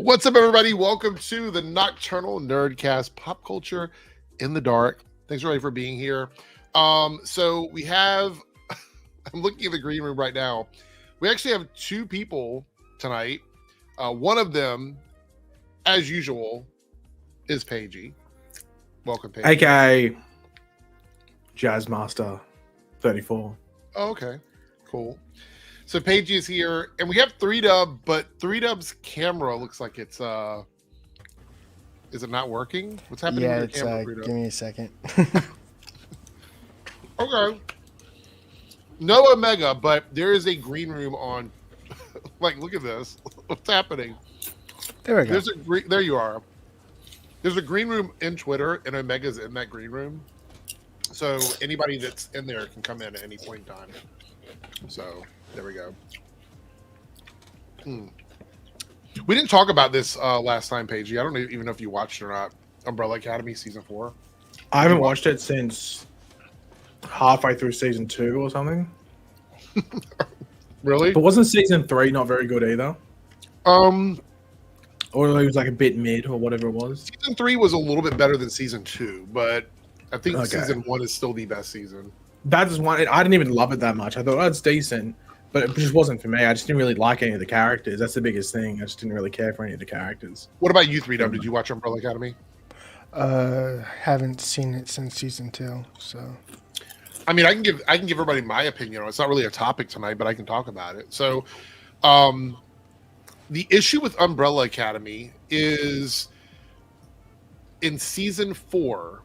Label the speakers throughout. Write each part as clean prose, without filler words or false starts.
Speaker 1: What's up, everybody? Welcome to the Nocturnal Nerdcast, pop culture in the dark. Thanks, everybody, for being here. So we have, I'm looking at the green room right now. We actually have two people tonight. One of them, as usual, is Paigey. Welcome, Paigey.
Speaker 2: AKA Jazzmaster 34.
Speaker 1: Oh, okay, cool. So Paigey is here, and we have 3Dub, but 3Dub's camera looks like it's is it not working? What's happening with your camera, 3Dub?
Speaker 3: Give me a second.
Speaker 1: Okay. No Omega, but there is a green room on. Like, look at this. What's happening?
Speaker 3: There we go.
Speaker 1: There you are. There's a green room in Twitter, and Omega's in that green room. So anybody that's in there can come in at any point in time. So there we go. We didn't talk about this last time, Paigey. I don't even know if you watched it or not. Umbrella Academy season 4.
Speaker 2: I haven't watched it since halfway through season 2 or something.
Speaker 1: Really?
Speaker 2: But wasn't season 3 not very good either? Or it was like a bit mid or whatever it was.
Speaker 1: Season 3 was a little bit better than season 2, but I think season 1 is still the best season.
Speaker 2: That is one. I didn't even love it that much. I thought, oh, it's decent, but it just wasn't for me. I just didn't really like any of the characters. That's the biggest thing. I just didn't really care for any of the characters.
Speaker 1: What about you, 3Dub? Did you watch Umbrella Academy?
Speaker 3: Haven't seen it since season 2, so.
Speaker 1: I mean, I can give everybody my opinion. It's not really a topic tonight, but I can talk about it. So, the issue with Umbrella Academy is in season 4.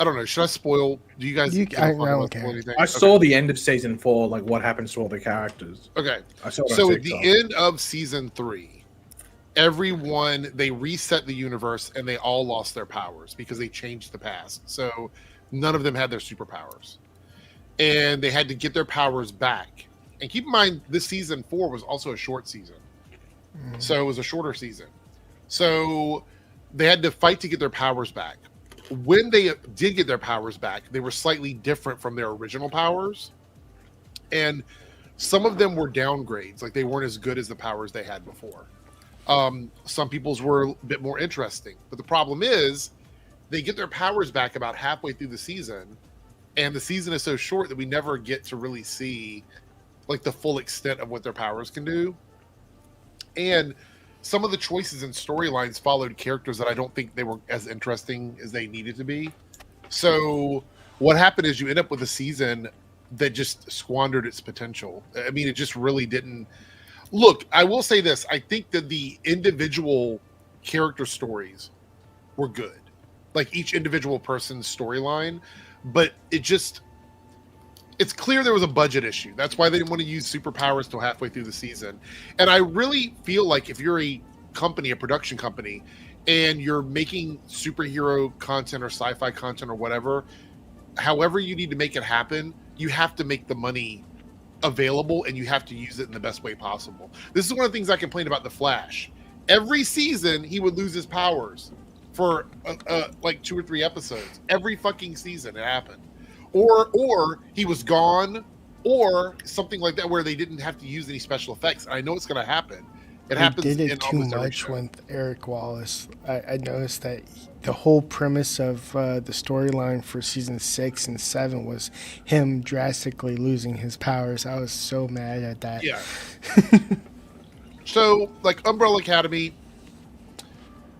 Speaker 1: I don't know. Should I spoil? Do you guys?
Speaker 3: I don't care.
Speaker 2: I saw the end of season 4, like what happens to all the characters.
Speaker 1: Okay.
Speaker 2: I saw
Speaker 1: So at the end of season 3, everyone, they reset the universe and they all lost their powers because they changed the past. So none of them had their superpowers, and they had to get their powers back. And keep in mind, this season 4 was also a short season, so it was a shorter season. So they had to fight to get their powers back. When they did get their powers back, they were slightly different from their original powers, and some of them were downgrades, like they weren't as good as the powers they had before. Some people's were a bit more interesting, but the problem is they get their powers back about halfway through the season, and the season is so short that we never get to really see like the full extent of what their powers can do. And some of the choices and storylines followed characters that I don't think they were as interesting as they needed to be. So what happened is you end up with a season that just squandered its potential. I mean, it just really didn't. Look, I will say this. I think that the individual character stories were good. Like each individual person's storyline, but it's clear there was a budget issue. That's why they didn't want to use superpowers till halfway through the season. And I really feel like if you're a company, a production company, and you're making superhero content or sci-fi content or whatever, however you need to make it happen, you have to make the money available and you have to use it in the best way possible. This is one of the things I complained about The Flash. Every season, he would lose his powers for like 2 or 3 episodes. Every fucking season it happened. Or he was gone, or something like that where they didn't have to use any special effects. I know it's going to happen. It happens.
Speaker 3: Did it too much with Eric Wallace. I noticed that the whole premise of the storyline for season 6 and 7 was him drastically losing his powers. I was so mad at that.
Speaker 1: Yeah. So, like Umbrella Academy,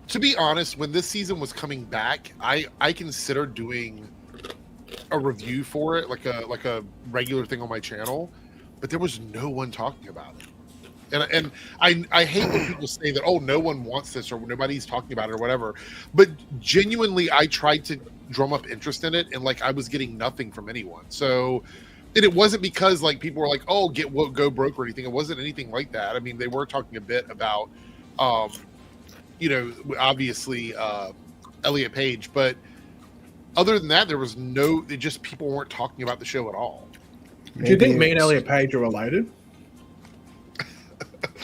Speaker 1: to be honest, when this season was coming back, I considered doing a review for it, like a regular thing on my channel, but there was no one talking about it. And I hate when people say that, oh, no one wants this or nobody's talking about it or whatever. But genuinely, I tried to drum up interest in it, and like I was getting nothing from anyone. So, and it wasn't because like people were like, oh, go broke or anything. It wasn't anything like that. I mean, they were talking a bit about, obviously Elliot Page, but other than that, there was people weren't talking about the show at all.
Speaker 2: Do you think me and Elliot Page are related?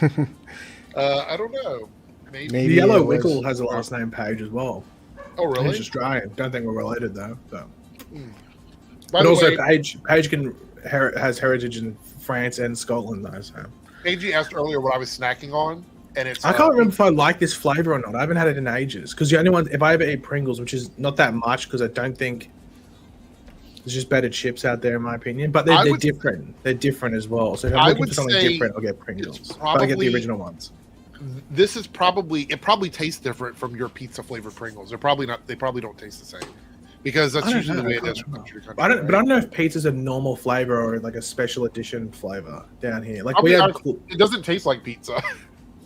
Speaker 1: I don't know. Maybe.
Speaker 2: The Yellow Wickle has a last name Page as well.
Speaker 1: Oh, really?
Speaker 2: He's Australian. Don't think we're related though. So.
Speaker 1: By
Speaker 2: But
Speaker 1: the
Speaker 2: also,
Speaker 1: way,
Speaker 2: Paige has heritage in France and Scotland, though. So.
Speaker 1: Paige asked earlier what I was snacking on. and it's
Speaker 2: I can't remember if I like this flavor or not. I haven't had it in ages. Because the only one, if I ever eat Pringles, which is not that much, because I don't think there's just better chips out there, in my opinion. But they're different. They're different as well. So if I'm looking for something different, I'll get Pringles. But I get the original ones.
Speaker 1: This is probably tastes different from your pizza flavored Pringles. They're probably not. They probably don't taste the same because that's usually the way it is from country to country.
Speaker 2: But I don't know if pizza's a normal flavor or like a special edition flavor down here. Like
Speaker 1: it doesn't taste like pizza.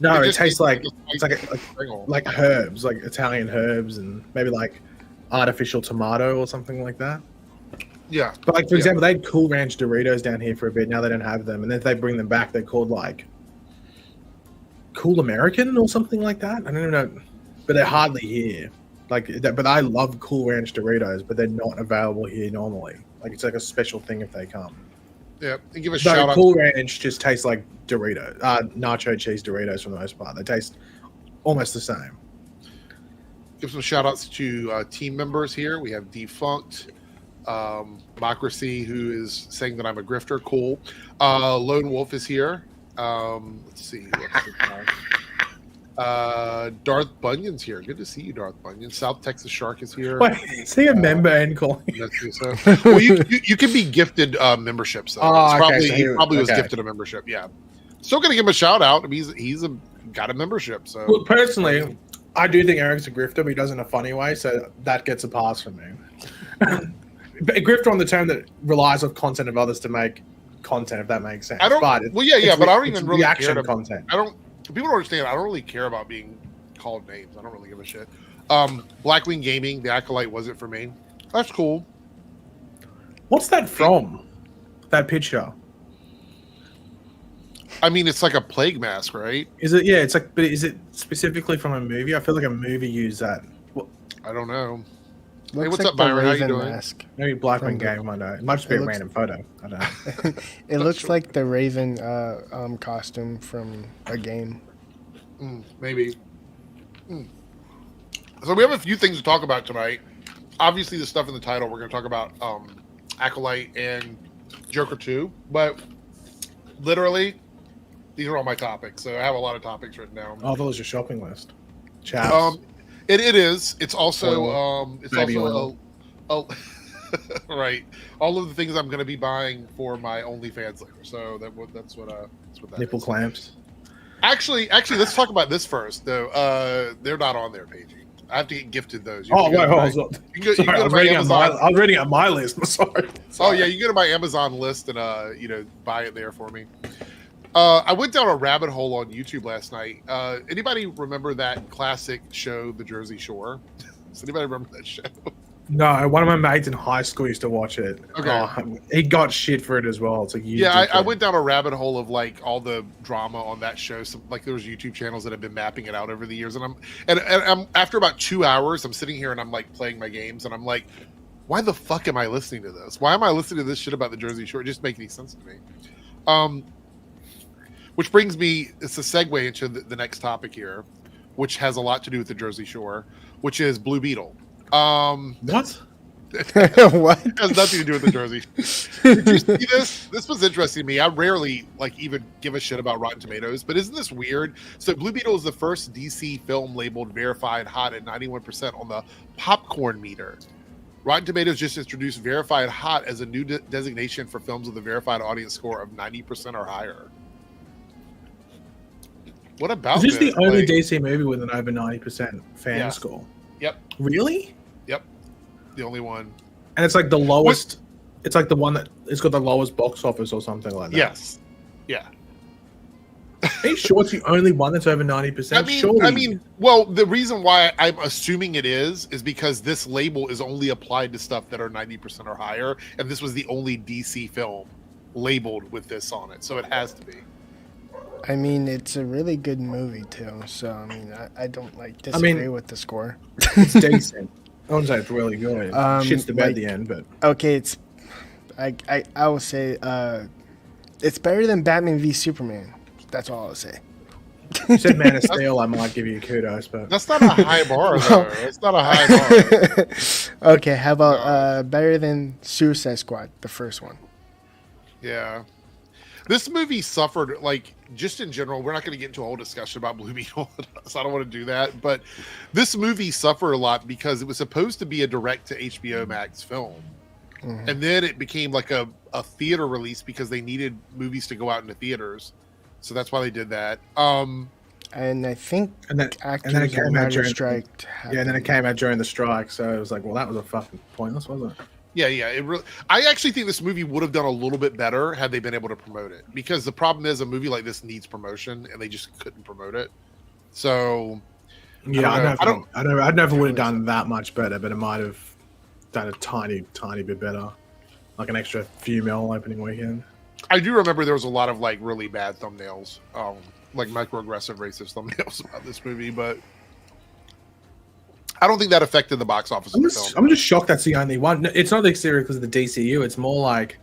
Speaker 2: No, it tastes like it's like herbs, like Italian herbs, and maybe like artificial tomato or something like that.
Speaker 1: Yeah,
Speaker 2: but like for example, they had Cool Ranch Doritos down here for a bit. Now they don't have them, and then if they bring them back, they're called like Cool American or something like that. I don't even know, but they're hardly here. Like that, but I love Cool Ranch Doritos, but they're not available here normally. Like it's like a special thing if they come.
Speaker 1: Yeah, and give a shout out.
Speaker 2: Cool Ranch just tastes like Doritos, nacho cheese Doritos for the most part. They taste almost the same.
Speaker 1: Give some shout outs to team members here. We have Defunct, Democracy, who is saying that I'm a grifter. Cool. Lone Wolf is here. Let's see. Darth Bunyan's here. Good to see you, Darth Bunyan. South Texas Shark is here.
Speaker 2: Wait, is he a member and calling?
Speaker 1: Well, you can be gifted memberships. He probably was gifted a membership. Yeah, still gonna give him a shout out. I mean, he's got a membership. So,
Speaker 2: well, personally, I do think Eric's a grifter, but he does it in a funny way, so that gets a pass from me. But a grifter on the term that relies on content of others to make content, if that makes sense.
Speaker 1: I don't.
Speaker 2: But
Speaker 1: but I don't even really
Speaker 2: reaction
Speaker 1: care
Speaker 2: content.
Speaker 1: People don't understand. I don't really care about being called names. I don't really give a shit. Blackwing Gaming, the Acolyte wasn't for me. That's cool.
Speaker 2: What's that from? That picture?
Speaker 1: I mean, it's like a plague mask, right?
Speaker 2: Is it? Yeah, it's like. But is it specifically from a movie? I feel like a movie used that. Well,
Speaker 1: I don't know.
Speaker 3: Looks
Speaker 1: hey, what's
Speaker 3: like
Speaker 1: up, Byron? How you
Speaker 3: Raven
Speaker 1: doing?
Speaker 3: mask.
Speaker 2: Maybe Blackwing Gaming. I know. It might just be a random photo. I don't know.
Speaker 3: It looks like the Raven costume from a game.
Speaker 1: Maybe. So we have a few things to talk about tonight. Obviously, the stuff in the title, we're going to talk about Acolyte and Joker 2. But literally, these are all my topics. So I have a lot of topics written down.
Speaker 2: Oh, that was your shopping list. Chaps.
Speaker 1: It is. It's also right. All of the things I'm going to be buying for my OnlyFans later. So that's what that
Speaker 2: nipple
Speaker 1: is.
Speaker 2: Clamps.
Speaker 1: Actually, let's talk about this first. Though they're not on there, Paigey. I have to get gifted those.
Speaker 2: I was reading out my list. I'm sorry.
Speaker 1: Oh yeah, you go to my Amazon list and buy it there for me. I went down a rabbit hole on YouTube last night. Anybody remember that classic show, The Jersey Shore? Does anybody remember that show?
Speaker 2: No, one of my mates in high school used to watch it.
Speaker 1: Okay.
Speaker 2: He got shit for it as well. It's like
Speaker 1: I went down a rabbit hole of like all the drama on that show. Like there was YouTube channels that have been mapping it out over the years, and I'm after about 2 hours, I'm sitting here and I'm like playing my games, and I'm like, why the fuck am I listening to this? Why am I listening to this shit about the Jersey Shore? It just makes any sense to me. Which brings me, it's a segue into the next topic here, which has a lot to do with the Jersey Shore, which is Blue Beetle.
Speaker 2: What?
Speaker 3: What?
Speaker 1: It has nothing to do with the Jersey. Did you see this? This was interesting to me. I rarely even give a shit about Rotten Tomatoes, but isn't this weird? So Blue Beetle is the first DC film labeled verified hot at 91% on the popcorn meter. Rotten Tomatoes just introduced verified hot as a new designation for films with a verified audience score of 90% or higher. What about
Speaker 2: this? Is this the only DC movie with an over 90% fan score?
Speaker 1: Yep.
Speaker 2: Really?
Speaker 1: Yep. The only one.
Speaker 2: And it's like the lowest. It's like the one that it's got the lowest box office or something like that.
Speaker 1: Yes. Yeah.
Speaker 2: Are you sure it's the only one that's over 90%?
Speaker 1: I mean, well, the reason why I'm assuming it is because this label is only applied to stuff that are 90% or higher, and this was the only DC film labeled with this on it, so it has to be.
Speaker 3: I mean, it's a really good movie too. So I mean, I don't disagree with the score.
Speaker 2: It's decent. I wouldn't say it's really good. Shit's the bed at the end, but
Speaker 3: okay, it's I will say it's better than Batman v Superman. That's all I'll say.
Speaker 2: You said Man of Steel, I might give you kudos, but
Speaker 1: that's not a high bar though. It's not a high bar.
Speaker 3: Okay, how about better than Suicide Squad, the first one?
Speaker 1: Yeah. This movie suffered, like, just in general. We're not going to get into a whole discussion about Blue Beetle, so I don't want to do that. But this movie suffered a lot because it was supposed to be a direct to HBO Max film. And then it became like a theater release because they needed movies to go out into theaters. So that's why they did that.
Speaker 3: And I think
Speaker 2: And then it came out during strike. Yeah, and then it came out during the strike. So it was like, well, that was a fucking pointless, wasn't it?
Speaker 1: Yeah. It really. I actually think this movie would have done a little bit better had they been able to promote it. Because the problem is, a movie like this needs promotion, and they just couldn't promote it. So.
Speaker 2: Yeah, I never would have done that much better, but it might have done a tiny bit better, like an extra few mil opening weekend.
Speaker 1: I do remember there was a lot of like really bad thumbnails, like microaggressive racist thumbnails about this movie, but I don't think that affected the box office.
Speaker 2: I'm just shocked that's the only one. It's not like serious because of the DCU. It's more like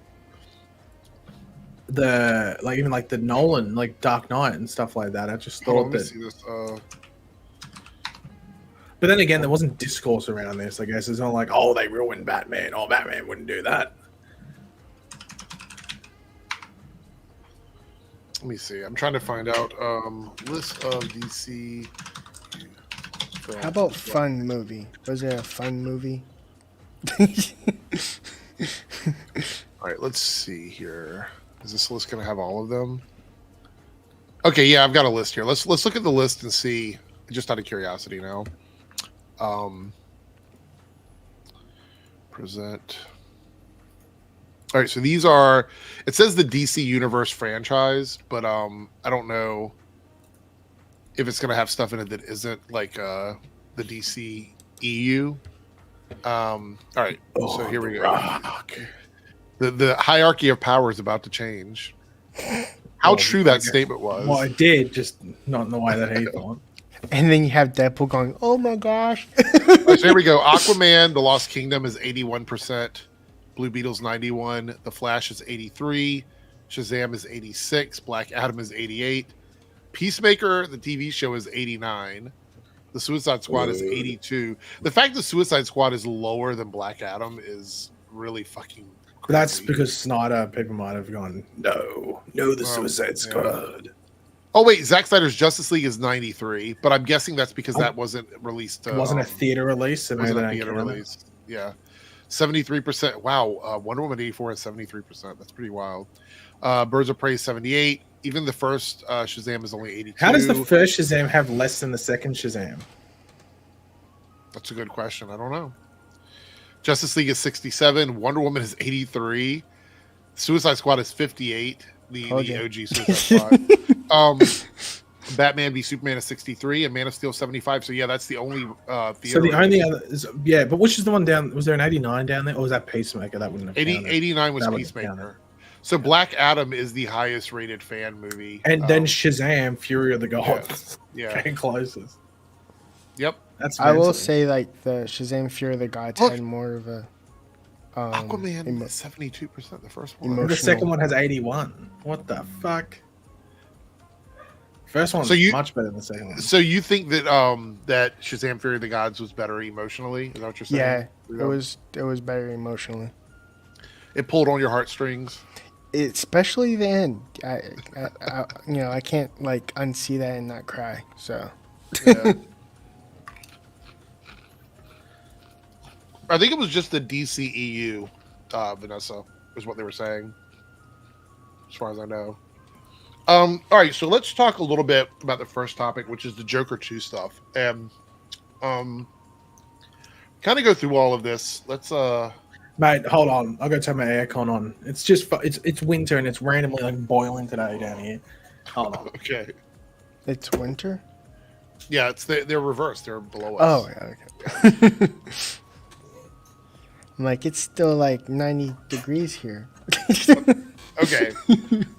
Speaker 2: even like the Nolan, like Dark Knight and stuff like that. I just thought that.
Speaker 1: See this,
Speaker 2: But then again, there wasn't discourse around this. I guess it's not like, oh, they ruined Batman. Oh, Batman wouldn't do that.
Speaker 1: Let me see. I'm trying to find out list of DC.
Speaker 3: How about fun movie? Was it a fun movie?
Speaker 1: All right, let's see here. Is this list going to have all of them? Okay, yeah, I've got a list here. Let's look at the list and see, just out of curiosity now. Present. All right, so these are. It says the DC Universe franchise, but I don't know if it's going to have stuff in it that isn't like the DC EU. All right, so here we go. The hierarchy of power is about to change. How true that statement was.
Speaker 2: Well, it did, just not in the way that he thought.
Speaker 3: And then you have Deadpool going, "Oh my gosh!"
Speaker 1: Right, so here we go. Aquaman: The Lost Kingdom is 81%. Blue Beetle's 91. The Flash is 83. Shazam is 86. Black Adam is 88. Peacemaker, the TV show, is 89. The Suicide Squad is 82. The fact that Suicide Squad is lower than Black Adam is really fucking crazy.
Speaker 2: That's because Snyder, people might have gone, no, the Suicide Squad.
Speaker 1: Oh, wait, Zack Snyder's Justice League is 93, but I'm guessing that's because that wasn't released.
Speaker 2: It wasn't a theater release.
Speaker 1: It wasn't a theater release. Yeah. 73%. Wow. Wonder Woman 84 is 73%. That's pretty wild. Birds of Prey 78. Even the first Shazam is only 82.
Speaker 2: How does the first Shazam have less than the second Shazam?
Speaker 1: That's a good question. I don't know. Justice League is 67. Wonder Woman is 83. Suicide Squad is 58. The OG Suicide Squad. Batman v Superman is 63 and Man of Steel 75. So yeah, that's the only theater.
Speaker 2: So the only other is, but which is the one down? Was there an 89 down there, or was that Peacemaker? That wouldn't have
Speaker 1: 89 was Peacemaker. So Black Adam is the highest rated fan movie,
Speaker 2: and then Shazam: Fury of the Gods.
Speaker 1: Yeah,
Speaker 2: came closest.
Speaker 1: Yep,
Speaker 3: that's. I will say, like the Shazam: Fury of the Gods had more of a.
Speaker 1: Aquaman 72%. The first one.
Speaker 2: The second one has 81. What the fuck? First one's much better than the second one.
Speaker 1: So you think that that Shazam: Fury of the Gods was better emotionally? Is that what you're saying?
Speaker 3: Yeah, it was better emotionally.
Speaker 1: It pulled on your heartstrings.
Speaker 3: Especially the end. I can't like unsee that and not cry. So.
Speaker 1: Yeah. I think it was just the DCEU, Vanessa, is what they were saying, as far as I know. All right, so let's talk a little bit about the first topic, which is the Joker 2 stuff. And kind of go through all of this. Let's
Speaker 2: Mate, hold on. I'll go turn my aircon on. It's just it's winter and it's randomly like boiling today down here. Hold on.
Speaker 1: Okay.
Speaker 3: It's winter?
Speaker 1: Yeah, they're reversed. They're below us.
Speaker 3: Oh, yeah, okay. I'm like, it's still like 90 degrees here.
Speaker 1: Okay.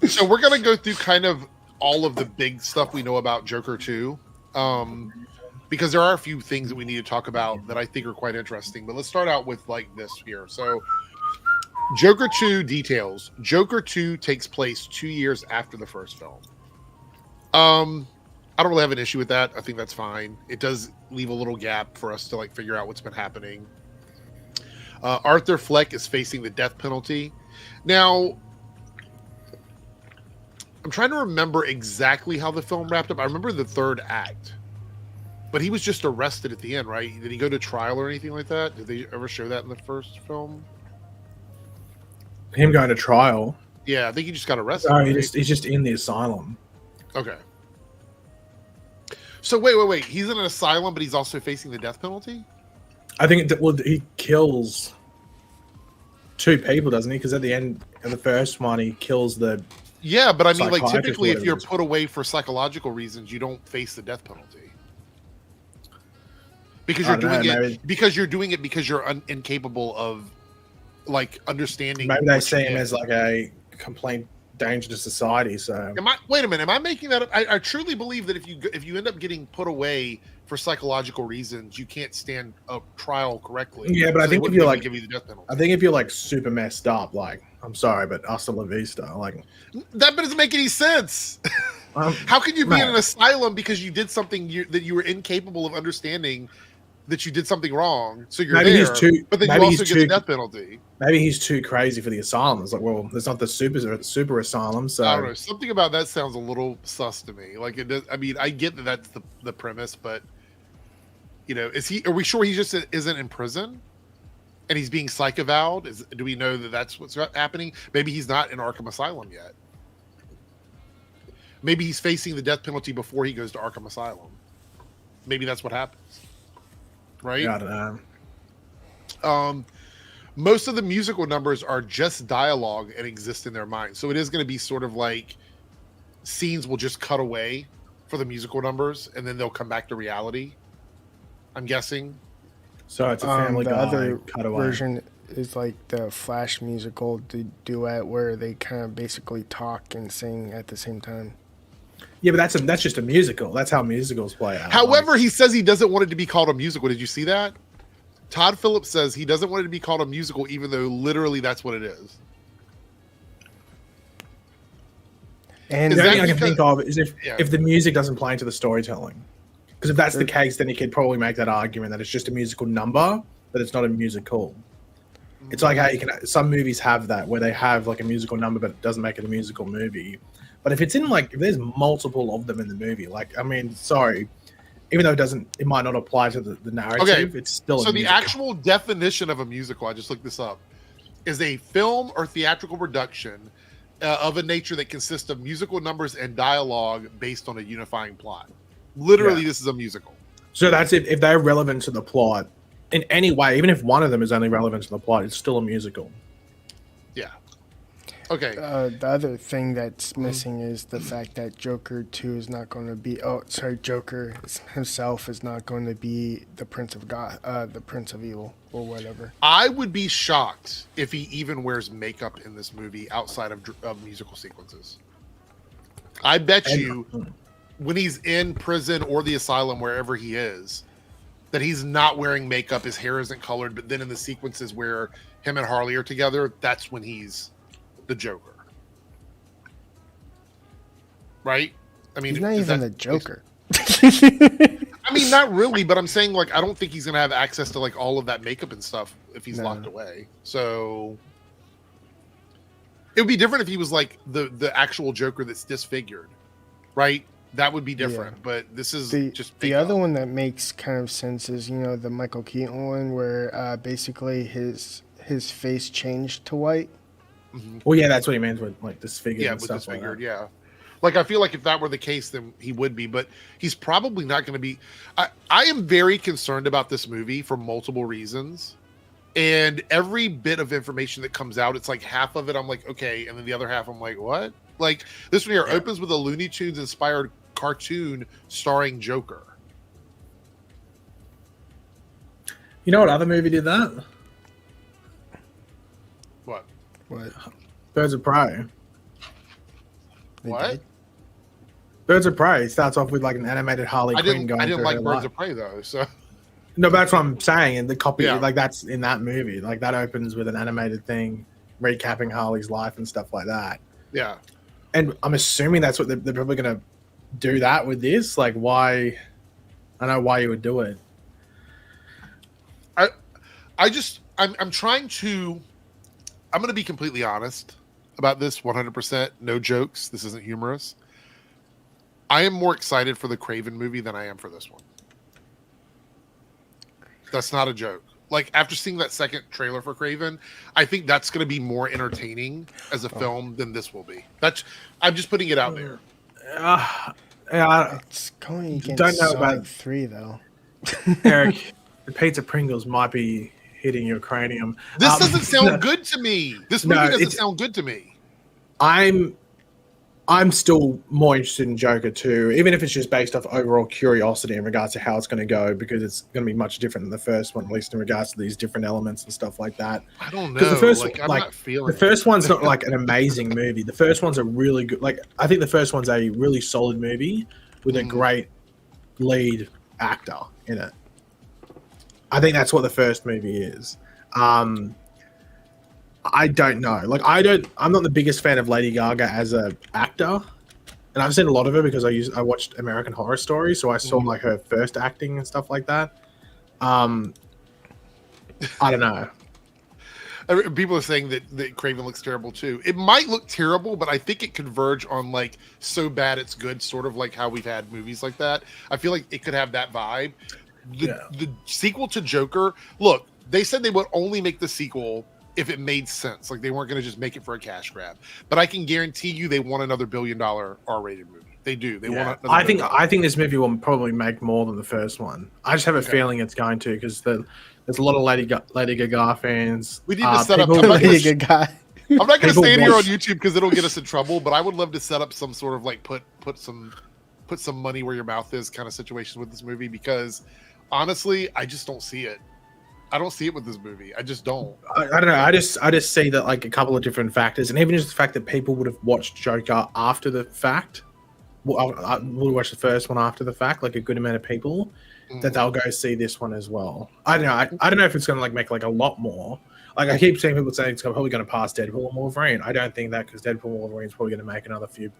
Speaker 1: So we're going to go through kind of all of the big stuff we know about Joker 2. Because there are a few things that we need to talk about that I think are quite interesting. But let's start out with like this here. So Joker 2 details. Joker 2 takes place 2 years after the first film. I don't really have an issue with that. I think that's fine. It does leave a little gap for us to like figure out what's been happening. Arthur Fleck is facing the death penalty. Now, I'm trying to remember exactly how the film wrapped up. I remember the third act, but he was just arrested at the end, right? Did he go to trial or anything like that? Did they ever show that in the first film?
Speaker 2: Him going to trial.
Speaker 1: Yeah, I think he just got arrested.
Speaker 2: Oh,
Speaker 1: right?
Speaker 2: he's just in the asylum.
Speaker 1: Okay. So wait. He's in an asylum, but he's also facing the death penalty?
Speaker 2: I think he kills 2 people, doesn't he? Because at the end of the first one, he kills the...
Speaker 1: Yeah, but I mean, like,
Speaker 2: psychiatrist,
Speaker 1: typically if you're
Speaker 2: whatever it is.
Speaker 1: put away for psychological reasons, you don't face the death penalty. Because you're doing it because you're incapable of, like, understanding.
Speaker 2: Maybe they see him as like a complaint danger to society. So
Speaker 1: wait a minute, am I making that up? I truly believe that if you end up getting put away for psychological reasons, you can't stand a trial correctly.
Speaker 2: Yeah, but
Speaker 1: so
Speaker 2: I think if you're like,
Speaker 1: give you the death penalty.
Speaker 2: I think if you're like super messed up, like, I'm sorry, but hasta la vista, like,
Speaker 1: that doesn't make any sense. How can you be in an asylum because you did something that you were incapable of understanding, that you did something wrong? So you're
Speaker 2: maybe
Speaker 1: there, but then you also get the death penalty.
Speaker 2: Maybe he's too crazy for the asylum. It's like, well, there's not the super asylum. So
Speaker 1: I don't know. Something about that sounds a little sus to me. Like, it does. I mean, I get that that's the premise, but you know, are we sure he just isn't in prison and he's being psych avowed? Do we know that that's what's happening? Maybe he's not in Arkham Asylum yet. Maybe he's facing the death penalty before he goes to Arkham Asylum. Maybe that's what happens. Right?
Speaker 2: Yeah, I don't know.
Speaker 1: Most of the musical numbers are just dialogue and exist in their mind. So it is going to be sort of like scenes will just cut away for the musical numbers and then they'll come back to reality, I'm guessing.
Speaker 2: So it's a Family
Speaker 3: the
Speaker 2: Guy
Speaker 3: other
Speaker 2: cutaway
Speaker 3: version is like the Flash musical duet where they kind of basically talk and sing at the same time.
Speaker 2: Yeah, but that's just a musical. That's how musicals play out.
Speaker 1: However, he says he doesn't want it to be called a musical. Did you see that? Todd Phillips says he doesn't want it to be called a musical, even though literally that's what it is.
Speaker 2: And the only thing I can think of is if the music doesn't play into the storytelling. Because if that's the case, then he could probably make that argument that it's just a musical number, but it's not a musical. It's like how some movies have that, where they have like a musical number, but it doesn't make it a musical movie. But if it's if there's multiple of them in the movie, like, I mean, sorry, even though it might not apply to the narrative, it's still
Speaker 1: so the actual definition of a musical, I just looked this up, is a film or theatrical production of a nature that consists of musical numbers and dialogue based on a unifying plot. Literally, This is a musical.
Speaker 2: So that's if they're relevant to the plot in any way, even if one of them is only relevant to the plot, it's still a musical. Yeah.
Speaker 1: Okay.
Speaker 3: The other thing that's missing is the fact that Joker 2 is not going to be... Joker himself is not going to be the Prince of God, the Prince of Evil, or whatever.
Speaker 1: I would be shocked if he even wears makeup in this movie outside of musical sequences. I bet you when he's in prison or the asylum, wherever he is, that he's not wearing makeup, his hair isn't colored, but then in the sequences where him and Harley are together, that's when he's the Joker, right? I mean,
Speaker 3: he's not even the Joker.
Speaker 1: I mean, not really, but I'm saying, like, I don't think he's gonna have access to like all of that makeup and stuff if he's locked away. So it would be different if he was like the actual Joker that's disfigured, right? That would be different. But this is just
Speaker 3: the other one that makes kind of sense is, you know, the Michael Keaton one where basically his face changed to white.
Speaker 2: Mm-hmm. Well, yeah, that's what he meant with like disfigured.
Speaker 1: Yeah,
Speaker 2: and
Speaker 1: with
Speaker 2: stuff
Speaker 1: disfigured.
Speaker 2: like that.
Speaker 1: Yeah, like I feel like if that were the case, then he would be. But he's probably not going to be. I am very concerned about this movie for multiple reasons, and every bit of information that comes out, it's like half of it I'm like, okay, and then the other half I'm like, what? Like this one here opens with a Looney Tunes inspired cartoon starring Joker.
Speaker 2: You know what other movie did that?
Speaker 1: What?
Speaker 2: Birds of Prey.
Speaker 1: What?
Speaker 2: Birds of Prey starts off with like an animated Harley Quinn going.
Speaker 1: I didn't
Speaker 2: through
Speaker 1: like
Speaker 2: her
Speaker 1: Birds
Speaker 2: life.
Speaker 1: of Prey though. So
Speaker 2: no, but that's what I'm saying. And the copy, like that's in that movie. Like that opens with an animated thing, recapping Harley's life and stuff like that.
Speaker 1: Yeah.
Speaker 2: And I'm assuming that's what they're probably going to do that with this. Like why? I know why you would do it.
Speaker 1: I'm trying to. I'm going to be completely honest. about this 100%. No jokes. This isn't humorous. I am more excited for the Craven movie than I am for this one. That's not a joke. Like, after seeing that second trailer for Craven, I think that's going to be more entertaining as a film than this will be. I'm just putting it out there.
Speaker 3: It's going against Sonic 3, though.
Speaker 2: Eric, the pizza Pringles might be hitting your cranium.
Speaker 1: This doesn't sound good to me. This movie doesn't sound good to me. I'm still more interested in Joker 2, even if it's just based off overall curiosity in regards to how it's going to go, because it's going to be much different than the first one, at least in regards to these different elements and stuff like that. I don't know.
Speaker 2: Because
Speaker 1: I'm not feeling
Speaker 2: the first one's not like an amazing movie. The first one's a really good, like, I think the first one's a really solid movie with a great lead actor in it. I think that's what the first movie is. I don't know. Like, I'm not the biggest fan of Lady Gaga as a actor, and I've seen a lot of her because I watched American Horror Story, so I saw like her first acting and stuff like that. I don't know.
Speaker 1: People are saying that Craven looks terrible too. It might look terrible, but I think it converge on like so bad it's good, sort of like how we've had movies like that. I feel like it could have that vibe. The sequel to Joker, look, they said they would only make the sequel if it made sense. Like, they weren't going to just make it for a cash grab. But I can guarantee you they want another $1 billion R-rated movie. They do. They want. I
Speaker 2: think this movie will probably make more than the first one. I just have a feeling it's going to, because there's a lot of Lady Gaga fans.
Speaker 1: We need to set up Lady Gaga. I'm not going to stand here on YouTube because it'll get us in trouble. But I would love to set up some sort of like put some money where your mouth is kind of situation with this movie, because honestly, I just don't see it. I don't see it with this movie. I just don't.
Speaker 2: I don't know. I just see that like a couple of different factors, and even just the fact that people would have watched Joker after the fact. I would watch the first one after the fact, like a good amount of people, that they'll go see this one as well. I don't know. I don't know if it's going to like make like a lot more. Like, I keep seeing people saying it's probably going to pass Deadpool and Wolverine. I don't think that, because Deadpool and Wolverine is probably going to make another few.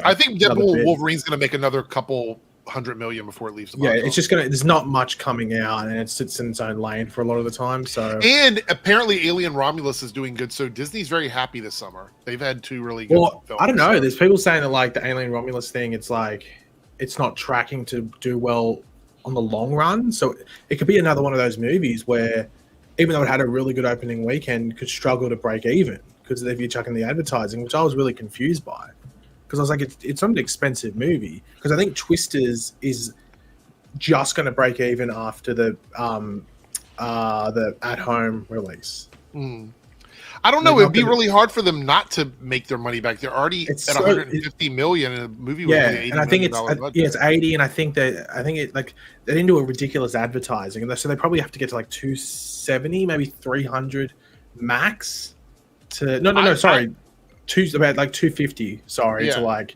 Speaker 1: I think Deadpool and Wolverine's going to make another couple 100 million before it leaves the box.
Speaker 2: It's just there's not much coming out, and it sits in its own lane for a lot of the time. So,
Speaker 1: and apparently Alien Romulus is doing good, so Disney's very happy this summer. They've had two really good films.
Speaker 2: I don't know, there's people saying that like the Alien Romulus thing, it's like it's not tracking to do well on the long run, so it could be another one of those movies where, even though it had a really good opening weekend, could struggle to break even because if you're chucking the advertising, which I was really confused by. Because I was like, it's not an expensive movie. Because I think Twisters is just going to break even after the at-home release.
Speaker 1: I don't know. It'd be really hard for them not to make their money back. They're already at 150 million in a movie with an $80
Speaker 2: and I think
Speaker 1: it's
Speaker 2: 80, and I think it like they didn't do a ridiculous advertising, and so they probably have to get to like 270, maybe 300 max. About like 250. To like.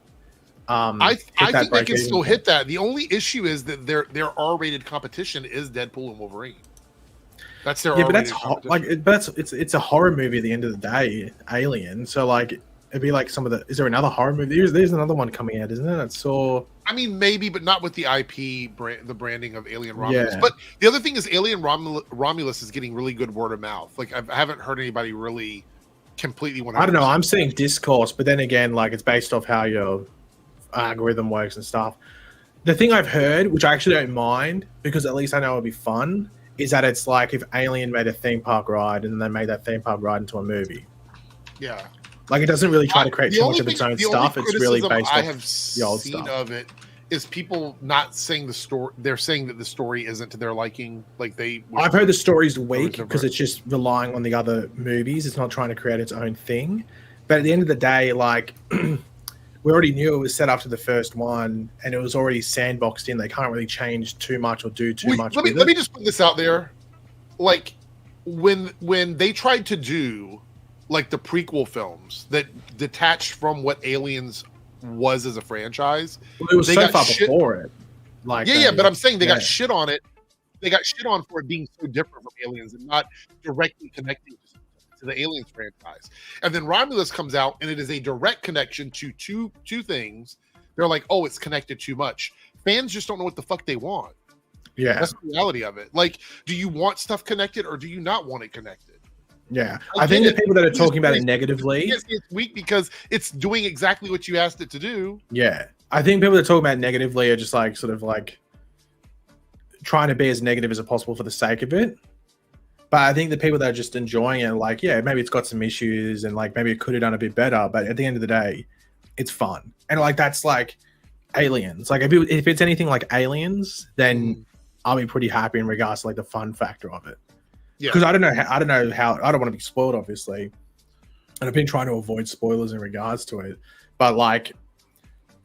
Speaker 1: I think they can still hit that. The only issue is that their R-rated competition is Deadpool and Wolverine. That's their R-rated competition.
Speaker 2: But it's a horror movie at the end of the day, Alien. So like it'd be like some of the. Is there another horror movie? There's another one coming out, isn't it?
Speaker 1: I mean, maybe, but not with the IP the branding of Alien Romulus. Yeah. But the other thing is, Alien Romulus is getting really good word of mouth. Like, I haven't heard anybody really completely 100%.
Speaker 2: I don't know. I'm seeing discourse, but then again, like, it's based off how your algorithm works and stuff. The thing I've heard, which I actually don't mind, because at least I know it'll be fun, is that it's like if Alien made a theme park ride and then they made that theme park ride into a movie.
Speaker 1: Yeah.
Speaker 2: Like, it doesn't really try to create too much of its own stuff. It's really based off the old stuff.
Speaker 1: Of it is people not saying the story. They're saying that the story isn't to their liking. Like, I've
Speaker 2: heard the story's weak because it's just relying on the other movies. It's not trying to create its own thing. But at the end of the day, like, we already knew it was set after the first one, and it was already sandboxed in. They can't really change too much or do too much.
Speaker 1: Let me just put this out there. Like, when they tried to do like the prequel films that detached from what Aliens was as a franchise,
Speaker 2: it was so far before it. Like,
Speaker 1: but I'm saying they got shit on it. They got shit on for it being so different from Aliens and not directly connecting to the Aliens franchise. And then Romulus comes out, and it is a direct connection to two things. They're like, oh, it's connected too much. Fans just don't know what the fuck they want.
Speaker 2: Yeah,
Speaker 1: that's the reality of it. Like, do you want stuff connected or do you not want it connected?
Speaker 2: Yeah, I think the people that are talking about it negatively,
Speaker 1: it's weak because it's doing exactly what you asked it to do.
Speaker 2: Yeah, I think people that are talking about it negatively are just like sort of like trying to be as negative as possible for the sake of it. But I think the people that are just enjoying it, like, yeah, maybe it's got some issues and like maybe it could have done a bit better, but at the end of the day, it's fun. And like that's like Aliens. Like if it's anything like Aliens, then I'll be pretty happy in regards to like the fun factor of it. Yeah. Because I don't know how I don't want to be spoiled, obviously. And I've been trying to avoid spoilers in regards to it. But like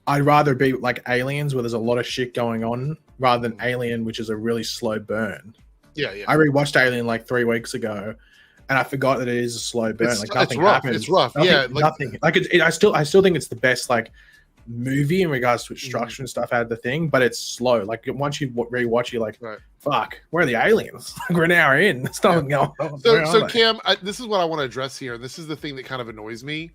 Speaker 2: I'd rather be like Aliens where there's a lot of shit going on rather than Alien, which is a really slow burn.
Speaker 1: Yeah, yeah.
Speaker 2: I rewatched Alien like 3 weeks ago and I forgot that it is a slow burn. Like nothing happens.
Speaker 1: It's rough.
Speaker 2: Nothing. Like I still think it's the best like movie in regards to its structure and stuff out of the thing, but it's slow. Like once you rewatch, you're like, fuck, where are the aliens? We're an hour in. There's nothing going on.
Speaker 1: So Cam, this is what I want to address here. This is the thing that kind of annoys me.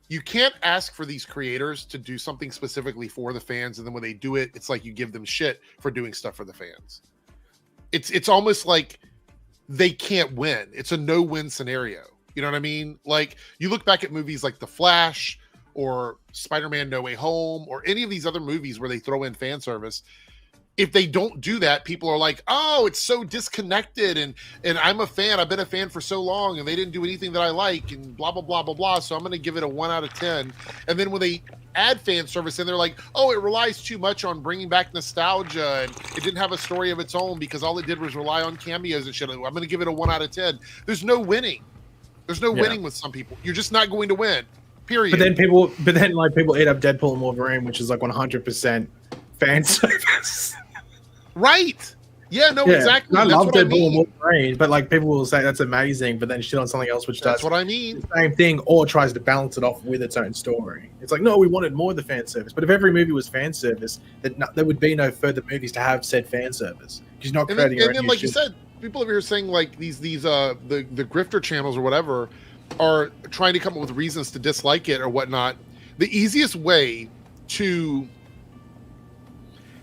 Speaker 1: You can't ask for these creators to do something specifically for the fans, and then when they do it, it's like you give them shit for doing stuff for the fans. It's almost like they can't win. It's a no-win scenario. You know what I mean? Like you look back at movies like The Flash or Spider-Man No Way Home or any of these other movies where they throw in fan service. If they don't do that, people are like, oh, it's so disconnected and I'm a fan. I've been a fan for so long and they didn't do anything that I like and blah, blah, blah, blah, blah. So I'm going to give it a 1 out of 10. And then when they add fan service in, they're like, oh, it relies too much on bringing back nostalgia and it didn't have a story of its own because all it did was rely on cameos and shit. I'm going to give it a 1 out of 10. There's no winning. There's no winning with some people. You're just not going to win. Period. But then people eat up Deadpool and Wolverine, which is like 100% fan service. Right. Yeah, no, exactly.
Speaker 2: I love Deadpool and Wolverine, but like people will say that's amazing, but then shit on something else which
Speaker 1: that's
Speaker 2: does
Speaker 1: what I mean.
Speaker 2: The same thing or tries to balance it off with its own story. It's like, no, we wanted more of the fan service. But if every movie was fan service, there would be no further movies to have said fan service. Because you're not creating your own.
Speaker 1: And then like you said, people over here saying like the grifter channels or whatever are trying to come up with reasons to dislike it or whatnot. The easiest way to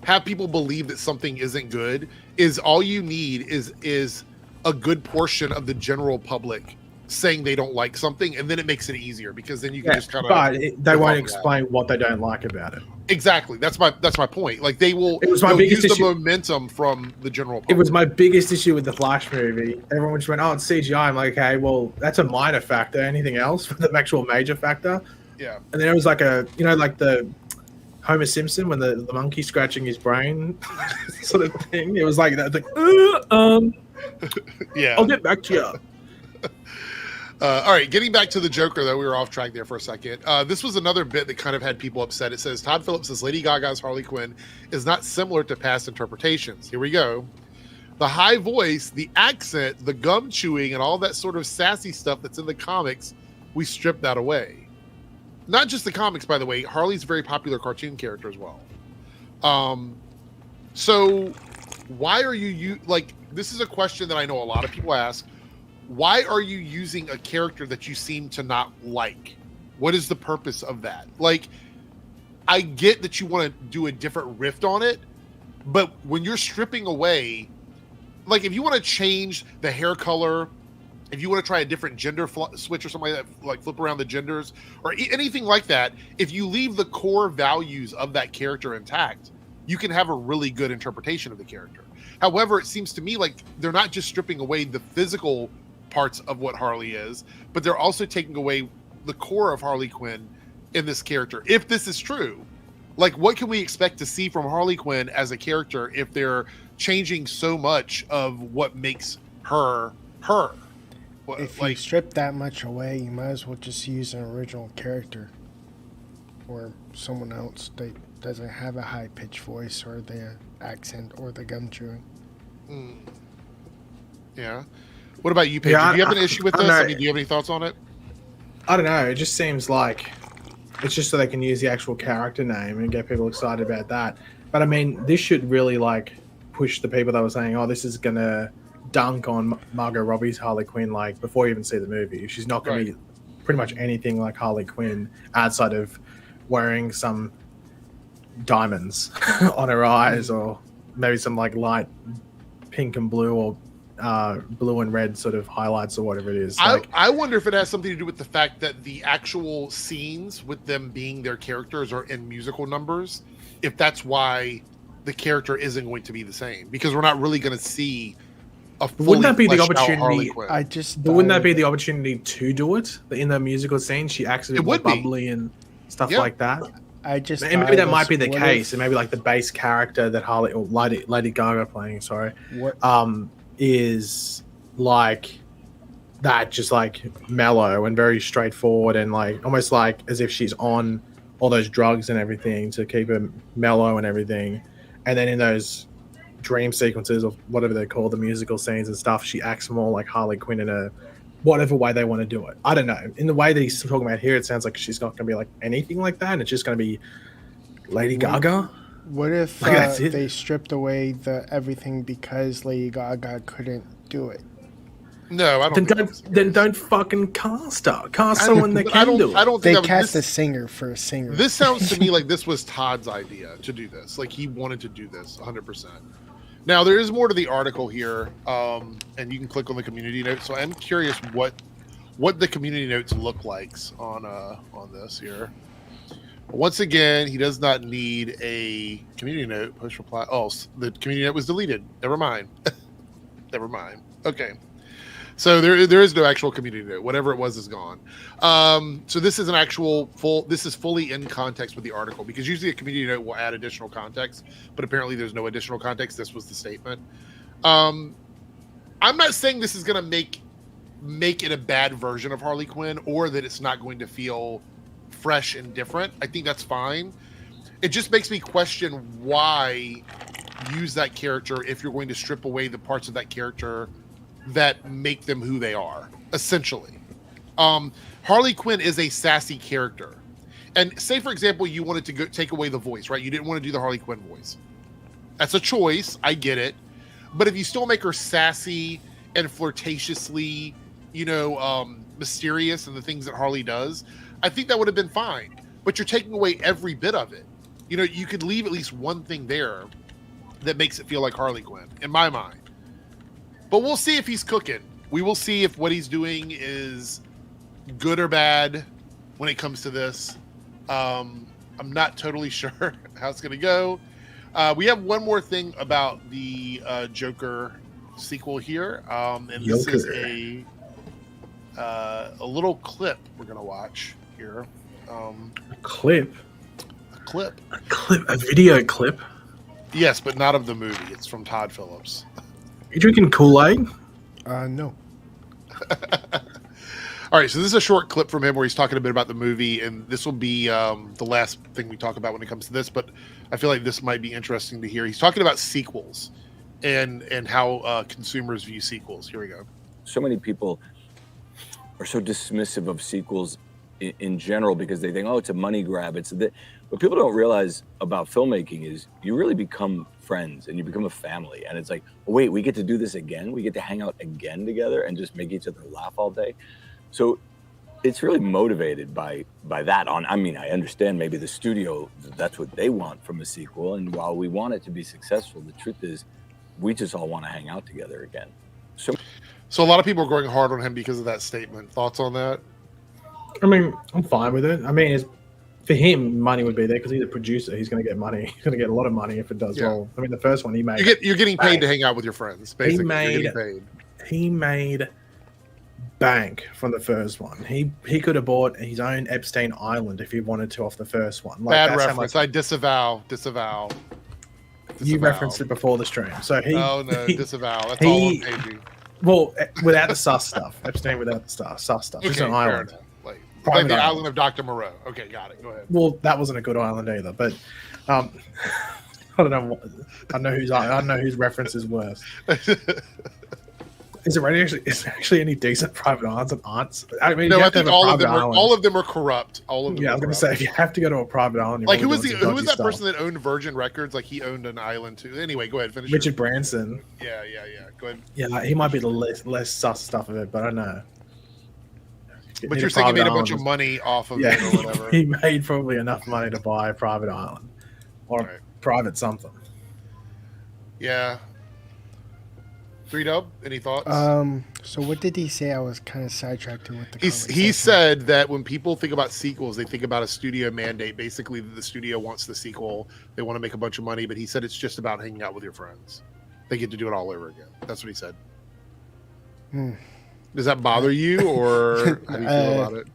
Speaker 1: have people believe that something isn't good is all you need is a good portion of the general public saying they don't like something, and then it makes it easier because then you can just kind of.
Speaker 2: But they won't explain what they don't like about it.
Speaker 1: Exactly. That's my point. Like they will.
Speaker 2: It was my biggest issue.
Speaker 1: The momentum from the general public.
Speaker 2: It was my biggest issue with the Flash movie. Everyone just went, "Oh, it's CGI." I'm like, "Okay, well, that's a minor factor. Anything else for the actual major factor?"
Speaker 1: Yeah. And
Speaker 2: then it was like like the Homer Simpson when the monkey scratching his brain sort of thing. It was like that.
Speaker 1: Yeah.
Speaker 2: I'll get back to you.
Speaker 1: All right, getting back to the Joker, though, we were off track there for a second. This was another bit that kind of had people upset. It says, Todd Phillips says Lady Gaga's Harley Quinn is not similar to past interpretations. Here we go. The high voice, the accent, the gum chewing, and all that sort of sassy stuff that's in the comics, we stripped that away. Not just the comics, by the way. Harley's a very popular cartoon character as well. So why are you like, this is a question that I know a lot of people ask. Why are you using a character that you seem to not like? What is the purpose of that? Like, I get that you want to do a different riff on it, but when you're stripping away, like if you want to change the hair color, if you want to try a different gender switch or something like that, like flip around the genders or anything like that, if you leave the core values of that character intact, you can have a really good interpretation of the character. However, it seems to me like they're not just stripping away the physical parts of what Harley is, but they're also taking away the core of Harley Quinn in this character. If this is true, like what can we expect to see from Harley Quinn as a character if they're changing so much of what makes her her?
Speaker 3: If you strip that much away, you might as well just use an original character or someone else that doesn't have a high-pitched voice or the accent or the gum chewing.
Speaker 1: Yeah. What about you, Paige? Do you have an issue with this? I mean, do you have any thoughts on it?
Speaker 2: I don't know. It just seems like it's just so they can use the actual character name and get people excited about that. But I mean, this should really like push the people that were saying, "Oh, this is gonna dunk on Margot Robbie's Harley Quinn," like before you even see the movie. She's not gonna be pretty much anything like Harley Quinn outside of wearing some diamonds on her eyes or maybe some like light pink and blue or blue and red sort of highlights or whatever it is.
Speaker 1: I wonder if it has something to do with the fact that the actual scenes with them being their characters are in musical numbers. If that's why the character isn't going to be the same, because we're not really going to see a fully
Speaker 2: wouldn't that be the
Speaker 1: fleshed out
Speaker 2: opportunity?
Speaker 1: Harley Quinn.
Speaker 2: But wouldn't that be the opportunity to do it in the musical scene? She acts a bit more bubbly and stuff like that. And maybe that might be the case, and maybe like the base character that Harley or Lady Gaga playing, is like that, just like mellow and very straightforward, and like almost like as if she's on all those drugs and everything to keep her mellow and everything. And then in those dream sequences or whatever they're called, the musical scenes and stuff, she acts more like Harley Quinn in a whatever way they want to do it. I don't know. In the way that he's talking about here, it sounds like she's not going to be like anything like that, and it's just going to be Lady Gaga.
Speaker 3: What if they stripped away the everything because Lady Gaga couldn't do it?
Speaker 1: No, I don't.
Speaker 2: Then don't fucking cast her. Cast someone that can do it.
Speaker 1: I don't think
Speaker 3: they cast a singer for a singer.
Speaker 1: This sounds to me like this was Todd's idea to do this. Like he wanted to do this 100%. Now there is more to the article here, and you can click on the community notes. So I'm curious what the community notes look like on this here. Once again, he does not need a community note. Push reply. Oh, the community note was deleted. Never mind. Never mind. Okay. So there is no actual community note. Whatever it was is gone. So this is an actual this is fully in context with the article, because usually a community note will add additional context, but apparently there's no additional context. This was the statement. I'm not saying this is going to make it a bad version of Harley Quinn, or that it's not going to feel fresh and different. I think that's fine. It just makes me question why use that character if you're going to strip away the parts of that character that make them who they are, essentially. Harley Quinn is a sassy character. And say, for example, you wanted to take away the voice, right? You didn't want to do the Harley Quinn voice. That's a choice. I get it. But if you still make her sassy and flirtatiously, mysterious and the things that Harley does, I think that would have been fine. But you're taking away every bit of it. You could leave at least one thing there that makes it feel like Harley Quinn, in my mind. But we'll see if he's cooking. We will see if what he's doing is good or bad when it comes to this. I'm not totally sure how it's going to go. We have one more thing about the Joker sequel here. And this is a little clip we're going to watch here.
Speaker 2: A clip?
Speaker 1: A
Speaker 2: video clip?
Speaker 1: Yes, but not of the movie. It's from Todd Phillips.
Speaker 2: You drinking Kool-Aid?
Speaker 3: No.
Speaker 1: All right, so this is a short clip from him where he's talking a bit about the movie, and this will be the last thing we talk about when it comes to this, but I feel like this might be interesting to hear. He's talking about sequels and how consumers view sequels. Here we go.
Speaker 4: So many people are so dismissive of sequels in general because they think, oh, it's a money grab. What people don't realize about filmmaking is you really become friends and you become a family. And it's like, oh, wait, we get to do this again. We get to hang out again together and just make each other laugh all day. So it's really motivated by that. I understand maybe the studio, that's what they want from a sequel. And while we want it to be successful, the truth is we just all want to hang out together again.
Speaker 1: So a lot of people are going hard on him because of that statement. Thoughts on that?
Speaker 2: I mean, I'm fine with it. I mean, for him, money would be there because he's a producer. He's going to get money. He's going to get a lot of money if it does well. I mean, the first one he made.
Speaker 1: You're getting paid to hang out with your friends. Basically,
Speaker 2: he made bank from the first one. He could have bought his own Epstein Island if he wanted to off the first one.
Speaker 1: Bad reference. I disavow.
Speaker 2: You referenced it before the stream, so
Speaker 1: disavow. That's all on paging.
Speaker 2: Well, without the sus stuff. Epstein without the sus stuff.
Speaker 1: Okay,
Speaker 2: Just an island.
Speaker 1: Like the island of Dr. Moreau. Okay, got it. Go ahead.
Speaker 2: Well, that wasn't a good island either, but I don't know. I know whose reference is worse. Is actually any decent private islands and aunts? I mean,
Speaker 1: no, I think all of them are corrupt. All of them.
Speaker 2: Yeah, I was going to say if you have to go to a private island,
Speaker 1: like who was that person that owned Virgin Records? Like he owned an island too. Anyway, go ahead. Finish.
Speaker 2: Richard Branson.
Speaker 1: Yeah. Go ahead.
Speaker 2: Yeah, he might be the less sus stuff of it, but I don't know.
Speaker 1: But you're saying he made a bunch of money off of it or whatever.
Speaker 2: He made probably enough money to buy a private island or private something.
Speaker 1: Yeah. 3Dub, any thoughts?
Speaker 3: So what did he say? I was kind of sidetracked with the
Speaker 1: He
Speaker 3: conversation.
Speaker 1: said that when people think about sequels, they think about a studio mandate. Basically, the studio wants the sequel. They want to make a bunch of money, but he said it's just about hanging out with your friends. They get to do it all over again. That's what he said. Does that bother you, or how do you feel about it?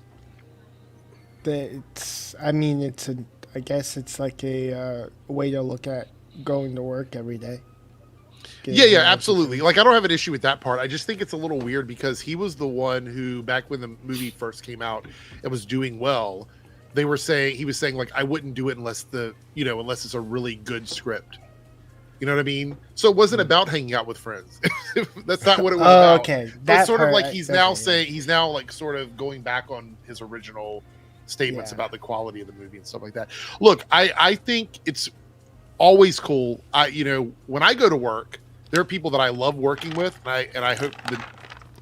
Speaker 3: I guess it's like a way to look at going to work every day.
Speaker 1: Yeah, absolutely. Like, I don't have an issue with that part. I just think it's a little weird because he was the one who, back when the movie first came out, it was doing well. He was saying like, I wouldn't do it unless unless it's a really good script. You know what I mean? So it wasn't about hanging out with friends. That's not what it was about.
Speaker 3: Okay.
Speaker 1: That's sort of like he's now like sort of going back on his original statements about the quality of the movie and stuff like that. Look, I think it's always cool. When I go to work, there are people that I love working with, and I hope that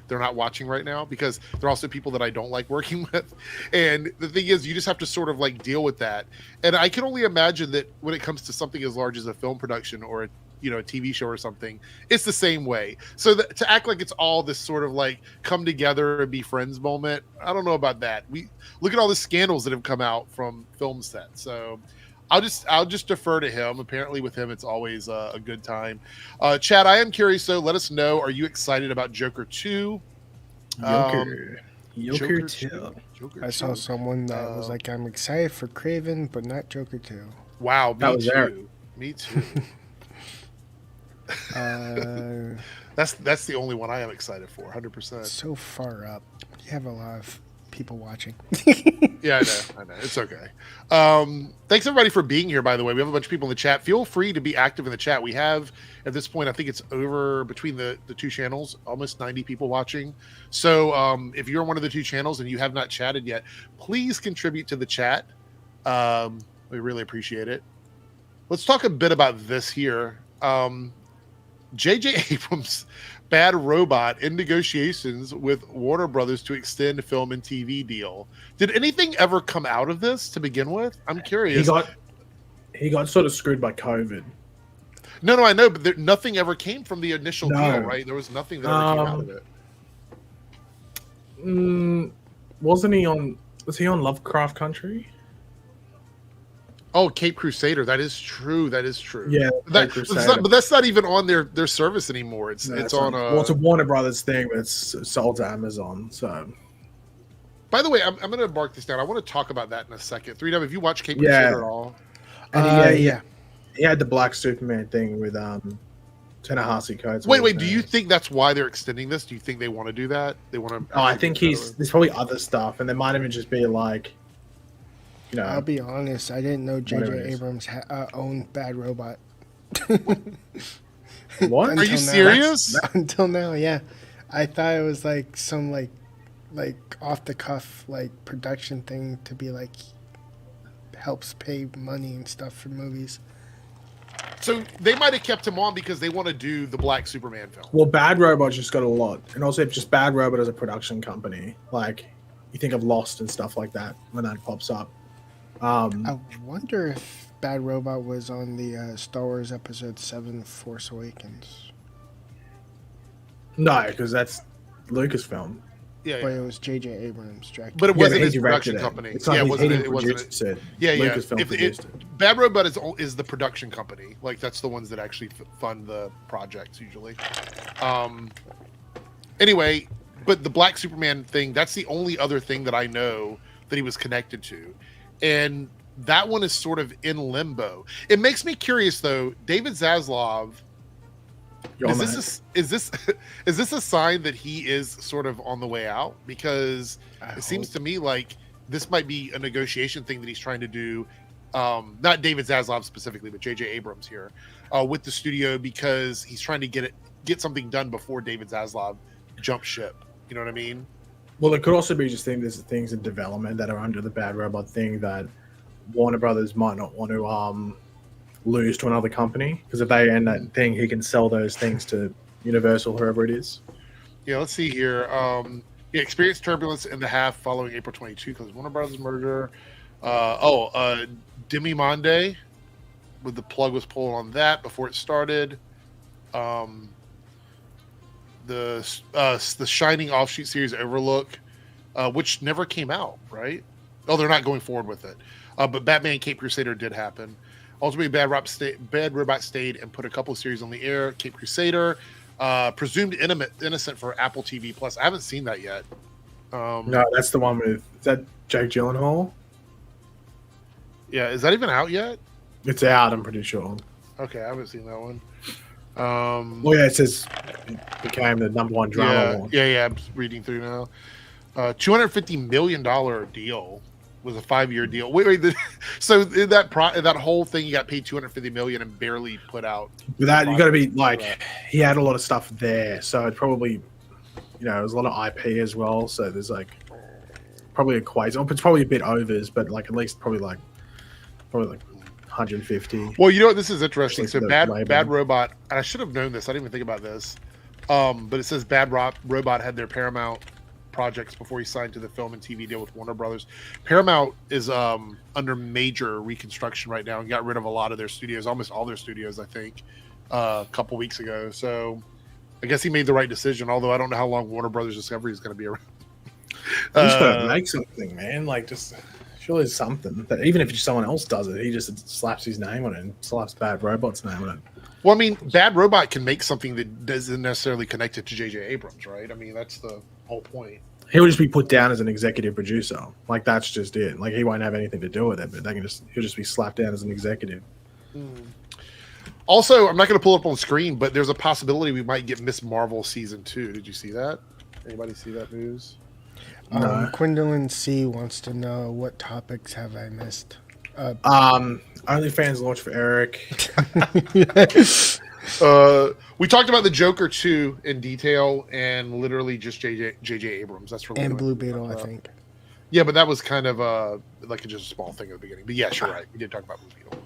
Speaker 1: they're not watching right now, because they're also people that I don't like working with. And the thing is, you just have to sort of like deal with that. And I can only imagine that when it comes to something as large as a film production or a TV show or something, it's the same way. So to act like it's all this sort of like come together and be friends moment, I don't know about that. We look at all the scandals that have come out from film sets. So I'll just defer to him. Apparently with him, it's always a good time. Chad, I am curious, though. Let us know. Are you excited about Joker 2?
Speaker 2: Joker 2.
Speaker 3: I saw someone that was like, I'm excited for Craven, but not Joker 2.
Speaker 1: Wow, me too. Me too. That's the only one I am excited for, 100%.
Speaker 3: So far up. You have a lot of people watching.
Speaker 1: Yeah, I know. It's okay. Thanks everybody for being here, by the way. We have a bunch of people in the chat. Feel free to be active in the chat. We have, at this point, I think it's over between the two channels, almost 90 people watching. So if you're on one of the two channels and you have not chatted yet, please contribute to the chat. We really appreciate it. Let's talk a bit about this here. J.J. Abrams, Bad Robot, in negotiations with Warner Brothers to extend film and TV deal. Did anything ever come out of this to begin with? I'm curious.
Speaker 2: He got sort of screwed by COVID.
Speaker 1: No, I know, but nothing ever came from the initial deal, right? There was nothing that ever came out of it.
Speaker 2: Was he on Lovecraft Country?
Speaker 1: Oh, Cape Crusader. That is true.
Speaker 2: Yeah,
Speaker 1: but that's not even on their service anymore. It's on.
Speaker 2: It's a Warner Brothers thing, but it's sold to Amazon. So,
Speaker 1: by the way, I'm going to mark this down. I want to talk about that in a second. 3W, have you watched Cape Crusader at all?
Speaker 2: Yeah. He had the Black Superman thing with Ta-Nehisi Coates.
Speaker 1: Wait. Do you think that's why they're extending this? Do you think they want to do that? They want to?
Speaker 2: Oh, I think there's probably other stuff, and there might even just be like.
Speaker 3: I'll be honest. I didn't know J.J. Abrams owned Bad Robot.
Speaker 2: What?
Speaker 1: Are you serious?
Speaker 3: Until now, yeah. I thought it was like some like off the cuff like production thing to be like helps pay money and stuff for movies.
Speaker 1: So they might have kept him on because they want to do the Black Superman film.
Speaker 2: Well, Bad Robot just got a lot, and also just Bad Robot as a production company. Like you think of Lost and stuff like that when that pops up.
Speaker 3: I wonder if Bad Robot was on the Star Wars Episode 7 Force Awakens.
Speaker 2: No, because that's Lucasfilm.
Speaker 1: Yeah.
Speaker 3: But it was J.J. Abrams directed.
Speaker 1: But it wasn't his production company.
Speaker 2: It's not,
Speaker 1: it wasn't.
Speaker 2: Lucasfilm produced it.
Speaker 1: Bad Robot is the production company. Like that's the ones that actually fund the projects usually. Anyway, but the Black Superman thing, that's the only other thing that I know that he was connected to. And that one is sort of in limbo. It makes me curious, though. David Zaslav, is this a sign that he is sort of on the way out? Because it seems to me like this might be a negotiation thing that he's trying to do. Not David Zaslav specifically, but J.J. Abrams here with the studio, because he's trying to get something done before David Zaslav jumps ship. You know what I mean?
Speaker 2: Well, it could also be just there's things in development that are under the Bad Robot thing that Warner Brothers might not want to lose to another company, because if they end that thing, he can sell those things to Universal, whoever it is.
Speaker 1: Yeah, let's see here. Experienced turbulence in the half following April 22 because Warner Brothers merger. Demi Monde, with the plug was pulled on that before it started. the Shining offshoot series Overlook, which never came out, right? Oh, they're not going forward with it. But Batman Cape Crusader did happen. Ultimately, Bad Robot stayed and put a couple of series on the air. Cape Crusader, Presumed Innocent for Apple TV Plus. I haven't seen that yet.
Speaker 2: No, that's the one with, is that Jake Gyllenhaal?
Speaker 1: Yeah, is that even out yet?
Speaker 2: It's out, I'm pretty sure.
Speaker 1: Okay, I haven't seen that one.
Speaker 2: Well, yeah, it says it became the #1 drama launch.
Speaker 1: Yeah, I'm reading through now. $250 million deal was a 5-year deal. Wait. So that whole thing, you got paid $250 million and barely put out.
Speaker 2: With that, you got to be like, he had a lot of stuff there, so it probably, there's a lot of IP as well. So there's like probably a quasi. It's probably a bit overs, but like at least probably like 150.
Speaker 1: Well, this is interesting. So Bad Robot, and I should have known this. I didn't even think about this. But it says Bad Robot had their Paramount projects before he signed to the film and TV deal with Warner Brothers. Paramount is under major reconstruction right now and got rid of a lot of their studios, almost all their studios, I think, a couple weeks ago. So I guess he made the right decision, although I don't know how long Warner Brothers Discovery is going to be around.
Speaker 2: He's got to make something, man. Like, just surely it's something that even if someone else does it, he just slaps his name on it and slaps Bad Robot's name on it.
Speaker 1: Well, I mean, Bad Robot can make something that isn't necessarily connected to J.J. Abrams, right? I mean, that's the whole point.
Speaker 2: He'll just be put down as an executive producer. Like, that's just it. Like, he won't have anything to do with it, but he'll just be slapped down as an executive.
Speaker 1: Also, I'm not going to pull it up on the screen, but there's a possibility we might get Miss Marvel season 2. Did you see that? Anybody see that news?
Speaker 2: No.
Speaker 3: Gwendolyn C wants to know, what topics have I missed?
Speaker 2: OnlyFans launch for Eric.
Speaker 1: We talked about the Joker 2 in detail, and literally just J.J. Abrams. That's really
Speaker 3: and Blue Beetle, I think.
Speaker 1: Yeah, but that was kind of like just a small thing at the beginning. But yes, you're right. We did talk about Blue Beetle.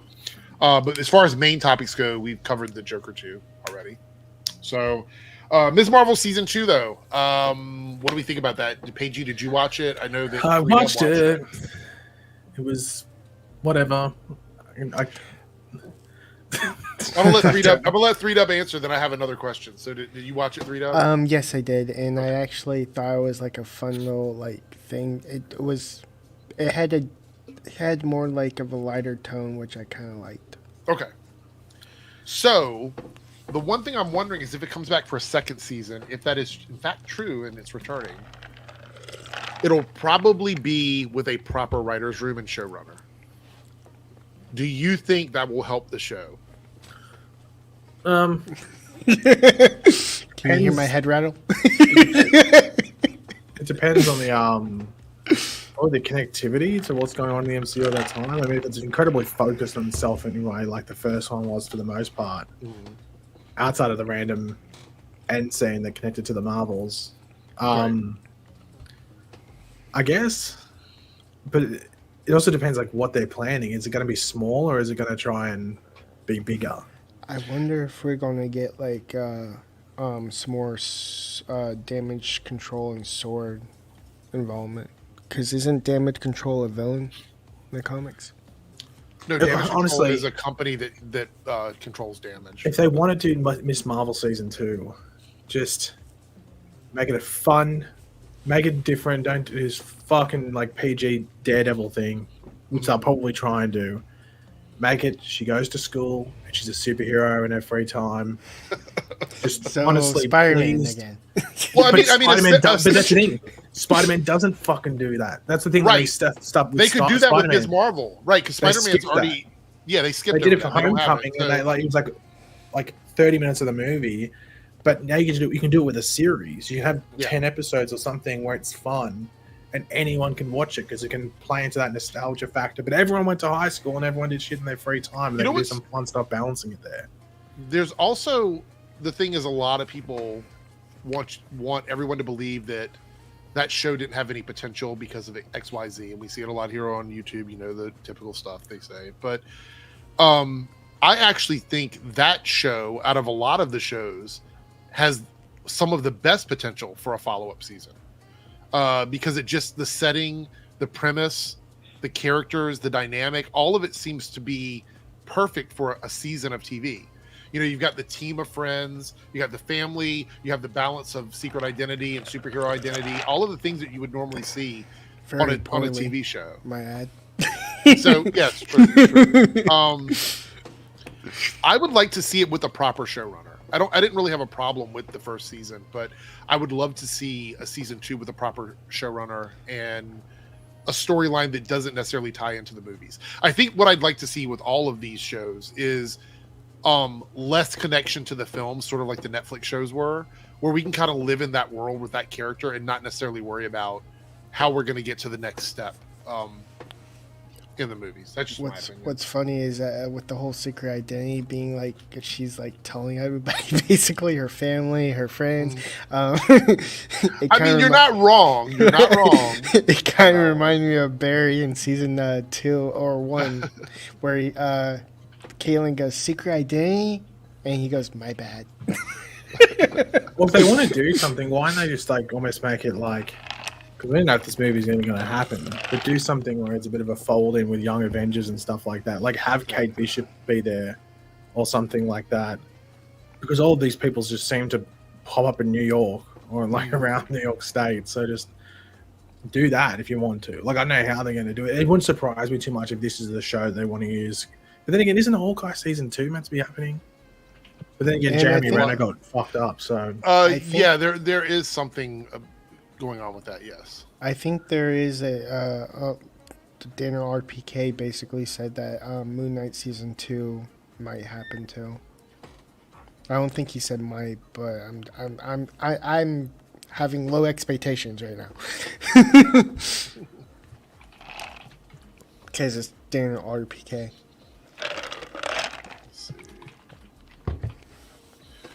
Speaker 1: But as far as main topics go, we've covered the Joker 2 already. So, Ms. Marvel season 2, though. What do we think about that? Paige, did you watch it? I know that
Speaker 2: I watched it. It was whatever.
Speaker 1: I'm gonna let 3Dub answer. Then I have another question. So, did you watch it, 3Dub?
Speaker 3: Yes, I did, and I actually thought it was like a fun little thing. It had more like of a lighter tone, which I kind of liked.
Speaker 1: Okay. So, the one thing I'm wondering is if it comes back for a second season, if that is in fact true and it's returning, it'll probably be with a proper writer's room and showrunner. Do you think that will help the show?
Speaker 3: Can you hear my head rattle?
Speaker 2: It depends on the connectivity to what's going on in the MCU at that time. I mean, if it's incredibly focused on itself anyway, like the first one was for the most part, outside of the random end scene that connected to the Marvels, I guess. But it also depends what they're planning. Is it going to be small or is it going to try and be bigger?
Speaker 3: I wonder if we're going to get some more damage control and sword involvement. Because isn't Damage Control a villain in the comics?
Speaker 1: No, Damage Control is a company that controls damage.
Speaker 2: If they wanted to Miss Marvel season 2, just make it a fun, make it different. Don't do this fucking PG Daredevil thing, which they'll probably try and do. Make it, she goes to school and she's a superhero in her free time. Just
Speaker 3: so
Speaker 2: honestly,
Speaker 3: Spider-Man
Speaker 2: please.
Speaker 3: again.
Speaker 1: Well, but
Speaker 2: that's the thing. Spider-Man doesn't fucking do that. That's the thing.
Speaker 1: Right.
Speaker 2: They
Speaker 1: could do that with Ms. Marvel, right? Because Spider-Man's already. Yeah, they skipped.
Speaker 2: They did it for Homecoming, and it was like 30 minutes of the movie. But now you can do it with a series. You have 10 episodes or something where it's fun, and anyone can watch it because it can play into that nostalgia factor. But everyone went to high school and everyone did shit in their free time. And they can do some fun stuff balancing it there.
Speaker 1: There's also the thing is a lot of people want everyone to believe that show didn't have any potential because of XYZ, and we see it a lot here on YouTube. The typical stuff they say. But I actually think that show, out of a lot of the shows, has some of the best potential for a follow-up season. Because it just, the setting, the premise, the characters, the dynamic, all of it seems to be perfect for a season of TV. You've got the team of friends, you got the family, you have the balance of secret identity and superhero identity, all of the things that you would normally see on a TV show.
Speaker 3: My ad.
Speaker 1: So yes, true. I would like to see it with a proper showrunner. I didn't really have a problem with the first season, but I would love to see a season 2 with a proper showrunner and a storyline that doesn't necessarily tie into the movies. I think what I'd like to see with all of these shows is less connection to the film, sort of like the Netflix shows were, where we can kind of live in that world with that character and not necessarily worry about how we're going to get to the next step in the movies. That's just my opinion.
Speaker 3: What's funny is with the whole secret identity being like, she's like telling everybody, basically her family, her friends.
Speaker 1: You're not wrong. You're not wrong.
Speaker 3: It kind of reminded me of Barry in season 2 or 1, where Kaylin goes, secret identity, and he goes, my bad.
Speaker 2: Well, if they want to do something, why don't they just like almost make it like, because we don't know if this movie is even going to happen, but do something where it's a bit of a fold in with Young Avengers and stuff like that. Like have Kate Bishop be there or something like that, because all of these people just seem to pop up in New York or like around New York State. So just do that if you want to. Like I know how they're going to do it. It wouldn't surprise me too much if this is the show they want to use. But then again, isn't Hawkeye season 2 meant to be happening? But then again, and Jeremy Renner got fucked up. So
Speaker 1: yeah, there is something going on with that. Yes,
Speaker 3: I think there is Daniel RPK basically said that Moon Knight season 2 might happen too. I don't think he said might, but I'm having low expectations right now. Because it's Daniel RPK.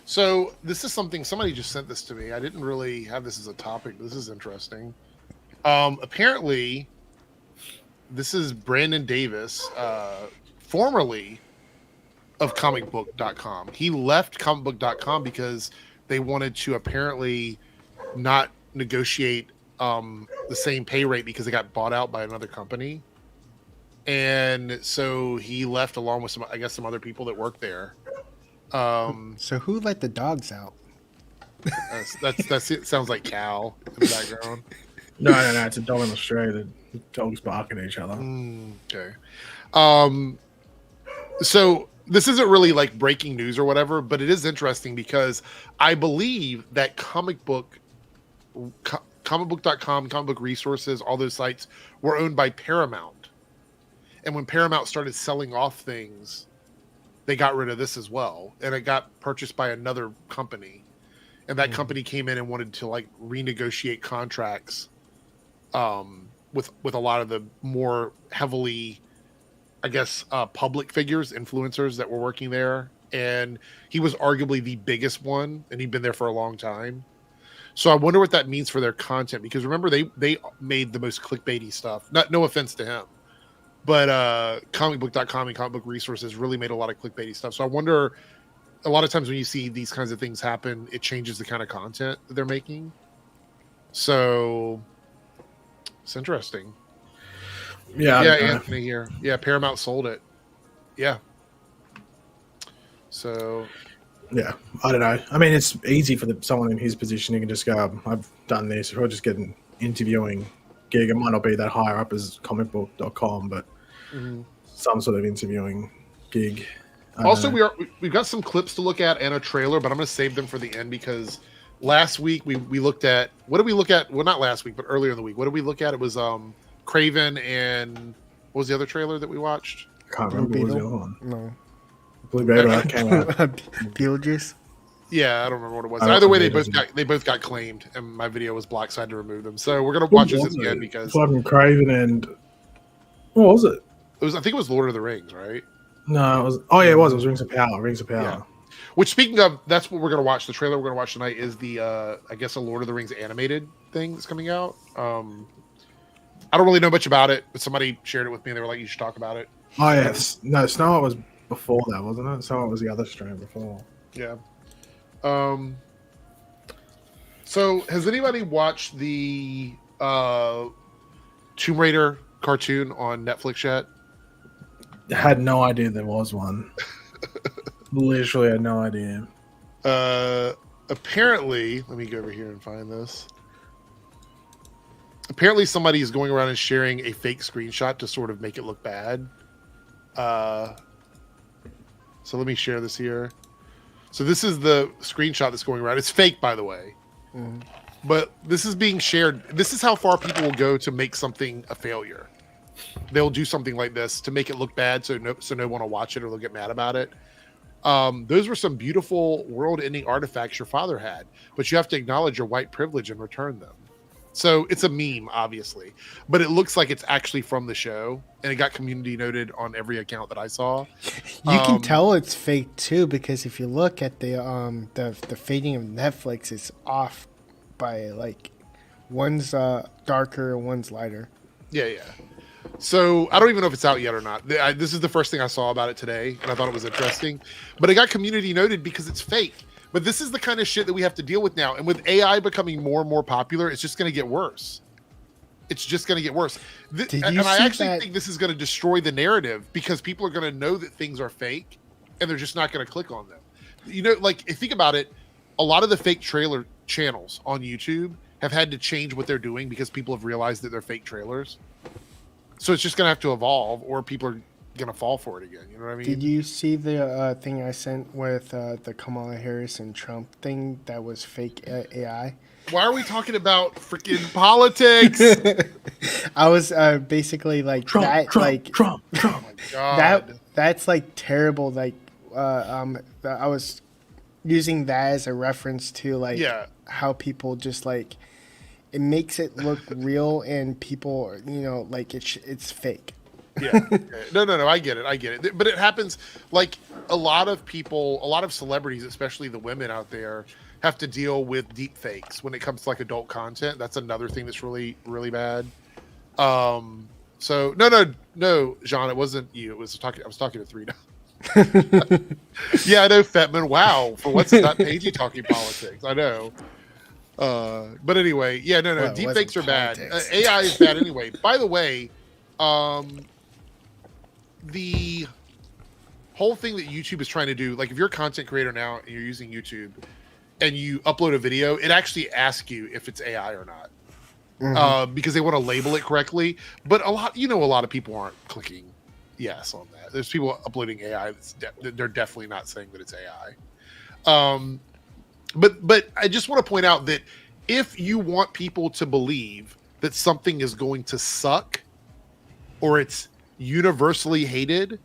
Speaker 1: So this is something somebody just sent this to me. I didn't really have this as a topic, but this is interesting. Apparently, this is Brandon Davis, formerly of comicbook.com. He left comicbook.com because they wanted to apparently not negotiate the same pay rate because they got bought out by another company. And so he left along with some other people that work there.
Speaker 3: So who let the dogs out?
Speaker 1: That's it. Sounds like Cal in the background.
Speaker 2: No, it's a dog in Australia. The dogs barking at each other.
Speaker 1: Okay. So this isn't really like breaking news or whatever, but it is interesting because I believe that comicbook.com, comic book resources, all those sites were owned by Paramount. And when Paramount started selling off things, they got rid of this as well, and it got purchased by another company, and that company came in and wanted to like renegotiate contracts with a lot of the more heavily, I guess, public figures, influencers that were working there, and he was arguably the biggest one, and he'd been there for a long time. So I wonder what that means for their content, because remember they made the most clickbaity stuff. No offense to him. But comicbook.com and comic book resources really made a lot of clickbaity stuff. So I wonder, a lot of times when you see these kinds of things happen, it changes the kind of content that they're making. So it's interesting. Yeah, Anthony here. Yeah, Paramount sold it. Yeah. So.
Speaker 2: Yeah, I don't know. I mean, it's easy for someone in his position who can just go, I've done this, or just get an interviewing gig. It might not be that higher up as comicbook.com, but some sort of interviewing gig.
Speaker 1: Also, we've got some clips to look at and a trailer, but I'm going to save them for the end because last week we looked at, what did we look at? Well, not last week, but earlier in the week. What did we look at? It was Craven, and what was the other trailer that we watched?
Speaker 2: I can't remember what was the other one.
Speaker 3: No.
Speaker 2: Blue Beetle came out.
Speaker 3: Beetlejuice.
Speaker 1: Yeah, I don't remember what it was. Either way, they both got claimed, and my video was blocked, so I had to remove them. So we're gonna watch this again because
Speaker 2: fucking Craven and what was it?
Speaker 1: I think it was Lord of the Rings, right?
Speaker 2: No, it was. Oh yeah, it was. It was Rings of Power. Rings of Power. Yeah.
Speaker 1: Which, speaking of, that's what we're gonna watch. The trailer we're gonna watch tonight is the I guess a Lord of the Rings animated thing that's coming out. I don't really know much about it, but somebody shared it with me and they were like, "You should talk about it."
Speaker 2: Oh yes, no, Snow White was before that, wasn't it? Snow White was the other strain before.
Speaker 1: Yeah. So has anybody watched the Tomb Raider cartoon on Netflix yet?
Speaker 2: I had no idea there was one. Literally had no idea.
Speaker 1: Apparently, let me go over here and find this. Apparently, somebody is going around and sharing a fake screenshot to sort of make it look bad. So let me share this here. So this is the screenshot that's going around. It's fake, by the way.
Speaker 3: Mm.
Speaker 1: But this is being shared. This is how far people will go to make something a failure. They'll do something like this to make it look bad, so no one will watch it or they'll get mad about it. Those were some beautiful world-ending artifacts your father had, but you have to acknowledge your white privilege and return them. So it's a meme, obviously, but it looks like it's actually from the show, and it got community noted on every account that I saw.
Speaker 3: You can tell it's fake too, because if you look at the fading of Netflix, it's off by like one's darker and one's lighter.
Speaker 1: Yeah. So I don't even know if it's out yet or not. This is the first thing I saw about it today, and I thought it was interesting. But it got community noted because it's fake. But this is the kind of shit that we have to deal with now. And with AI becoming more and more popular, it's just going to get worse. It's just going to get worse. And I actually think this is going to destroy the narrative because people are going to know that things are fake, and they're just not going to click on them. You know, like, think about it. A lot of the fake trailer channels on YouTube have had to change what they're doing because people have realized that they're fake trailers. So it's just going to have to evolve, or people are going to fall for it again. You know what I mean?
Speaker 3: Did you see the thing I sent with the Kamala Harris and Trump thing that was fake AI?
Speaker 1: Why are we talking about freaking politics?
Speaker 3: I was basically like Trump.
Speaker 1: Oh my God.
Speaker 3: That's like terrible. Like I was using that as a reference to like how people just like it makes it look real and people, you know, like it's fake.
Speaker 1: Yeah. No, I get it. But it happens like a lot of people, a lot of celebrities, especially the women out there, have to deal with deep fakes when it comes to like adult content. That's another thing that's really, really bad. So no, Jean, it wasn't you. I was talking to Three. Yeah, I know, Fetman. Wow, for what's that pagey talking politics? I know. But anyway, yeah, no,
Speaker 3: well,
Speaker 1: deep fakes are bad. AI is bad anyway. By the way, the whole thing that YouTube is trying to do, like if you're a content creator now and you're using YouTube and you upload a video, it actually asks you if it's AI or not. Mm-hmm. Because they want to label it correctly. But a lot of people aren't clicking yes on that. There's people uploading AI they're definitely not saying that it's AI. But I just want to point out that if you want people to believe that something is going to suck, or it's universally hated,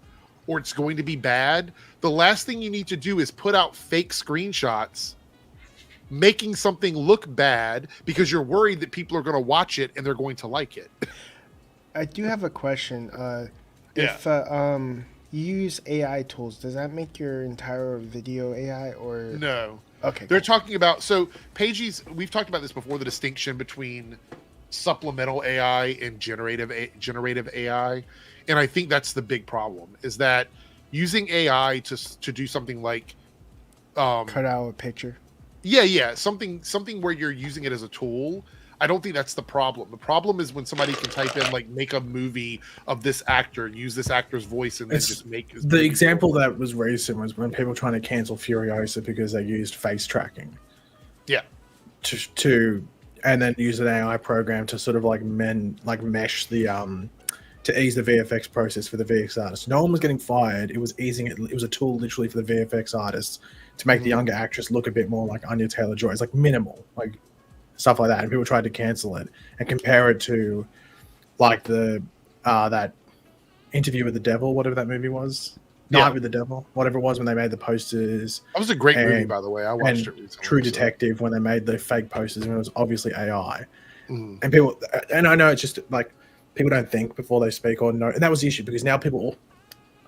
Speaker 1: or it's going to be bad, the last thing you need to do is put out fake screenshots making something look bad because you're worried that people are going to watch it and they're going to like it.
Speaker 3: I do have a question. If you use AI tools, does that make your entire video AI or
Speaker 1: no?
Speaker 3: Okay.
Speaker 1: They're talking about, so Pagey's, we've talked about this before, the distinction between supplemental AI and generative AI. And I think that's the big problem, is that using AI to do something like
Speaker 3: cut out a picture.
Speaker 1: Yeah. Something where you're using it as a tool. I don't think that's the problem. The problem is when somebody can type in like make a movie of this actor, use this actor's voice, and then just make his
Speaker 2: the example that was recent was when people were trying to cancel Furiosa because they used face tracking.
Speaker 1: Yeah.
Speaker 2: To and then use an AI program to sort of like mesh the to ease the VFX process for the VFX artists. No one was getting fired. It was easing it. It was a tool literally for the VFX artists to make the younger actress look a bit more like Anya Taylor-Joy. It's like minimal, like stuff like that. And people tried to cancel it and compare it to like the that Interview with the Devil, whatever that movie was. Night with the Devil, whatever it was, when they made the posters.
Speaker 1: That was a great movie, by the way. I watched it recently.
Speaker 2: True Detective, when they made the fake posters, and it was obviously AI. And people, and I know it's just like people don't think before they speak or know, and that was the issue because now people,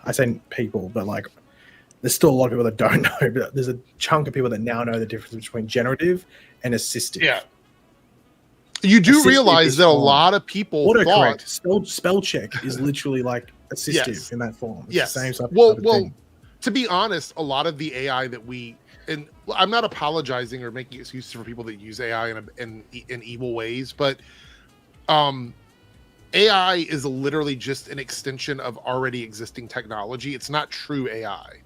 Speaker 2: I say people, but like there's still a lot of people that don't know. But there's a chunk of people that now know the difference between generative and assistive.
Speaker 1: Yeah. You do realize that a lot of people
Speaker 2: autocorrect, spell check is literally like assistive in that form. It's the same stuff.
Speaker 1: Well, to be honest, a lot of the AI that and I'm not apologizing or making excuses for people that use AI in evil ways, but AI is literally just an extension of already existing technology. It's not true AI.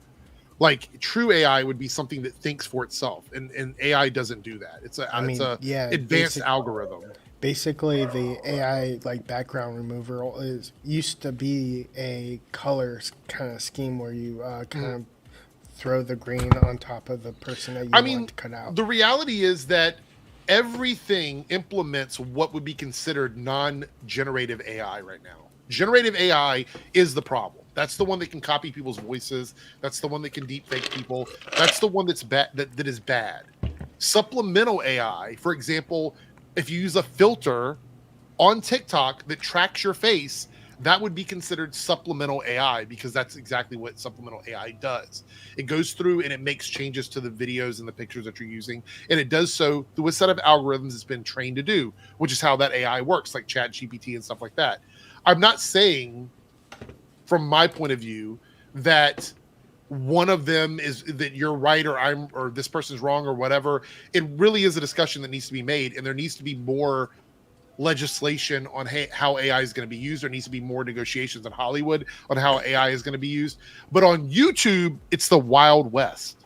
Speaker 1: Like true AI would be something that thinks for itself, and AI doesn't do that. It's a advanced algorithm.
Speaker 3: Basically, the AI like background remover used to be a color kind of scheme where you kind of throw the green on top of the person that you want to cut out.
Speaker 1: The reality is that everything implements what would be considered non-generative AI right now. Generative AI is the problem. That's the one that can copy people's voices. That's the one that can deepfake people. That's the one that's bad. That is bad. Supplemental AI, for example, if you use a filter on TikTok that tracks your face, that would be considered supplemental AI, because that's exactly what supplemental AI does. It goes through and it makes changes to the videos and the pictures that you're using, and it does so through a set of algorithms it's been trained to do, which is how that AI works, like ChatGPT and stuff like that. I'm not saying, from my point of view, that one of them is that you're right or this person's wrong or whatever. It really is a discussion that needs to be made, and there needs to be more legislation on how AI is going to be used. There needs to be more negotiations in Hollywood on how AI is going to be used. But on YouTube, it's the Wild West.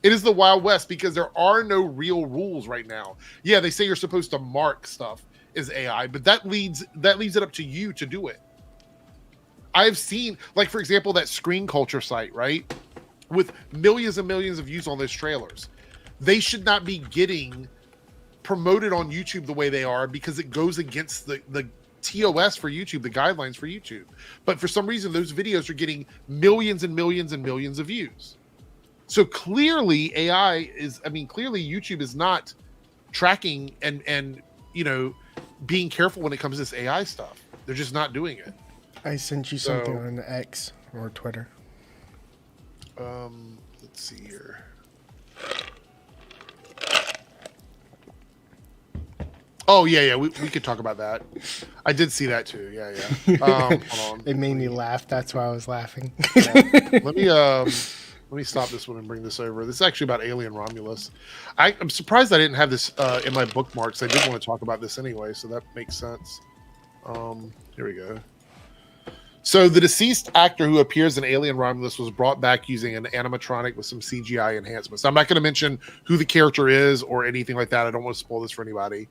Speaker 1: It is the Wild West because there are no real rules right now. Yeah, they say you're supposed to mark stuff as AI, but that leaves it up to you to do it. I've seen, like, for example, that Screen Culture site, right? With millions and millions of views on those trailers. They should not be getting promoted on YouTube the way they are, because it goes against the TOS for YouTube, the guidelines for YouTube. But for some reason, those videos are getting millions and millions and millions of views. So clearly clearly YouTube is not tracking and being careful when it comes to this AI stuff. They're just not doing it.
Speaker 3: I sent you something on X or Twitter.
Speaker 1: Let's see here. Oh yeah, we could talk about that. I did see that too. Yeah. Hold on.
Speaker 3: It made me laugh. That's why I was laughing.
Speaker 1: Yeah. Let me stop this one and bring this over. This is actually about Alien Romulus. I'm surprised I didn't have this in my bookmarks. I did want to talk about this anyway, so that makes sense. Here we go. So the deceased actor who appears in Alien Romulus was brought back using an animatronic with some CGI enhancements. I'm not going to mention who the character is or anything like that. I don't want to spoil this for anybody.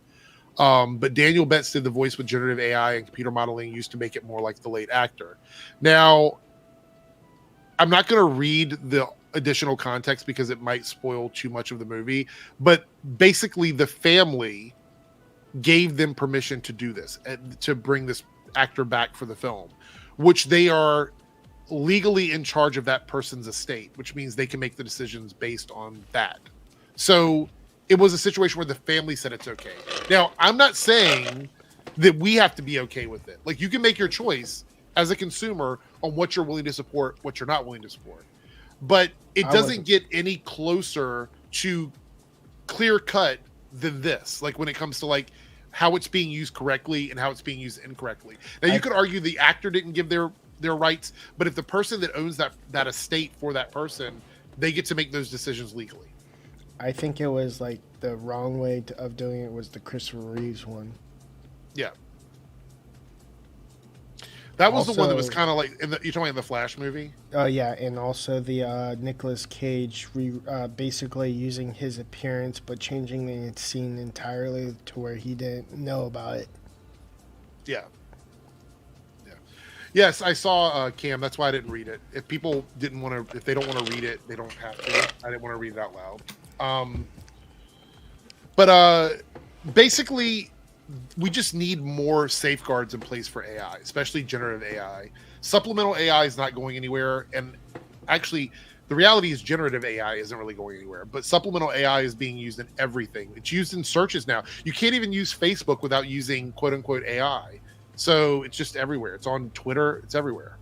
Speaker 1: But Daniel Betts did the voice with generative AI and computer modeling used to make it more like the late actor. Now, I'm not going to read the additional context because it might spoil too much of the movie, but basically the family gave them permission to do this, to bring this actor back for the film, which they are legally in charge of that person's estate, which means they can make the decisions based on that. So it was a situation where the family said it's okay. Now, I'm not saying that we have to be okay with it. Like, you can make your choice as a consumer on what you're willing to support, what you're not willing to support. But it doesn't get any closer to clear cut than this. Like, when it comes to like how it's being used correctly and how it's being used incorrectly. Now, you could argue the actor didn't give their rights, but if the person that owns that estate for that person, they get to make those decisions legally.
Speaker 3: I think it was like the wrong way of doing it was the Christopher Reeves one.
Speaker 1: Yeah. That was also the one that was kind of like, you're talking about in the Flash movie?
Speaker 3: Oh, yeah. And also the Nicolas Cage basically using his appearance but changing the scene entirely to where he didn't know about it.
Speaker 1: Yeah. Yes, I saw Cam. That's why I didn't read it. If people didn't want to, if they don't want to read it, they don't have to. I didn't want to read it out loud. But basically, we just need more safeguards in place for AI, especially generative AI. Supplemental AI is not going anywhere. And actually, the reality is generative AI isn't really going anywhere. But supplemental AI is being used in everything. It's used in searches now. You can't even use Facebook without using quote-unquote AI. So it's just everywhere. It's on Twitter. It's everywhere.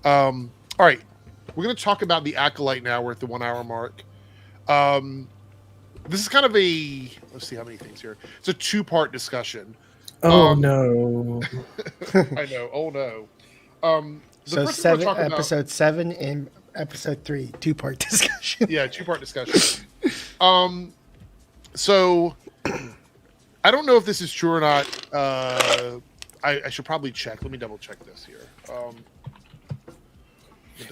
Speaker 1: All right. We're going to talk about the Acolyte now. We're at the 1 hour mark. This is kind of let's see how many things here. It's a 2-part discussion.
Speaker 2: Oh, no.
Speaker 1: I know. Oh, no.
Speaker 3: So episode 7 and episode 3, 2-part discussion.
Speaker 1: Yeah, 2-part discussion. So I don't know if this is true or not. I should probably check. Let me double check this here.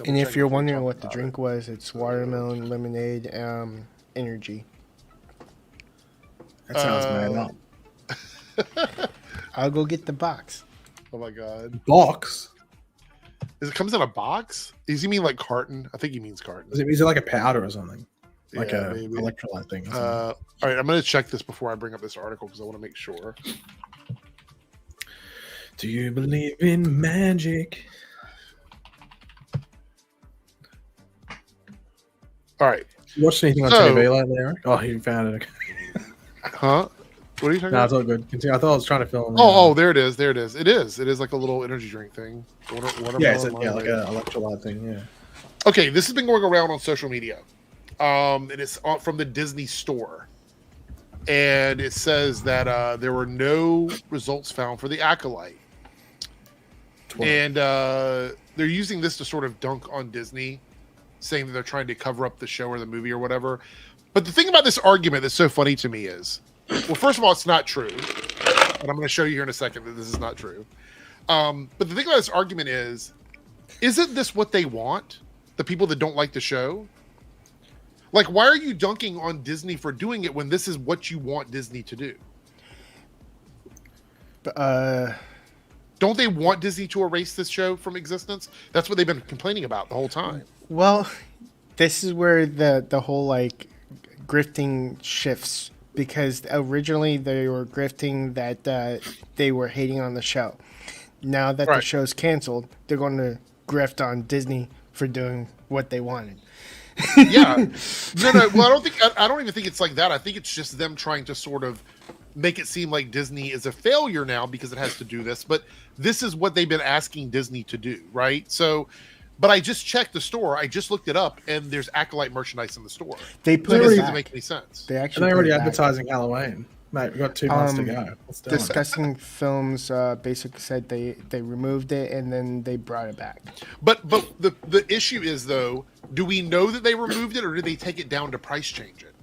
Speaker 3: And if you're wondering what the drink was, it's watermelon lemonade, energy.
Speaker 2: That sounds made up.
Speaker 3: I'll go get the box.
Speaker 1: Oh my god.
Speaker 2: Box?
Speaker 1: It comes in a box? Does he mean like carton? I think he means carton.
Speaker 2: Is it like a powder or something? Like
Speaker 1: Yeah,
Speaker 2: a
Speaker 1: maybe.
Speaker 2: electrolyte thing? Or
Speaker 1: All right, I'm going to check this before I bring up this article because I want to make sure.
Speaker 2: Do you believe in magic?
Speaker 1: All right.
Speaker 2: You watched anything on TV lately, Eric? Oh, you found it.
Speaker 1: Huh? What are you talking
Speaker 2: No,
Speaker 1: about?
Speaker 2: it's all good. Continue. I thought I was trying to film.
Speaker 1: Oh, there it is. There it is. It is. It is like a little energy drink thing.
Speaker 2: Yeah, it's like an electrolyte thing. Yeah.
Speaker 1: Okay, this has been going around on social media. And it's from the Disney store. And it says that there were no results found for the Acolyte. And they're using this to sort of dunk on Disney, saying that they're trying to cover up the show or the movie or whatever. But the thing about this argument that's so funny to me is, well, first of all, it's not true. And I'm going to show you here in a second that this is not true. But the thing about this argument is, isn't this what they want? The people that don't like the show? Like, why are you dunking on Disney for doing it when this is what you want Disney to do? Don't they want Disney to erase this show from existence? That's what they've been complaining about the whole time.
Speaker 3: Well, this is where the whole like grifting shifts, because originally they were grifting that they were hating on the show. Now that the show's canceled, they're going to grift on Disney for doing what they wanted.
Speaker 1: Yeah. No. Well, I don't even think it's like that. I think it's just them trying to sort of make it seem like Disney is a failure now because it has to do this. But this is what they've been asking Disney to do, right? So, but I just checked the store. I just looked it up, and there's Acolyte merchandise in the store.
Speaker 3: They put
Speaker 1: it
Speaker 3: it
Speaker 1: doesn't make any sense.
Speaker 3: They actually
Speaker 2: already advertising Halloween. Mate, we've got 2 months to go.
Speaker 3: Discussing Films basically said they removed it and then they brought it back.
Speaker 1: But the issue is, though, do we know that they removed it, or did they take it down to price change it?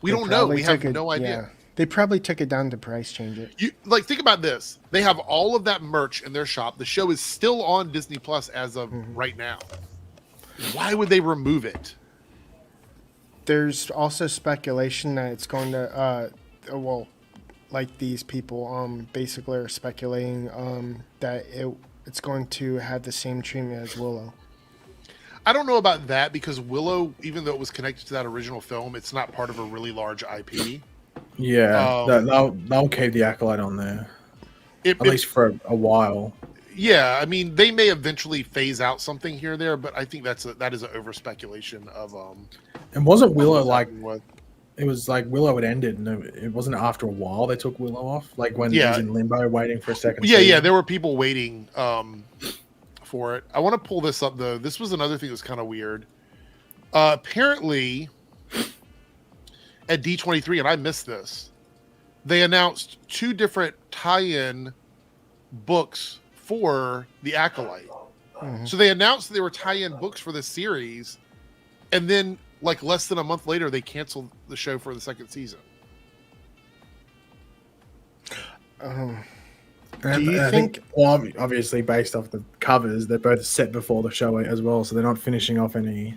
Speaker 1: We don't know. We have no idea.
Speaker 3: Yeah. They probably took it down to price change it.
Speaker 1: Think about this. They have all of that merch in their shop. The show is still on Disney Plus as of right now. Why would they remove it?
Speaker 3: There's also speculation that it's going to, like these people basically are speculating that it's going to have the same treatment as Willow.
Speaker 1: I don't know about that because Willow, even though it was connected to that original film, it's not part of a really large IP.
Speaker 2: Yeah, they'll keep the Acolyte on there. At least for a while.
Speaker 1: Yeah, I mean, they may eventually phase out something here or there, but I think that is an over speculation of.
Speaker 2: And wasn't Willow like? It was like Willow had ended, and it wasn't after a while they took Willow off, like when he was in limbo waiting for a second.
Speaker 1: Yeah, there were people waiting for it. I want to pull this up though. This was another thing that was kind of weird. Apparently, at D23, and I missed this, they announced 2 different tie-in books for the Acolyte. Mm-hmm. So they announced that they were tie-in books for this series, and then like less than a month later, they canceled the show for the second season.
Speaker 3: Do you think?
Speaker 2: Well, obviously, based off the covers, they're both set before the show as well, so they're not finishing off any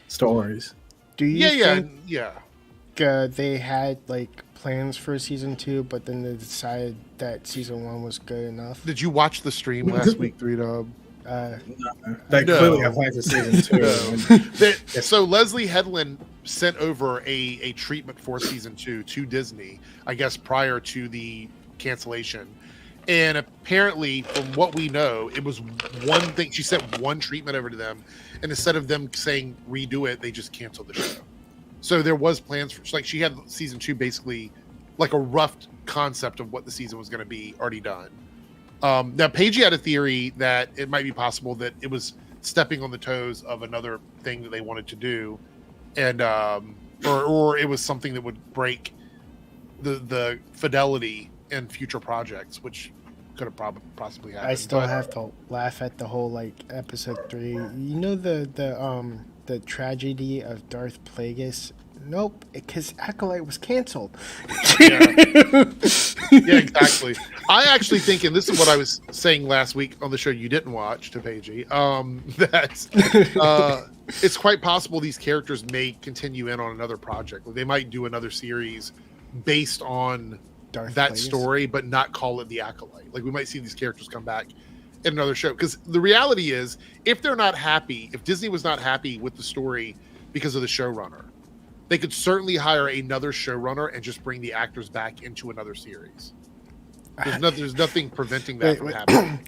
Speaker 2: stories.
Speaker 3: Do you think?
Speaker 1: Yeah.
Speaker 3: They had like plans for season 2, but then they decided that season 1 was good enough.
Speaker 1: Did you watch the stream last week, 3Dub?
Speaker 2: No. They clearly have plans for season 2.
Speaker 1: So Leslie Headland sent over a treatment for season 2 to Disney, I guess prior to the cancellation. And apparently, from what we know, it was one thing. She sent one treatment over to them, and instead of them saying redo it, they just canceled the show. So there was plans for, like, she had season 2 basically like a rough concept of what the season was going to be already done. Now, Paige had a theory that it might be possible that it was stepping on the toes of another thing that they wanted to do, and or it was something that would break the fidelity in future projects, which could have possibly happened.
Speaker 3: I still have to laugh at the whole like episode 3. You know the tragedy of Darth Plagueis? Nope, because Acolyte was canceled.
Speaker 1: Yeah, exactly. I actually think, and this is what I was saying last week on the show you didn't watch, to Paige, that it's quite possible these characters may continue in on another project. Like, they might do another series based on that story, but not call it the Acolyte. Like, we might see these characters come back in another show. Because the reality is, if they're not happy, if Disney was not happy with the story because of the showrunner, they could certainly hire another showrunner and just bring the actors back into another series. There's nothing preventing that from happening.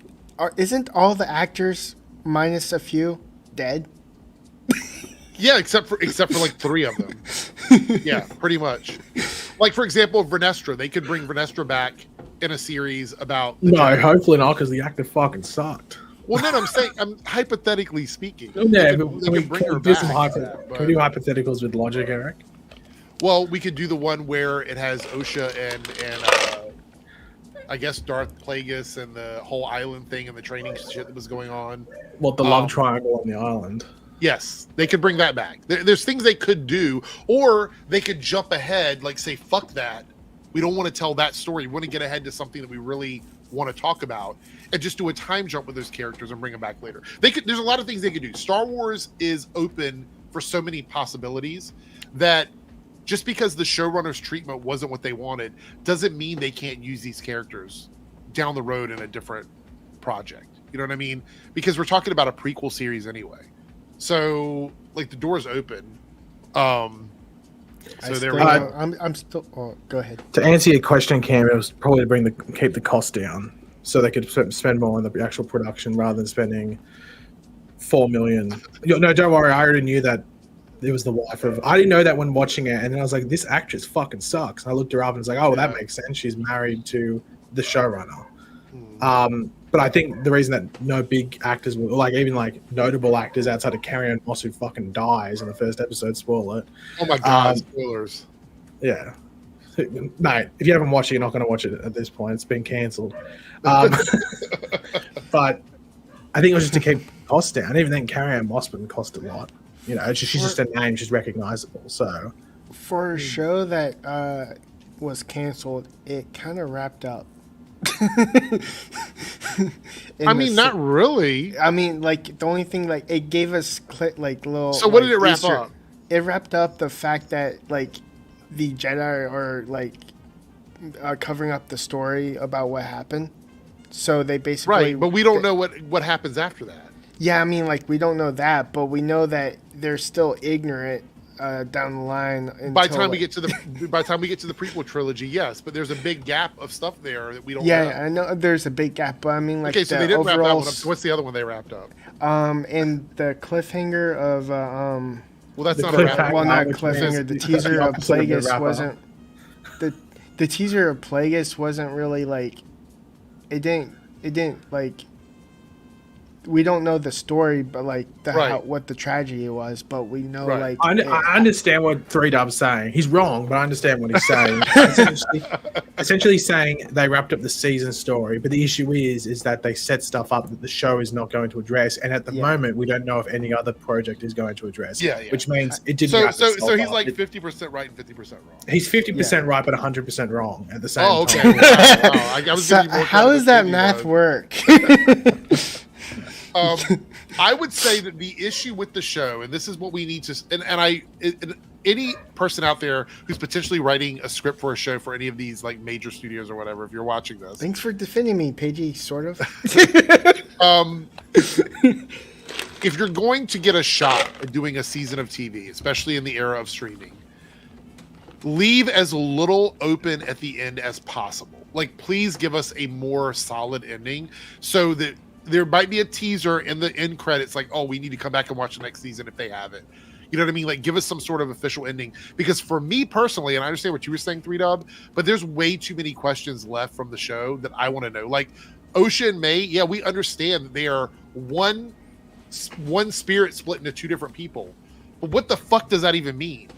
Speaker 3: Isn't all the actors minus a few dead?
Speaker 1: Yeah, except for like 3 of them. Yeah, pretty much. Like, for example, Vernestra. They could bring Vernestra back in a series about.
Speaker 2: Hopefully not, because the actor fucking sucked.
Speaker 1: Well, no, I'm hypothetically speaking.
Speaker 2: Yeah,
Speaker 1: can
Speaker 2: we
Speaker 1: bring her
Speaker 2: do
Speaker 1: back.
Speaker 2: Can we do hypotheticals with logic, Eric?
Speaker 1: Well, we could do the one where it has Osha and I guess Darth Plagueis and the whole island thing and the training shit that was going on.
Speaker 2: What, the love triangle on the island?
Speaker 1: Yes, they could bring that back. There's things they could do, or they could jump ahead, like say, fuck that. We don't want to tell that story. We want to get ahead to something that we really want to talk about and just do a time jump with those characters and bring them back later. There's a lot of things they could do. Star Wars is open for so many possibilities that just because the showrunner's treatment wasn't what they wanted doesn't mean they can't use these characters down the road in a different project. You know what I mean? Because we're talking about a prequel series anyway. So, like, the door's open. I'm
Speaker 3: still. Oh, go ahead.
Speaker 2: To answer your question, Cam, it was probably to keep the cost down, so they could spend more on the actual production rather than spending $4 million. No, don't worry. I already knew that it was the wife of. I didn't know that when watching it, and then I was like, "This actress fucking sucks." And I looked her up and was like, "Oh, well, that makes sense. She's married to the showrunner." But I think the reason that no big actors, like even like notable actors outside of Carrie-Anne Moss, who fucking dies in the first episode, spoil it.
Speaker 1: Oh my god, spoilers!
Speaker 2: Yeah, mate, if you haven't watched it, you're not going to watch it at this point. It's been cancelled. But I think it was just to keep costs down. Even then, Carrie-Anne Moss wouldn't cost a lot. You know, she's just a name; she's recognizable. So
Speaker 3: for a show that was canceled, it kind of wrapped up.
Speaker 1: I mean, not really.
Speaker 3: I mean, like the only thing, like it gave us little.
Speaker 1: So what did it wrap up?
Speaker 3: It wrapped up the fact that like the Jedi are like covering up the story about what happened. So they basically
Speaker 1: right, but we don't know what happens after that.
Speaker 3: Yeah, I mean, like we don't know that, but we know that they're still ignorant down the line.
Speaker 1: By the time we get to the prequel trilogy, yes, but there's a big gap of stuff there that we don't.
Speaker 3: Yeah, I know there's a big gap, but I mean, like
Speaker 1: okay, so they didn't wrap that one up. So what's the other one they wrapped up?
Speaker 3: And the cliffhanger of
Speaker 1: well, that's not a wrap up.
Speaker 3: Well, not cliffhanger. The teaser of Plagueis wasn't. The teaser of Plagueis wasn't really like. It didn't like. We don't know the story, but like what the tragedy was. But we know like
Speaker 2: I understand what 3Dub's saying. He's wrong, but I understand what he's saying. essentially saying they wrapped up the season story, but the issue is that they set stuff up that the show is not going to address, and at the moment we don't know if any other project is going to address. Yeah. Which means it didn't.
Speaker 1: So he's like 50% right and 50% wrong.
Speaker 2: He's 50% right, but 100% wrong at the same time.
Speaker 1: Oh, okay. Wow. I was so
Speaker 3: how does that math work?
Speaker 1: I would say that the issue with the show, and this is what we need to, any person out there who's potentially writing a script for a show for any of these like major studios or whatever, if you're watching this,
Speaker 3: thanks for defending me, Paigey, sort of.
Speaker 1: If you're going to get a shot at doing a season of TV, especially in the era of streaming, leave as little open at the end as possible. Like, please give us a more solid ending so that there might be a teaser in the end credits, like, oh, we need to come back and watch the next season if they have it. You know what I mean? Like, give us some sort of official ending. Because for me personally, and I understand what you were saying, 3Dub, but there's way too many questions left from the show that I want to know. Like, Osha and May, yeah, we understand that they are one spirit split into two different people. But what the fuck does that even mean?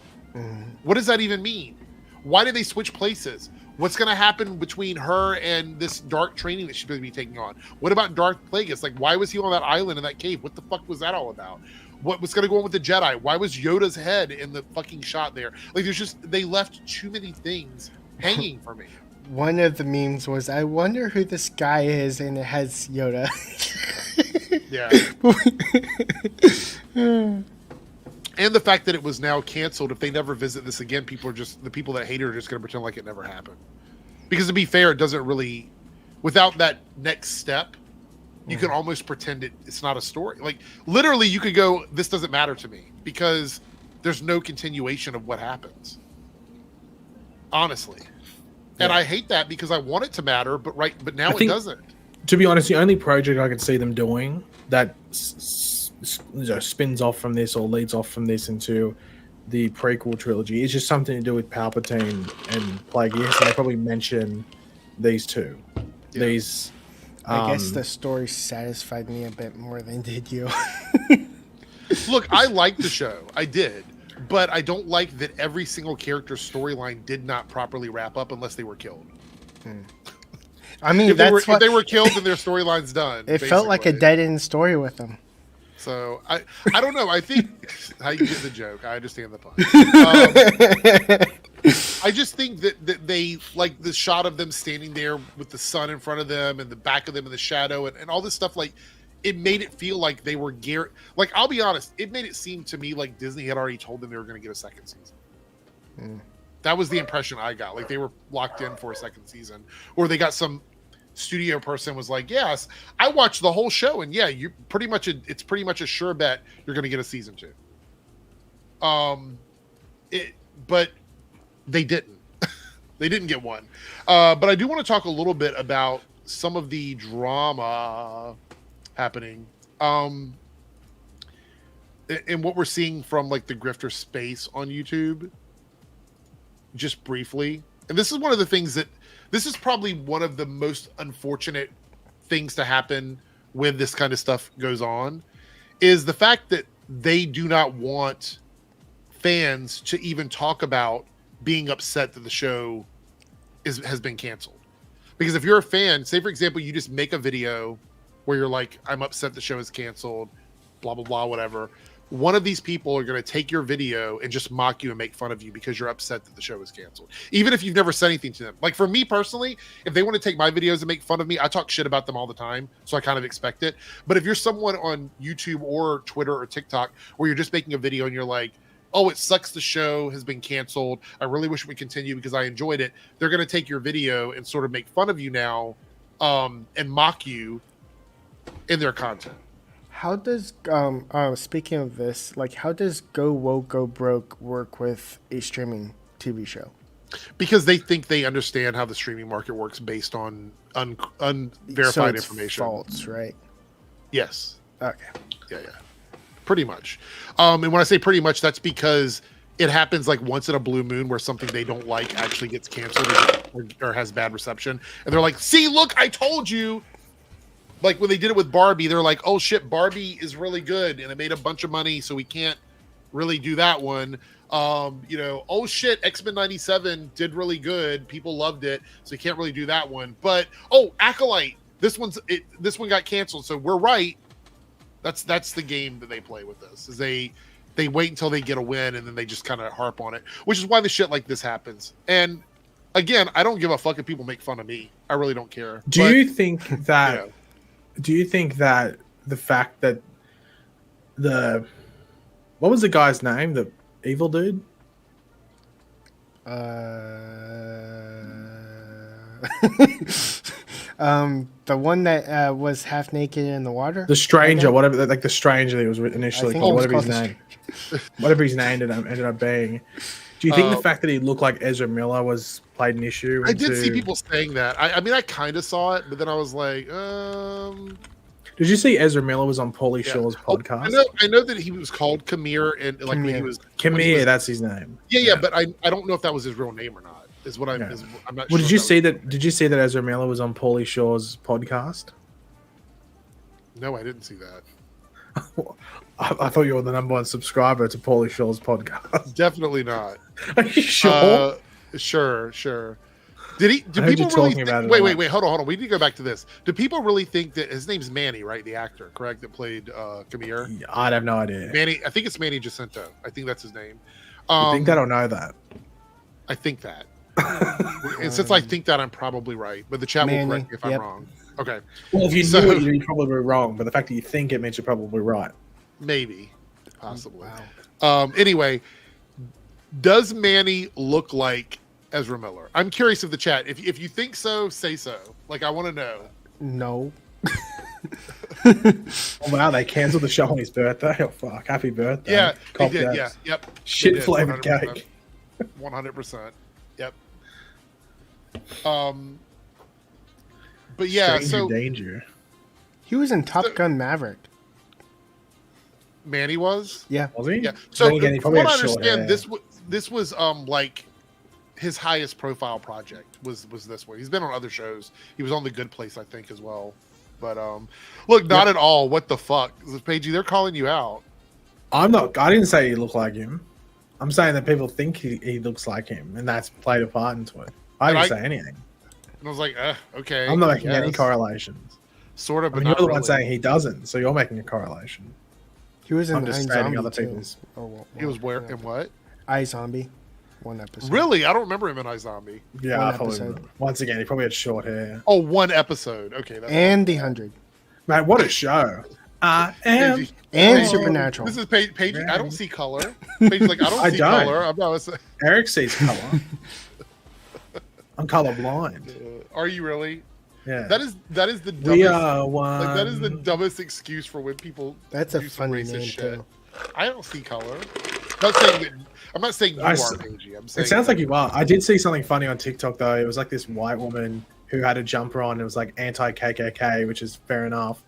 Speaker 1: What does that even mean? Why did they switch places? What's going to happen between her and this dark training that she's going to be taking on? What about Darth Plagueis? Like, why was he on that island in that cave? What the fuck was that all about? What was going to go on with the Jedi? Why was Yoda's head in the fucking shot there? Like, they left too many things hanging for me.
Speaker 3: one of the memes was, I wonder who this guy is, and it has Yoda.
Speaker 1: Yeah. And the fact that it was now canceled, if they never visit this again, the people that hate it are just going to pretend like it never happened. Because to be fair, it doesn't really, without that next step, you can almost pretend it's not a story. Like, literally, you could go, this doesn't matter to me, because there's no continuation of what happens. Honestly. And I hate that because I want it to matter, but now it doesn't.
Speaker 2: To be honest, the only project I could see them doing that spins off from this or leads off from this into the prequel trilogy is just something to do with Palpatine and Plagueis, and they probably mention these two. Yeah.
Speaker 3: I guess the story satisfied me a bit more than did you.
Speaker 1: Look, I liked the show. I did. But I don't like that every single character's storyline did not properly wrap up unless they were killed.
Speaker 3: I mean,
Speaker 1: if they were killed, then their storyline's done.
Speaker 3: It basically felt like a dead-end story with them.
Speaker 1: So, I don't know. I think I get the joke. I understand the pun. I just think that they, like the shot of them standing there with the sun in front of them and the back of them in the shadow and all this stuff, like, it made it feel like they were like, I'll be honest, it made it seem to me like Disney had already told them they were going to get a second season. That was the impression I got. Like, they were locked in for a second season, or they got some studio person was like, yes, I watched the whole show, and yeah, it's pretty much a sure bet you're going to get a season 2. But they didn't. They didn't get one. But I do want to talk a little bit about some of the drama happening, and what we're seeing from like the grifter space on YouTube, just briefly. And this is one of the things this is probably one of the most unfortunate things to happen when this kind of stuff goes on, is the fact that they do not want fans to even talk about being upset that the show has been canceled. Because if you're a fan, say for example, you just make a video where you're like, I'm upset the show is canceled, blah, blah, blah, whatever. One of these people are going to take your video and just mock you and make fun of you because you're upset that the show is canceled. Even if you've never said anything to them. Like, for me personally, if they want to take my videos and make fun of me, I talk shit about them all the time, so I kind of expect it. But if you're someone on YouTube or Twitter or TikTok where you're just making a video and you're like, oh, it sucks the show has been canceled, I really wish it would continue because I enjoyed it, they're going to take your video and sort of make fun of you now, and mock you in their content.
Speaker 3: How does speaking of this, like, how does Go Woke Go Broke work with a streaming TV show?
Speaker 1: Because they think they understand how the streaming market works based on unverified information.
Speaker 3: False, right?
Speaker 1: Yes.
Speaker 3: Okay.
Speaker 1: Yeah. Pretty much. And when I say pretty much, that's because it happens like once in a blue moon where something they don't like actually gets canceled or has bad reception, and they're like, "See, look, I told you." Like when they did it with Barbie, they're like, oh shit, Barbie is really good and it made a bunch of money, so we can't really do that one. Oh shit, X-Men 97 did really good. People loved it, so we can't really do that one. But Acolyte, this one got canceled, so we're right. That's the game that they play with this. Is they wait until they get a win and then they just kind of harp on it, which is why the shit like this happens. And again, I don't give a fuck if people make fun of me. I really don't care.
Speaker 2: Do you think that? Do you think that the fact that what was the guy's name? The evil dude?
Speaker 3: The one that was half naked in the water.
Speaker 2: The stranger, whatever, like the stranger that was initially called, whatever his name, whatever his name ended up being. Do you think the fact that he looked like Ezra Miller played an issue?
Speaker 1: I did see people saying that. I mean, I kind of saw it, but then I was like,
Speaker 2: Did you see Ezra Miller was on Pauly Shore's podcast?
Speaker 1: I know that he was called Kamir, and like when he was
Speaker 2: Kamir, that's his name.
Speaker 1: Yeah, but I don't know if that was his real name or not. Is what I'm not
Speaker 2: well,
Speaker 1: sure.
Speaker 2: Did you see that Ezra Miller was on Pauly Shore's podcast?
Speaker 1: No, I didn't see that.
Speaker 2: I thought you were the number 1 subscriber to Pauly Shore's podcast.
Speaker 1: Definitely not.
Speaker 2: Are you sure?
Speaker 1: Sure. Did people really think, wait, hold on. We need to go back to this. Do people really think that his name's Manny, right? The actor, correct? That played Kamir?
Speaker 2: Yeah, I have no idea.
Speaker 1: Manny, I think it's Manny Jacinto. I think that's his name.
Speaker 2: You think that or know that?
Speaker 1: I think that. And since I think that, I'm probably right, but the chat will
Speaker 3: Manny,
Speaker 1: correct me if I'm
Speaker 3: yep.
Speaker 1: wrong. Okay,
Speaker 2: Well, if you
Speaker 1: So-
Speaker 2: knew it, you're probably wrong. But the fact that you think it means you're probably right.
Speaker 1: maybe, possibly.
Speaker 3: Wow.
Speaker 1: Anyway, does Manny look like Ezra Miller? I'm curious of the chat. If you think so, say so. Like, I want to know.
Speaker 3: No.
Speaker 2: Oh, wow, they cancelled the show on his birthday. Oh fuck! Happy birthday!
Speaker 1: Yeah, they
Speaker 2: Cop
Speaker 1: did.
Speaker 2: that.
Speaker 1: Yeah, yep.
Speaker 2: Shit flavored
Speaker 1: 100%.
Speaker 2: cake.
Speaker 1: 100%. Yep. But yeah,
Speaker 2: Stranger
Speaker 1: so
Speaker 2: danger.
Speaker 3: He was in Top
Speaker 1: So-
Speaker 3: Gun Maverick.
Speaker 1: Manny was.
Speaker 3: Yeah.
Speaker 2: Was he?
Speaker 1: Yeah. So
Speaker 2: Then again, he
Speaker 1: from
Speaker 2: probably
Speaker 1: what I
Speaker 2: had short
Speaker 1: understand,
Speaker 2: hair.
Speaker 1: this was like his highest profile project was this one. He's been on other shows. He was on The Good Place, I think, as well. But look, not at all. What the fuck, Paigey? They're calling you out.
Speaker 2: I'm not. I didn't say he looked like him. I'm saying that people think he looks like him, and that's played a part into it. I
Speaker 1: And
Speaker 2: didn't say anything.
Speaker 1: And I was like, okay.
Speaker 2: I'm not
Speaker 1: I
Speaker 2: making any
Speaker 1: guess.
Speaker 2: correlations.
Speaker 1: Sort of,
Speaker 2: I
Speaker 1: but
Speaker 2: mean, you're
Speaker 1: not
Speaker 2: the
Speaker 1: really.
Speaker 2: one saying he doesn't, so you're making a correlation.
Speaker 3: He was in
Speaker 2: I'm just
Speaker 3: I,
Speaker 2: stating
Speaker 3: Zombie
Speaker 2: other
Speaker 3: too.
Speaker 2: people's.
Speaker 3: Oh, well,
Speaker 1: He was where
Speaker 3: yeah.
Speaker 1: and what?
Speaker 3: I Zombie, one episode.
Speaker 1: Really? I don't remember him in iZombie.
Speaker 2: Yeah,
Speaker 3: One
Speaker 2: I probably
Speaker 3: episode.
Speaker 2: would. Once again, he probably had short hair.
Speaker 1: Oh, one episode. Okay. That's
Speaker 3: And The 100.
Speaker 2: Man, what a show! I am.
Speaker 1: Paigey.
Speaker 3: And
Speaker 1: Oh,
Speaker 3: Supernatural.
Speaker 1: This is Paige. I don't see color. Paige's like, I don't
Speaker 2: I
Speaker 1: see
Speaker 2: don't.
Speaker 1: color. I'm not.
Speaker 2: Eric sees color. I'm colorblind.
Speaker 1: Are you really?
Speaker 2: Yeah.
Speaker 1: That is the dumbest.
Speaker 2: we are one.
Speaker 1: Like, that is the dumbest excuse for when people.
Speaker 3: That's a
Speaker 1: do some
Speaker 3: funny
Speaker 1: racist
Speaker 3: name,
Speaker 1: shit.
Speaker 3: too.
Speaker 1: I don't see color. I'm not saying you
Speaker 2: I
Speaker 1: are,
Speaker 2: s-
Speaker 1: Paigey. I'm saying
Speaker 2: It sounds like you are. I did see something funny on TikTok though. It was like this white woman who had a jumper on. It was like anti KKK, which is fair enough.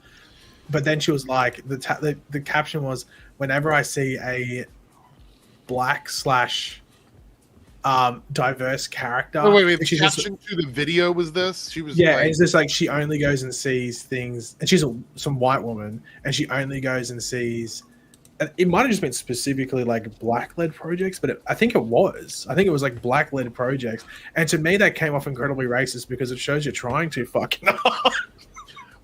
Speaker 2: But then she was like, the caption was, "Whenever I see a black slash diverse character."
Speaker 1: Oh, wait. The
Speaker 2: she's just-
Speaker 1: caption to the video was this. She was
Speaker 2: yeah,
Speaker 1: like,
Speaker 2: it's just like she only goes and sees things, and she's some white woman, and she only goes and sees. And it might have just been specifically like black-led projects, but I think it was. I think it was like black-led projects, and to me that came off incredibly racist because it shows you're trying too fucking hard.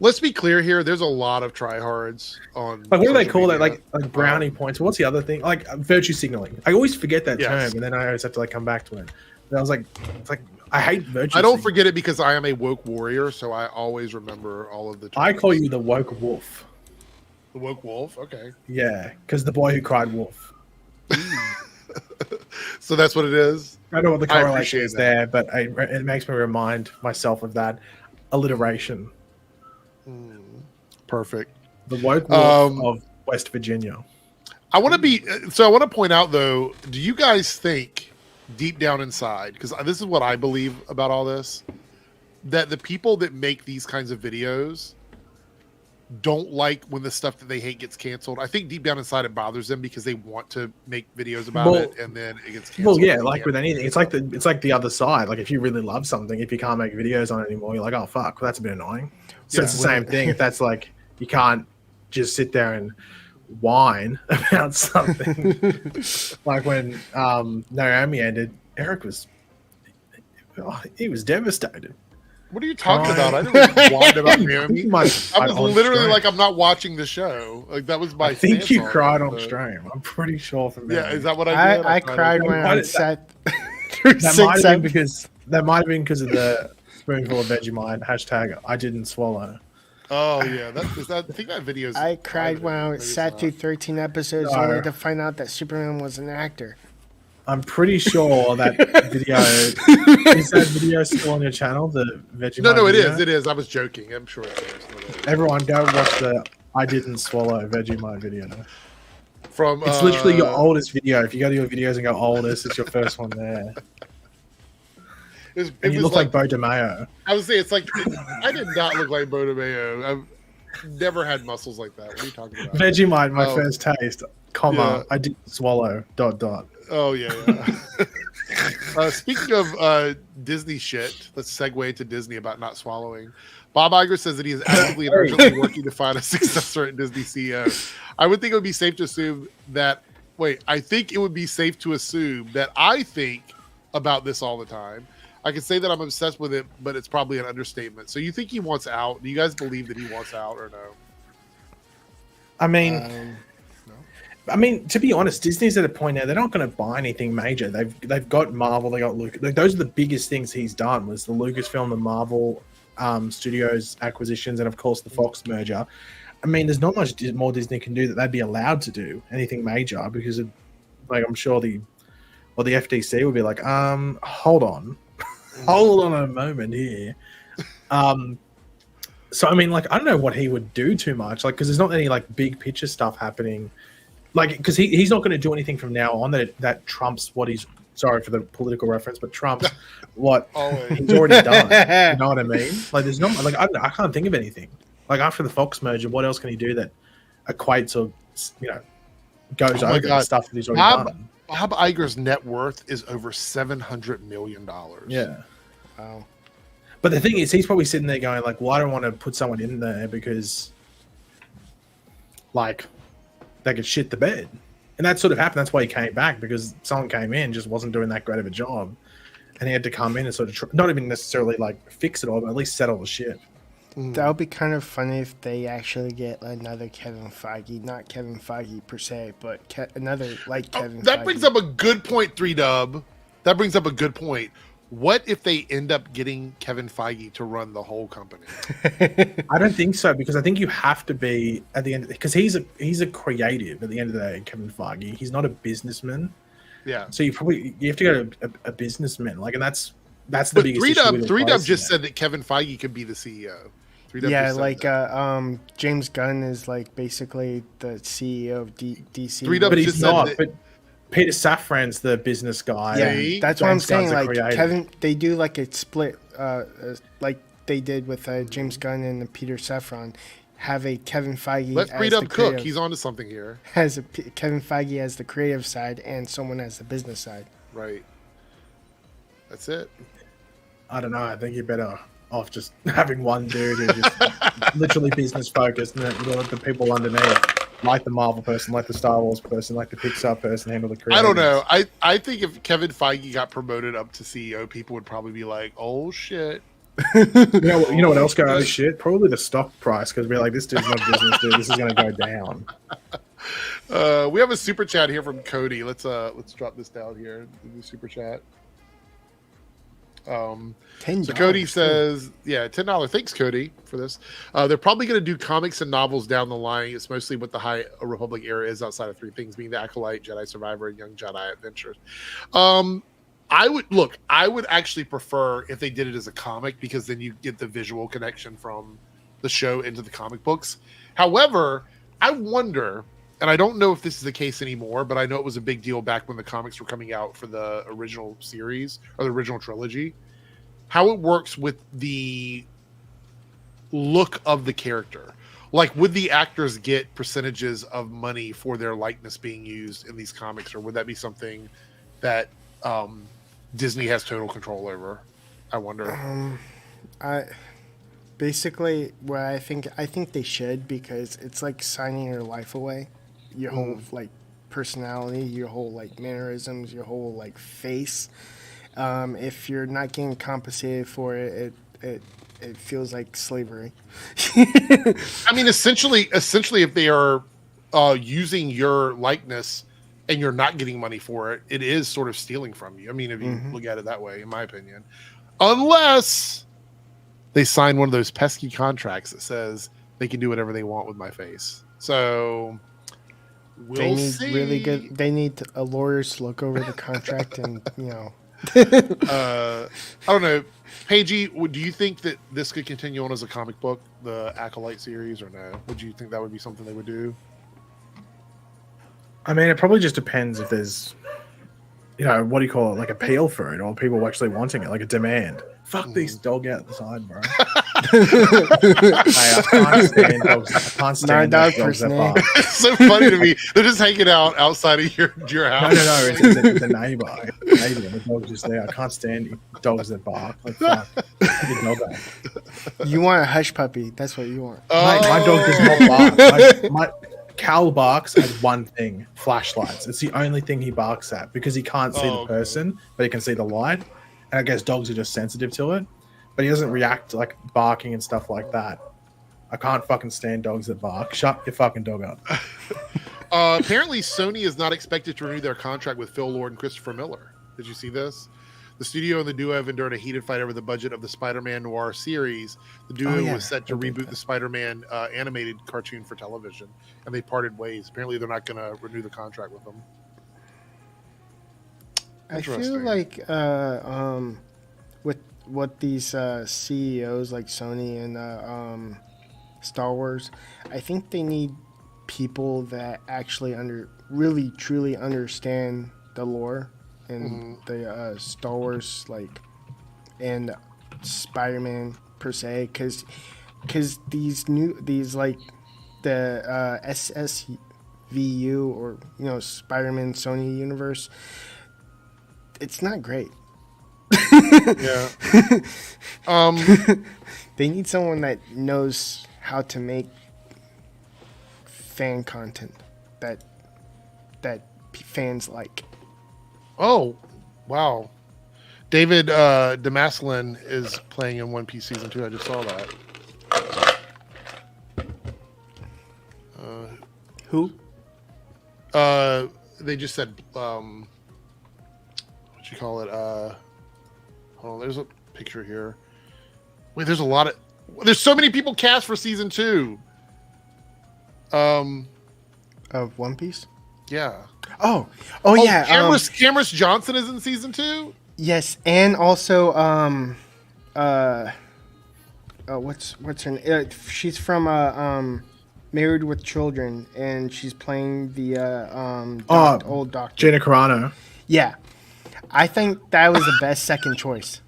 Speaker 1: Let's be clear here. There's a lot of tryhards on.
Speaker 2: Like what do they
Speaker 1: social
Speaker 2: call that?
Speaker 1: media.
Speaker 2: Like brownie points. What's the other thing? Like virtue signaling. I always forget that
Speaker 1: Yes.
Speaker 2: term, and then I always have to like come back to it. And I was like, it's like I hate virtue.
Speaker 1: I don't
Speaker 2: signaling.
Speaker 1: forget it because I am a woke warrior, so I always remember all of the.
Speaker 2: I
Speaker 1: terms.
Speaker 2: call you the woke wolf.
Speaker 1: the woke wolf. Okay,
Speaker 2: Yeah, because the boy who cried wolf.
Speaker 1: so that's what it is.
Speaker 2: I don't know what the
Speaker 1: I
Speaker 2: correlation
Speaker 1: appreciate
Speaker 2: is
Speaker 1: that.
Speaker 2: there, but it makes me remind myself of that alliteration.
Speaker 1: Perfect.
Speaker 2: The woke wolf
Speaker 1: Um,
Speaker 2: of West Virginia.
Speaker 1: I want to be. So I want to point out though. Do you guys think deep down inside, because this is what I believe about all this, that the people that make these kinds of videos don't like when the stuff that they hate gets canceled? I think deep down inside it bothers them because they want to make videos about
Speaker 2: Well-
Speaker 1: it, and then it gets canceled.
Speaker 2: Well, yeah,
Speaker 1: and
Speaker 2: like
Speaker 1: they
Speaker 2: with
Speaker 1: can't.
Speaker 2: anything, it's like the other side. Like if you really love something, if you can't make videos on it anymore, you're like, oh fuck, well, that's a bit annoying. So
Speaker 1: Yeah.
Speaker 2: it's the same thing. If that's like you can't just sit there and whine about something. Like when Naomi ended, Eric was he was devastated.
Speaker 1: What are you talking about? I didn't whine about Naomi. I was literally like, I'm not watching the show. Like that was my.
Speaker 2: I think
Speaker 1: stance
Speaker 2: you
Speaker 1: on
Speaker 2: cried
Speaker 1: it,
Speaker 2: on
Speaker 1: but-
Speaker 2: stream. I'm pretty sure from
Speaker 1: Yeah,
Speaker 2: memory.
Speaker 1: is that what I did?
Speaker 3: I cried when
Speaker 2: Why
Speaker 3: I
Speaker 2: did
Speaker 3: sat through
Speaker 2: That
Speaker 3: 6
Speaker 2: might have been
Speaker 3: episodes.
Speaker 2: because of the spoonful of Vegemite hashtag I didn't swallow.
Speaker 1: Oh yeah, I think that video is.
Speaker 3: I cried when I
Speaker 1: Maybe it's
Speaker 3: sat
Speaker 1: not.
Speaker 3: through 13 episodes
Speaker 2: No.
Speaker 3: only to find out that Superman was an actor.
Speaker 2: I'm pretty sure that video is that video still on your channel. The Vegemite.
Speaker 1: No, it
Speaker 2: video?
Speaker 1: is. It is. I was joking. I'm sure it is.
Speaker 2: Everyone, go watch the I didn't swallow Vegemite video.
Speaker 1: From
Speaker 2: It's literally your oldest video. If you go to your videos and go oldest, it's your first one there.
Speaker 1: It
Speaker 2: And you
Speaker 1: was
Speaker 2: look like Bo DeMayo.
Speaker 1: I would say it's like I did not look like Bo DeMayo. I've never had muscles like that. What are you talking about?
Speaker 2: Vegemite, my
Speaker 1: Oh.
Speaker 2: first taste, comma,
Speaker 1: Yeah.
Speaker 2: I didn't swallow, ...
Speaker 1: Oh yeah. Speaking of Disney shit, let's segue into Disney about not swallowing. Bob Iger says that he is actively and urgently working to find a successor at Disney CEO. I would think it would be safe to assume that. I think it would be safe to assume that I think about this all the time. I can say that I'm obsessed with it, but it's probably an understatement. So you think he wants out? Do you guys believe that he wants out or no?
Speaker 2: I mean,
Speaker 3: No.
Speaker 2: I mean, to be honest, Disney's at a point now they're not going to buy anything major. They've got Marvel, they got Luke. Like, those are the biggest things he's done was the Lucasfilm, the Marvel Studios acquisitions, and of course the Fox merger. I mean, there's not much more Disney can do that they'd be allowed to do anything major because, like, I'm sure the FTC would be like, hold on a moment here. So I mean, like, I don't know what he would do too much, like, because there's not any like big picture stuff happening. Like, because he's not going to do anything from now on that trumps what he's, sorry for the political reference, but trumps what he's already done. You know what I mean? Like, there's not, like, I can't think of anything. Like, after the Fox merger, what else can he do that equates or, goes over the stuff that he's already done?
Speaker 1: Bob Iger's net worth is over $700 million.
Speaker 2: Yeah.
Speaker 3: Wow.
Speaker 2: But the thing is, he's probably sitting there going, like, well, I don't want to put someone in there because, like, they could shit the bed. And that sort of happened. That's why he came back, because someone came in, just wasn't doing that great of a job. And he had to come in and sort of, not even necessarily, like, fix it all, but at least settle the shit.
Speaker 3: That would be kind of funny if they actually get another Kevin Feige. Not Kevin Feige per se, but another like Kevin Feige.
Speaker 1: That brings up a good point, 3Dub. That brings up a good point. What if they end up getting Kevin Feige to run the whole company?
Speaker 2: I don't think so, because I think you have to be at the end, because he's a creative at the end of the day, Kevin Feige. He's not a businessman.
Speaker 1: Yeah.
Speaker 2: So you have to go to a businessman, like, and that's the biggest issue.
Speaker 1: 3Dub just said that Kevin Feige could be the CEO.
Speaker 3: Yeah, like James Gunn is like basically the CEO of DC.
Speaker 2: But he's not. But Peter Safran's the business guy.
Speaker 3: Yeah, that's what I'm saying. Like Kevin, they do like a split, like they did with James Gunn and Peter Safran. Have a Kevin Feige.
Speaker 1: Let 3Dub cook. He's onto something here.
Speaker 3: Has a Kevin Feige as the creative side and someone as the business side.
Speaker 1: Right. That's it.
Speaker 2: I don't know. I think you're better off just having one dude who's just literally business focused, and the people underneath, like the Marvel person, like the Star Wars person, like the Pixar person, handle the creative.
Speaker 1: I don't know. I think if Kevin Feige got promoted up to CEO, people would probably be like, "Oh shit."
Speaker 2: You know what else got oh shit? Probably the stock price, because we're like, this dude's not a business dude. This is going to go down.
Speaker 1: We have a super chat here from Cody. Let's drop this down here. The super chat. So Cody says, yeah, $10. Thanks, Cody, for this. They're probably going to do comics and novels down the line. It's mostly what the High Republic era is, outside of three things, being the Acolyte, Jedi Survivor, and Young Jedi Adventures. I would actually prefer if they did it as a comic, because then you get the visual connection from the show into the comic books. However, I wonder, and I don't know if this is the case anymore, but I know it was a big deal back when the comics were coming out for the original series or the original trilogy, how it works with the look of the character. Like, would the actors get percentages of money for their likeness being used in these comics, or would that be something that Disney has total control over? I wonder.
Speaker 3: I think they should, because it's like signing your life away. Your whole like personality, your whole like mannerisms, your whole like face. If you're not getting compensated for it, it feels like slavery.
Speaker 1: I mean, essentially, if they are using your likeness and you're not getting money for it, it is sort of stealing from you. I mean, if you look at it that way, in my opinion, unless they sign one of those pesky contracts that says they can do whatever they want with my face. So we'll see.
Speaker 3: They need a lawyer to look over the contract and,
Speaker 1: I don't know. Paigey, do you think that this could continue on as a comic book, the Acolyte series, or no? Would you think that would be something they would do?
Speaker 2: I mean, it probably just depends if there's, what do you call it, like appeal for it, or people actually wanting it, like a demand. Fuck these dog out the side, bro. I can't stand dogs. I can't stand dogs that bark.
Speaker 1: It's so funny to me. They're just hanging out outside of your house.
Speaker 2: No. It's a neighbor. The dog's just there. I can't stand dogs that bark. Like, fuck.
Speaker 3: You want a hush puppy. That's what you want.
Speaker 2: My dog does not bark. Cal barks at one thing: flashlights. It's the only thing he barks at, because he can't see the person, but he can see the light. And I guess dogs are just sensitive to it, but he doesn't react to like barking and stuff like that. I can't fucking stand dogs that bark. Shut your fucking dog up.
Speaker 1: Apparently, Sony is not expected to renew their contract with Phil Lord and Christopher Miller. Did you see this? The studio and the duo have endured a heated fight over the budget of the Spider-Man noir series. The duo was set to reboot the Spider-Man animated cartoon for television, and they parted ways. Apparently, they're not going to renew the contract with them.
Speaker 3: I feel like with what these CEOs like Sony and Star Wars, I think they need people that actually really truly understand the lore and the Star Wars, like, and Spider-Man per se, because these like the SSVU or Spider-Man Sony universe, it's not great.
Speaker 1: Yeah.
Speaker 3: They need someone that knows how to make fan content that fans like.
Speaker 1: Oh, wow. David Demaslin is playing in One Piece Season 2. I just saw that.
Speaker 3: Who?
Speaker 1: They just said, what you call it? Hold on, there's a picture here. Wait, there's so many people cast for Season 2.
Speaker 3: Of One Piece?
Speaker 1: Yeah.
Speaker 3: Oh yeah.
Speaker 1: Cameron Johnson is in Season 2?
Speaker 3: Yes, and also what's her name? She's from Married with Children, and she's playing the old doctor.
Speaker 2: Gina Carano.
Speaker 3: Yeah. I think that was the best second choice.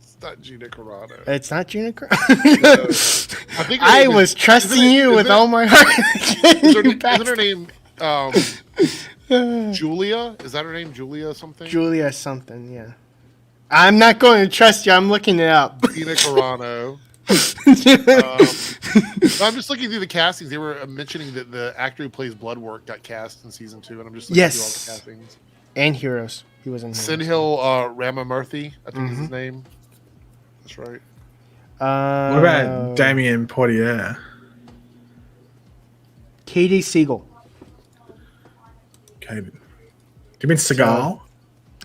Speaker 1: It's not Gina Carano.
Speaker 3: It's not Gina Carano. I was trusting you with all my heart.
Speaker 1: Isn't her name Julia? Is that her name? Julia something?
Speaker 3: Julia something, yeah. I'm not going to trust you. I'm looking it up.
Speaker 1: Gina Carano. I'm just looking through the castings. They were mentioning that the actor who plays Bloodwork got cast in Season 2, and I'm just looking through all the castings.
Speaker 3: And Heroes. He was in Heroes.
Speaker 1: Sinhil Ramamurthy, I think is his name. That's right.
Speaker 2: What about Damien Portier?
Speaker 3: Katie Siegel.
Speaker 2: Okay. Do you mean Seagal?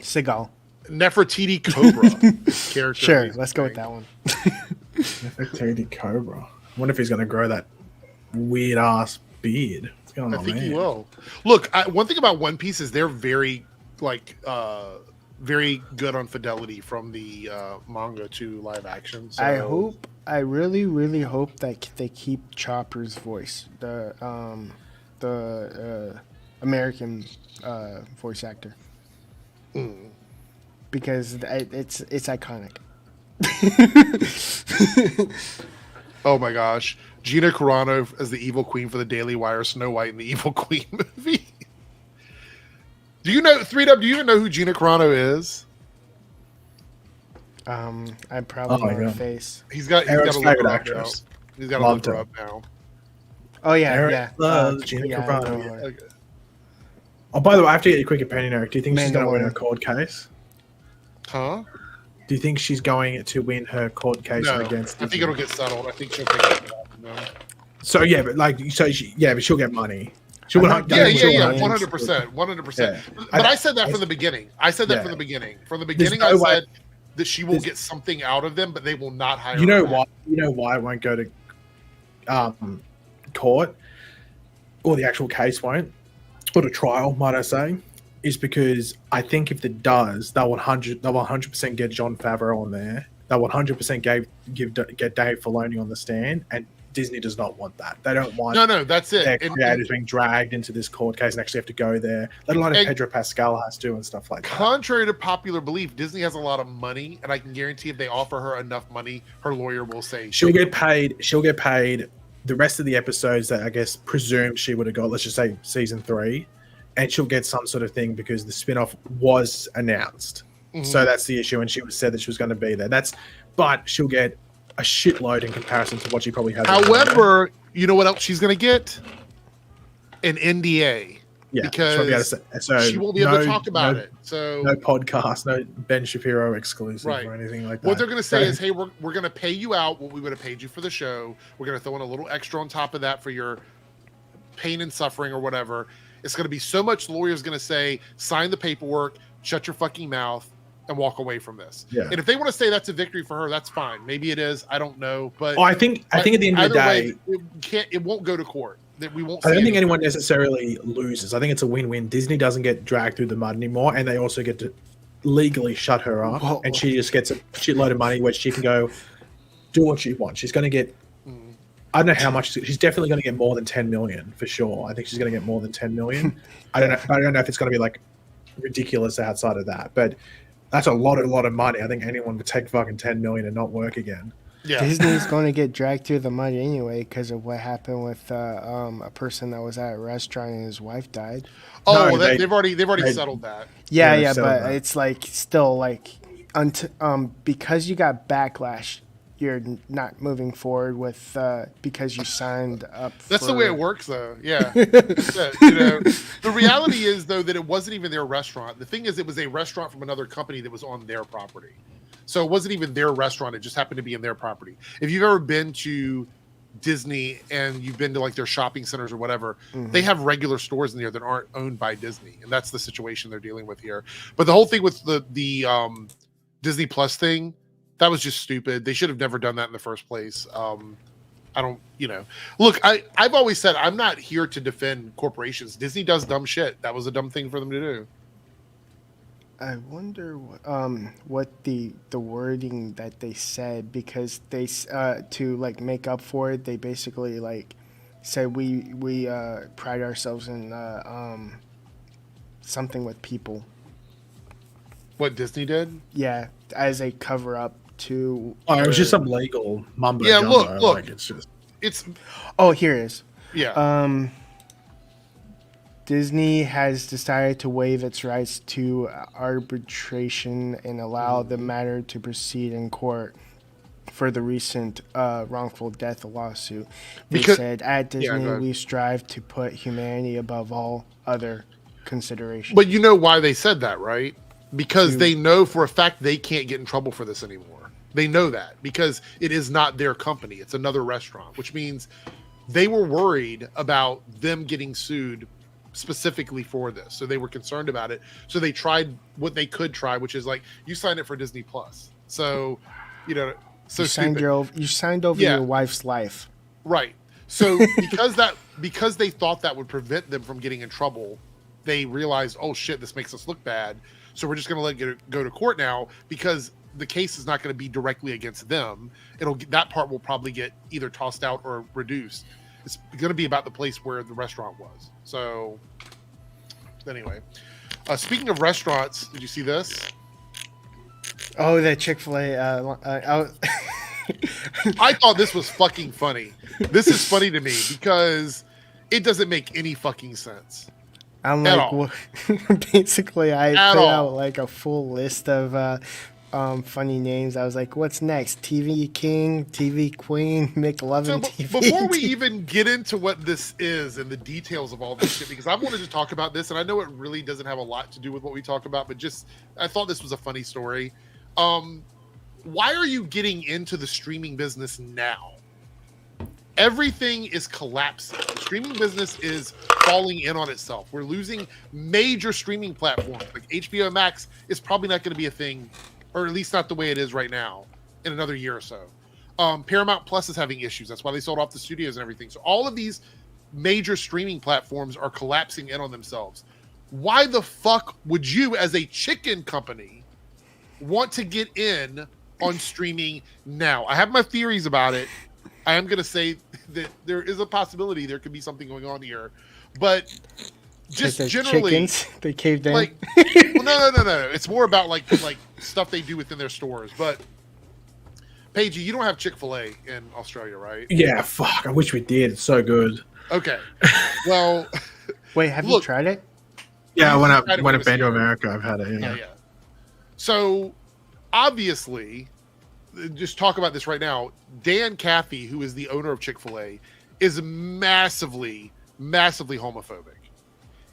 Speaker 3: Seagal.
Speaker 1: Nefertiti Cobra character.
Speaker 3: Sure, let's go with that one.
Speaker 2: Nefertiti Cobra. I wonder if he's going to grow that weird ass beard. What's going on,
Speaker 1: I think
Speaker 2: man?
Speaker 1: he will. Look, one thing about One Piece is they're very very good on fidelity from the manga to live action. So.
Speaker 3: I really, really hope that they keep Chopper's voice, the American voice actor, because it's iconic.
Speaker 1: Oh my gosh, Gina Carano as the evil queen for the Daily Wire Snow White and the Evil Queen movie. Do you know 3Dub? Do you even know who Gina Carano is?
Speaker 3: I probably know her face.
Speaker 1: He's got a
Speaker 2: favorite actress.
Speaker 1: He's got to look her up now.
Speaker 3: Oh yeah,
Speaker 2: Eric
Speaker 3: yeah.
Speaker 2: loves Gina Carano.
Speaker 1: Okay.
Speaker 2: Oh, by the way, I have to get your quick opinion, Eric. Do you think she's going to win
Speaker 3: Mandalorian.
Speaker 2: her court case?
Speaker 1: Huh?
Speaker 2: Do you think she's going to win her court case
Speaker 1: No,
Speaker 2: against?
Speaker 1: I think it'll get settled. I think she'll take it. No.
Speaker 2: So yeah, but but she'll get money. She'll
Speaker 1: Yeah,
Speaker 2: win.
Speaker 1: 100%.
Speaker 2: Yeah.
Speaker 1: But I said that from the beginning. From the beginning. From the beginning,
Speaker 2: no
Speaker 1: I
Speaker 2: way.
Speaker 1: said that she will get something out of them, but they will not hire
Speaker 2: You know
Speaker 1: her
Speaker 2: why?
Speaker 1: back.
Speaker 2: You know why it won't go to court, or the actual case won't, or to trial, might I say, is because I think if it does, they'll 100% get Jon Favreau on there. They'll 100% get Dave Filoni on the stand, and Disney does not want that. They don't want
Speaker 1: No, that's it.
Speaker 2: their creators being dragged into this court case and actually have to go there, let alone if Pedro Pascal has to and stuff like that.
Speaker 1: Contrary to popular belief, Disney has a lot of money, and I can guarantee if they offer her enough money, her lawyer will say
Speaker 2: She'll get paid the rest of the episodes that I guess presumed she would have got, let's just say season 3, and she'll get some sort of thing because the spin-off was announced. So that's the issue, and she said that she was going to be there. But she'll get a shitload in comparison to what she probably has.
Speaker 1: However, you know what else she's going to get? An NDA.
Speaker 2: Yeah,
Speaker 1: because she won't be able to talk about it. So
Speaker 2: no podcast, no Ben Shapiro exclusive or anything like that.
Speaker 1: What they're going to say is, hey, we're going to pay you out what we would have paid you for the show. We're going to throw in a little extra on top of that for your pain and suffering or whatever. It's going to be so much. The lawyer's going to say, sign the paperwork, shut your fucking mouth, and walk away from this.
Speaker 2: Yeah.
Speaker 1: And if they want to say that's a victory for her, that's fine. Maybe it is. I don't know. But
Speaker 2: I think at the end of the day,
Speaker 1: it won't go to court. That we won't.
Speaker 2: I don't think anyone necessarily loses. I think it's a win-win. Disney doesn't get dragged through the mud anymore, and they also get to legally shut her up, and she just gets a shitload of money where she can go do what she wants. She's going to get. I don't know how much. She's definitely going to get more than 10 million for sure. I think she's going to get more than 10 million. I don't know if it's going to be like ridiculous outside of that, but that's a lot of money. I think anyone would take fucking 10 million and not work again.
Speaker 1: Yeah.
Speaker 3: Disney's going to get dragged through the mud anyway because of what happened with a person that was at a restaurant and his wife died.
Speaker 1: Oh, no, they've already settled that.
Speaker 3: Yeah, but it's like still like because you got backlash, you're not moving forward with because you signed up.
Speaker 1: That's the way it works, though. Yeah. The reality is though that it wasn't even their restaurant. The thing is, it was a restaurant from another company that was on their property. So it wasn't even their restaurant. It just happened to be in their property. If you've ever been to Disney and you've been to like their shopping centers or whatever, they have regular stores in there that aren't owned by Disney. And that's the situation they're dealing with here. But the whole thing with the Disney Plus thing, that was just stupid. They should have never done that in the first place. I don't, look, I've always said I'm not here to defend corporations. Disney does dumb shit. That was a dumb thing for them to do.
Speaker 3: I wonder what the wording that they said, because they to like make up for it, they basically like said we pride ourselves in something with people.
Speaker 1: What Disney did?
Speaker 3: Yeah, as a cover up to.
Speaker 2: Oh, it was just some legal mumbo.
Speaker 1: Yeah,
Speaker 2: jumbo.
Speaker 1: look,
Speaker 2: like
Speaker 1: it's.
Speaker 3: Oh, here it is.
Speaker 1: Yeah.
Speaker 3: Disney has decided to waive its rights to arbitration and allow the matter to proceed in court for the recent wrongful death lawsuit. They said, at Disney, we strive to put humanity above all other considerations.
Speaker 1: But you know why they said that, right? Because they know for a fact they can't get in trouble for this anymore. They know that because it is not their company. It's another restaurant, which means they were worried about them getting sued specifically for this. So they were concerned about it. So they tried what they could try, which is like, you signed it for Disney Plus. So, so
Speaker 3: you signed over your wife's life.
Speaker 1: Right. So because they thought that would prevent them from getting in trouble, they realized, oh shit, this makes us look bad. So we're just going to let it go to court now because the case is not going to be directly against them. That part will probably get either tossed out or reduced. It's going to be about the place where the restaurant was. So, anyway, speaking of restaurants, did you see this?
Speaker 3: Oh, that Chick-fil-A.
Speaker 1: I thought this was fucking funny. This is funny to me because it doesn't make any fucking sense.
Speaker 3: I'm like, well, basically, I put out like a full list of funny names. I was like, what's next? TV King, TV Queen, McLovin TV.
Speaker 1: Before we even get into what this is and the details of all this shit, because I wanted to talk about this, and I know it really doesn't have a lot to do with what we talk about, but I thought this was a funny story. Why are you getting into the streaming business now? Everything is collapsing. The streaming business is falling in on itself. We're losing major streaming platforms. Like HBO Max is probably not going to be a thing, or at least not the way it is right now, in another year or so. Paramount Plus is having issues. That's why they sold off the studios and everything. So all of these major streaming platforms are collapsing in on themselves. Why the fuck would you, as a chicken company, want to get in on streaming now? I have my theories about it. I am going to say that there is a possibility there could be something going on here. But just generally,
Speaker 3: chickens, they caved in.
Speaker 1: Like, well, no. It's more about like stuff they do within their stores. But Paige, you don't have Chick-fil-A in Australia, right?
Speaker 2: Yeah, fuck. I wish we did. It's so good.
Speaker 1: Okay. Well,
Speaker 3: wait, have you tried it?
Speaker 2: Yeah, when I've been to America, I've had it.
Speaker 1: Yeah. So obviously, just talk about this right now. Dan Cathy, who is the owner of Chick-fil-A, is massively homophobic.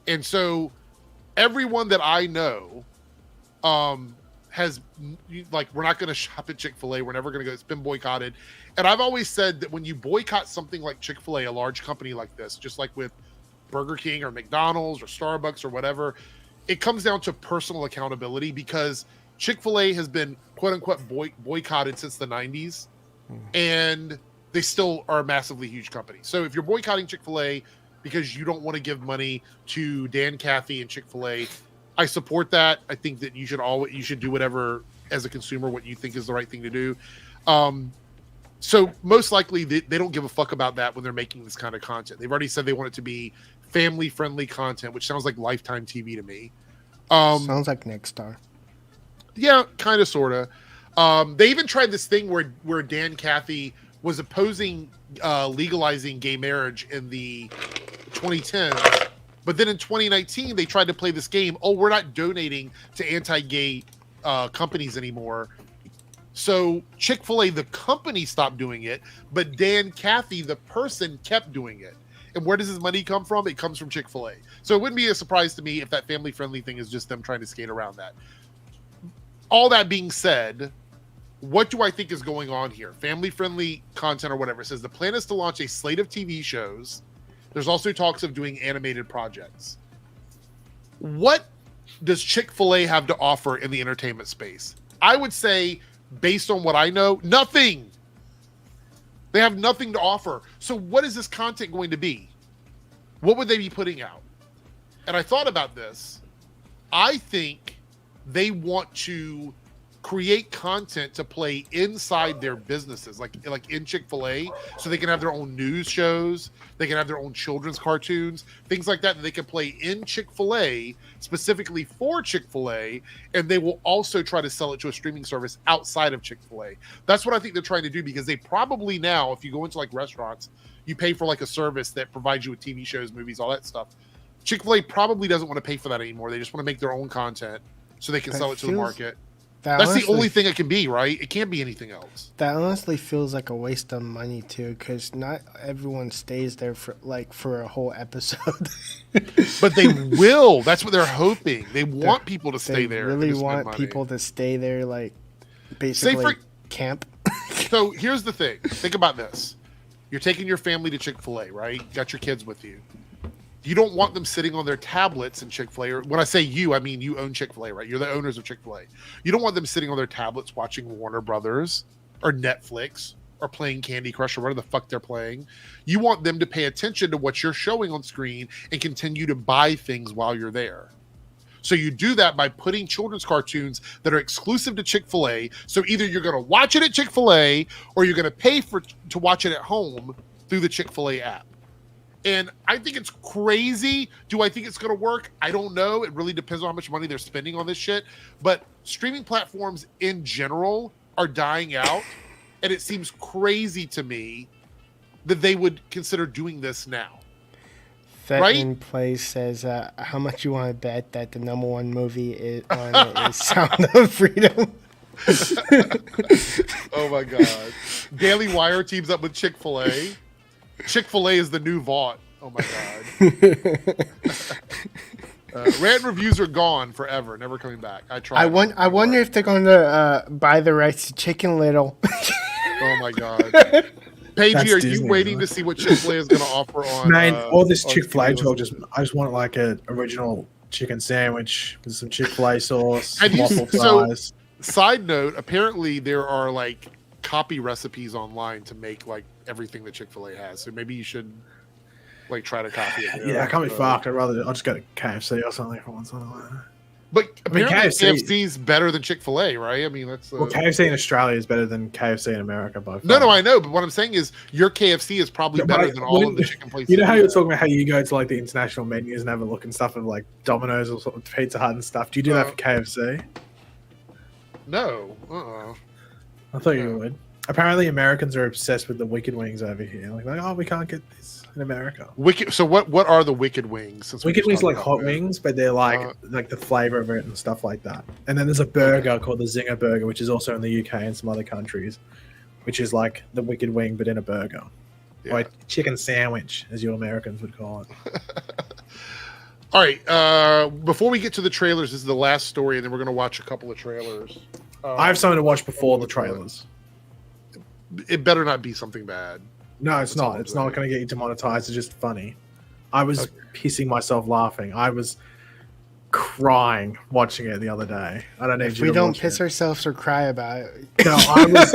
Speaker 1: And so everyone that I know has, like, we're not going to shop at Chick-fil-A. We're never going to go. It's been boycotted. And I've always said that when you boycott something like Chick-fil-A, a large company like this, just like with Burger King or McDonald's or Starbucks or whatever. It comes down to personal accountability, because Chick-fil-A has been quote unquote boycotted since the 90s, and they still are a massively huge company. So if you're boycotting Chick-fil-A because you don't want to give money to Dan Cathy and Chick-fil-A, I support that. I think that you should do whatever as a consumer, what you think is the right thing to do. So most likely they don't give a fuck about that when they're making this kind of content. They've already said they want it to be family-friendly content, which sounds like Lifetime TV to me.
Speaker 3: Sounds like Nexstar.
Speaker 1: Yeah, kind of, sort of. They even tried this thing where Dan Cathy was opposing legalizing gay marriage in the 2010s, but then in 2019 they tried to play this game. Oh, we're not donating to anti-gay companies anymore. So Chick-fil-A, the company, stopped doing it, but Dan Cathy, the person, kept doing it. And where does his money come from? It comes from Chick-fil-A. So it wouldn't be a surprise to me if that family-friendly thing is just them trying to skate around that. All that being said, what do I think is going on here? Family-friendly content or whatever. It says the plan is to launch a slate of TV shows. There's also talks of doing animated projects. What does Chick-fil-A have to offer in the entertainment space? I would say, based on what I know, nothing. They have nothing to offer. So what is this content going to be? What would they be putting out? And I thought about this. I think they want to create content to play inside their businesses, like in Chick-fil-A, so they can have their own news shows, they can have their own children's cartoons, things like that they can play in Chick-fil-A, specifically for Chick-fil-A, and they will also try to sell it to a streaming service outside of Chick-fil-A. That's what I think they're trying to do, because they probably now, if you go into like restaurants, you pay for like a service that provides you with TV shows, movies, all that stuff. Chick-fil-A probably doesn't want to pay for that anymore. They just want to make their own content so they can sell it to the market. That's the only thing it can be, right? It can't be anything else.
Speaker 3: That honestly feels like a waste of money too, because not everyone stays there for a whole episode.
Speaker 1: But they will. That's what they're hoping. They want people to stay there.
Speaker 3: They really want people to stay there, like basically camp.
Speaker 1: So here's the thing. Think about this. You're taking your family to Chick-fil-A, right? You got your kids with you. You don't want them sitting on their tablets in Chick-fil-A. Or when I say you, I mean you own Chick-fil-A, right? You're the owners of Chick-fil-A. You don't want them sitting on their tablets watching Warner Brothers or Netflix or playing Candy Crush or whatever the fuck they're playing. You want them to pay attention to what you're showing on screen and continue to buy things while you're there. So you do that by putting children's cartoons that are exclusive to Chick-fil-A. So either you're going to watch it at Chick-fil-A or you're going to pay to watch it at home through the Chick-fil-A app. And I think it's crazy. Do I think it's going to work? I don't know. It really depends on how much money they're spending on this shit. But streaming platforms in general are dying out. And it seems crazy to me that they would consider doing this now.
Speaker 3: Fetman Plays says, how much you want to bet that the number one movie on it is Sound of Freedom?
Speaker 1: Oh my God. Daily Wire teams up with Chick-fil-A. Chick-fil-A is the new Vought. Oh my God. Rant reviews are gone forever, never coming back. I
Speaker 3: wonder if they're going to buy the rights to Chicken Little.
Speaker 1: Oh my God. Paigey, are you waiting to see what Chick-fil-A is going to offer on?
Speaker 2: Man, all this Chick-fil-A talk, I just want like an original chicken sandwich with some Chick-fil-A sauce, waffle fries.
Speaker 1: Side note, apparently there are like copy recipes online to make like everything that Chick-fil-A has. So maybe you should like try to copy it.
Speaker 2: Yeah, I can't be fucked. I'll just go to KFC or something for once.
Speaker 1: But apparently KFC is better than Chick-fil-A, right? I mean, that's
Speaker 2: well, KFC in Australia is better than KFC in America by far.
Speaker 1: No, I know. But what I'm saying is your KFC is probably better than all of the chicken places.
Speaker 2: You know how you're talking about how you go to like the international menus and have a look and stuff of like Domino's or something, Pizza Hut and stuff. Do you do that for KFC?
Speaker 1: No.
Speaker 2: I thought you would. Apparently, Americans are obsessed with the Wicked Wings over here. Like, oh, we can't get this in America.
Speaker 1: So what are the Wicked Wings? Since
Speaker 2: Wicked Wings like hot wings, but they're like the flavor of it and stuff like that. And then there's a burger called the Zinger Burger, which is also in the UK and some other countries, which is like the Wicked Wing but in a burger, or a chicken sandwich, as you Americans would call it.
Speaker 1: All right. Before we get to the trailers, this is the last story, and then we're going to watch a couple of trailers.
Speaker 2: I have something to watch before the trailers.
Speaker 1: It better not be something bad.
Speaker 2: No, it's not. It's not going to get you demonetized. It's just funny. I was pissing myself laughing. I was crying watching it the other day. I don't know
Speaker 3: if we don't piss ourselves or cry about it.
Speaker 2: No, I was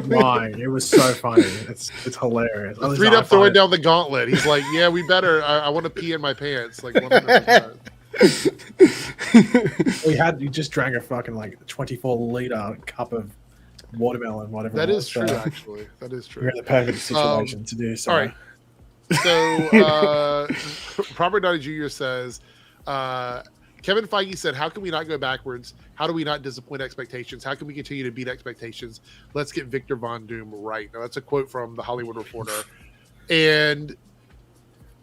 Speaker 2: crying. It was so funny. It's hilarious.
Speaker 1: Freed up throwing down the gauntlet. He's like, yeah, we better. I want to pee in my pants. Like 100%.
Speaker 2: You just drank a fucking like 24-liter cup of watermelon, whatever.
Speaker 1: That is true, actually. That is true.
Speaker 2: You're in the perfect situation to do so.
Speaker 1: All right. So Robert Downey Jr. says, Kevin Feige said, how can we not go backwards? How do we not disappoint expectations? How can we continue to beat expectations? Let's get Victor Von Doom right. Now, that's a quote from The Hollywood Reporter. And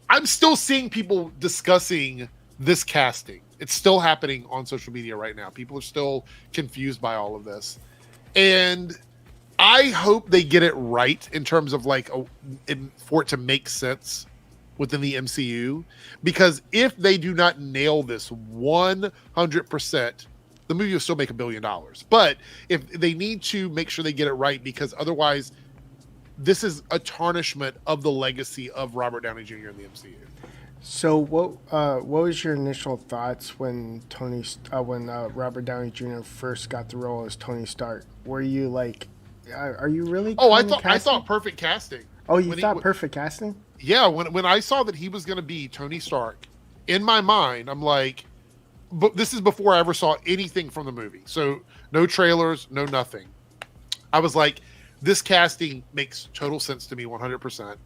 Speaker 1: I'm still seeing people discussing this casting. It's still happening on social media right now. People are still confused by all of this. And I hope they get it right in terms of for it to make sense within the MCU, because if they do not nail this 100%, the movie will still make $1 billion. But if they need to make sure they get it right, because otherwise this is a tarnishment of the legacy of Robert Downey Jr. in the MCU.
Speaker 3: So what was your initial thoughts when Robert Downey Jr. first got the role as Tony Stark? Were you like, are you really?
Speaker 1: Oh, I thought perfect casting.
Speaker 3: Oh, you thought perfect casting?
Speaker 1: Yeah, when I saw that he was going to be Tony Stark, in my mind, I'm like, but this is before I ever saw anything from the movie. So no trailers, no nothing. I was like, this casting makes total sense to me 100%.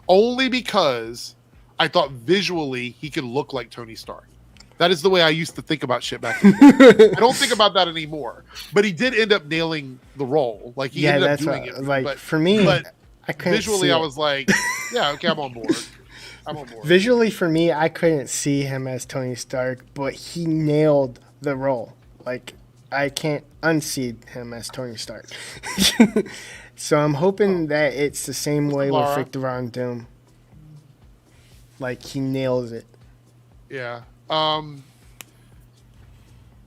Speaker 1: Only because I thought visually he could look like Tony Stark. That is the way I used to think about shit back in the day. I don't think about that anymore. But he did end up nailing the role. Like he ended up doing it.
Speaker 3: Like for me, I couldn't
Speaker 1: visually,
Speaker 3: see
Speaker 1: I
Speaker 3: it.
Speaker 1: was like, yeah, okay, I'm on board.
Speaker 3: Visually, for me, I couldn't see him as Tony Stark, but he nailed the role. Like, I can't unsee him as Tony Stark. So I'm hoping that it's the same way with Victor Von Doom. Like, he nails it.
Speaker 1: Yeah.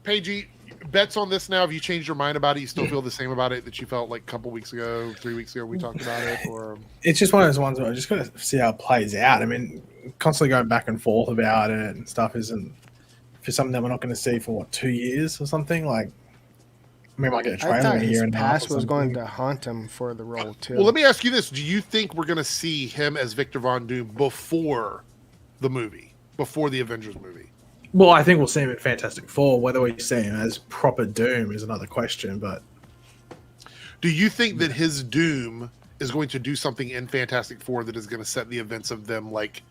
Speaker 1: Paige, bets on this now? Have you changed your mind about it? You still feel the same about it that you felt like a couple weeks ago, 3 weeks ago we talked about it? Or
Speaker 2: it's just one of those ones where I just got to see how it plays out. I mean, constantly going back and forth about it and stuff isn't for something that we're not going to see for 2 years or something. Like, I mean, I might get a trailer in a year and a half.
Speaker 3: Past was going to haunt him for the role too.
Speaker 1: Well, let me ask you this: do you think we're going to see him as Victor Von Doom before the movie, before the Avengers movie?
Speaker 2: Well, I think we'll see him in Fantastic Four. Whether we see him as proper Doom is another question. But
Speaker 1: do you think that his Doom is going to do something in Fantastic Four that is going to set the events of them, like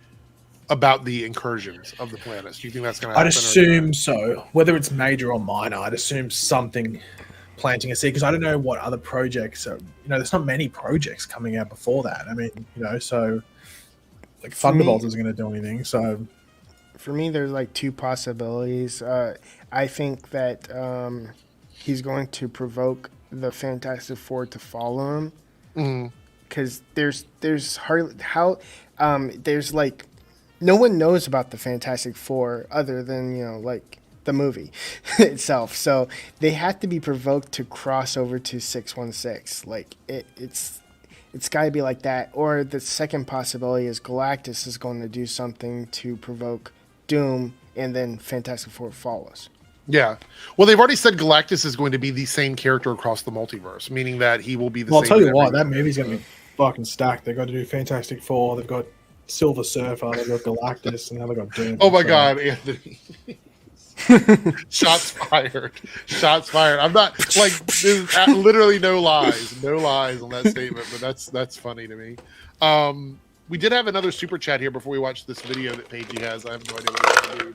Speaker 1: about the incursions of the planets? Do you think that's going to happen?
Speaker 2: I'd assume so. Whether it's major or minor, I'd assume something planting a seed, because I don't know what other projects are. There's not many projects coming out before that. I mean, so like Thunderbolts isn't going to do anything. So
Speaker 3: for me, there's like two possibilities. I think that he's going to provoke the Fantastic Four to follow him, because there's hardly there's like no one knows about the Fantastic Four other than like the movie itself. So they have to be provoked to cross over to 616. Like it's got to be like that. Or the second possibility is Galactus is going to do something to provoke Doom, and then Fantastic Four follows.
Speaker 1: Yeah. Well, they've already said Galactus is going to be the same character across the multiverse, meaning that he will be the same.
Speaker 2: Well, I'll tell you what, that movie's going to be fucking stacked. They've got to do Fantastic Four. They've got Silver Surfer. They've got Galactus, and now they've got Doom.
Speaker 1: Oh my God, Anthony. Shots fired. I'm not like, there's literally no lies on that statement, but that's funny to me. We did have another super chat here before we watch this video that Paige has. I have no idea what it's going to do,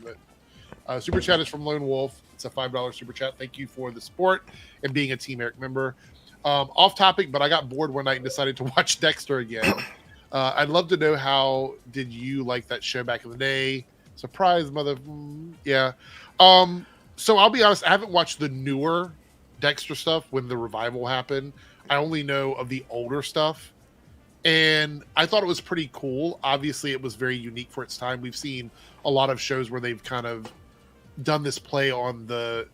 Speaker 1: but super chat is from Lone Wolf. It's a $5 super chat. Thank you for the support and being a Team Eric member. Off topic, but I got bored one night and decided to watch Dexter again. I'd love to know, how did you like that show back in the day? Surprise, yeah. So I'll be honest, I haven't watched the newer Dexter stuff when the revival happened. I only know of the older stuff. And I thought it was pretty cool. Obviously, it was very unique for its time. We've seen a lot of shows where they've kind of done this play on the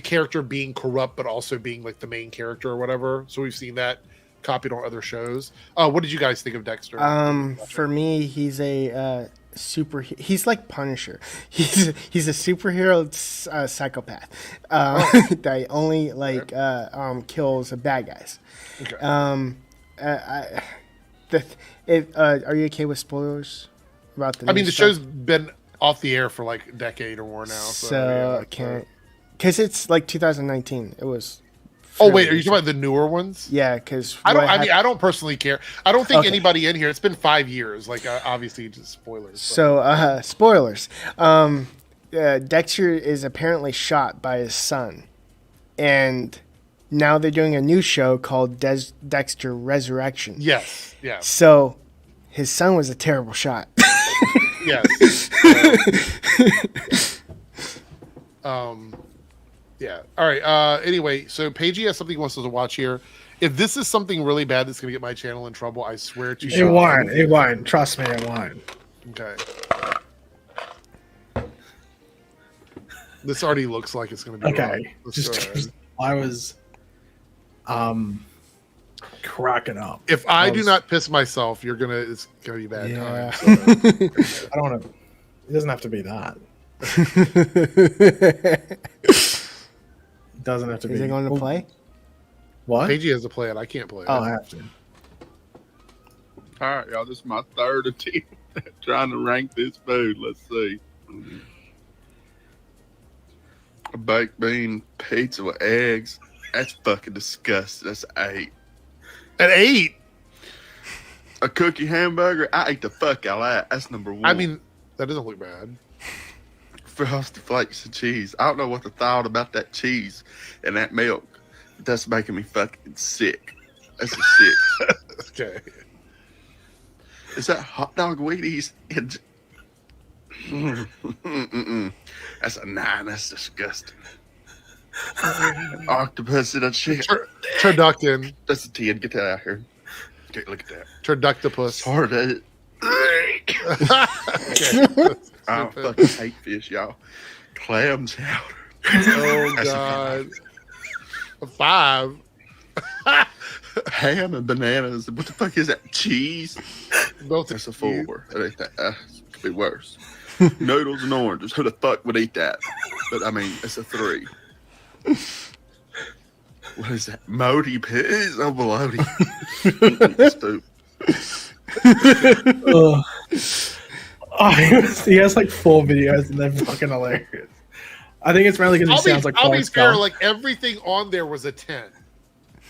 Speaker 1: character being corrupt, but also being like the main character or whatever. So we've seen that copied on other shows. What did you guys think of Dexter?
Speaker 3: For me, he's a He's like Punisher. He's a superhero psychopath that only kills bad guys.
Speaker 1: Okay.
Speaker 3: Are you okay with spoilers about the?
Speaker 1: I mean,
Speaker 3: new
Speaker 1: the
Speaker 3: stuff?
Speaker 1: show's been off the air for like a decade or more now.
Speaker 3: So
Speaker 1: yeah,
Speaker 3: can't because it's like 2019. It was.
Speaker 1: Oh wait, are you talking about the newer ones?
Speaker 3: Yeah, because
Speaker 1: I don't personally care. I don't think
Speaker 3: Okay.
Speaker 1: anybody in here. It's been 5 years. Like obviously, just spoilers.
Speaker 3: So, spoilers. Dexter is apparently shot by his son, and now they're doing a new show called Dexter Resurrection.
Speaker 1: Yes.
Speaker 3: So, his son was a terrible shot.
Speaker 1: Yes. Yeah. All right. Anyway, so Paigey has something he wants us to watch here. If this is something really bad that's going to get my channel in trouble, I swear to you.
Speaker 2: It won't. Trust me, it won't.
Speaker 1: Okay. This already looks like it's going to be
Speaker 2: Okay.
Speaker 1: wrong.
Speaker 2: I was cracking up.
Speaker 1: If I do not piss myself, it's gonna be bad
Speaker 3: Yeah.
Speaker 1: time. So.
Speaker 2: I don't want to. It doesn't have to be that. It doesn't have to be.
Speaker 3: Is it going to play?
Speaker 2: What?
Speaker 1: Paigey has to play it. I can't play it.
Speaker 2: Oh, I have to.
Speaker 5: All right, y'all. This is my third attempt trying to rank this food. Let's see. A baked bean pizza with eggs. That's fucking disgusting. That's 8.
Speaker 1: At 8.
Speaker 5: A cookie hamburger. I ate the fuck out of that. That's number 1.
Speaker 1: I mean, that doesn't look bad.
Speaker 5: Frosted flakes of cheese. I don't know what the thought about that cheese and that milk. That's making me fucking sick. That's a 6.
Speaker 1: Okay.
Speaker 5: Is that hot dog Wheaties? That's a 9. That's disgusting. Octopus in a chair.
Speaker 1: Turducken.
Speaker 5: That's a 10. Get that out here. Okay, look at that.
Speaker 1: Turductopus.
Speaker 5: Hard at it.
Speaker 1: Okay.
Speaker 5: I fucking hate fish, y'all. Clam chowder.
Speaker 1: Oh
Speaker 5: That's a
Speaker 1: god. A 5.
Speaker 5: Ham and bananas. What the fuck is that? Cheese?
Speaker 1: Both
Speaker 5: That's a 4. That ain't that. Could be worse. Noodles and oranges. Who the fuck would eat that? But I mean, it's a 3. What is that? Modi pigs? Oh, baloney.
Speaker 2: He has like 4 videos and they're fucking hilarious. I think it's mainly because he sounds like
Speaker 1: I'll be
Speaker 2: Forrest
Speaker 1: fair,
Speaker 2: Gump.
Speaker 1: like everything on there was a 10.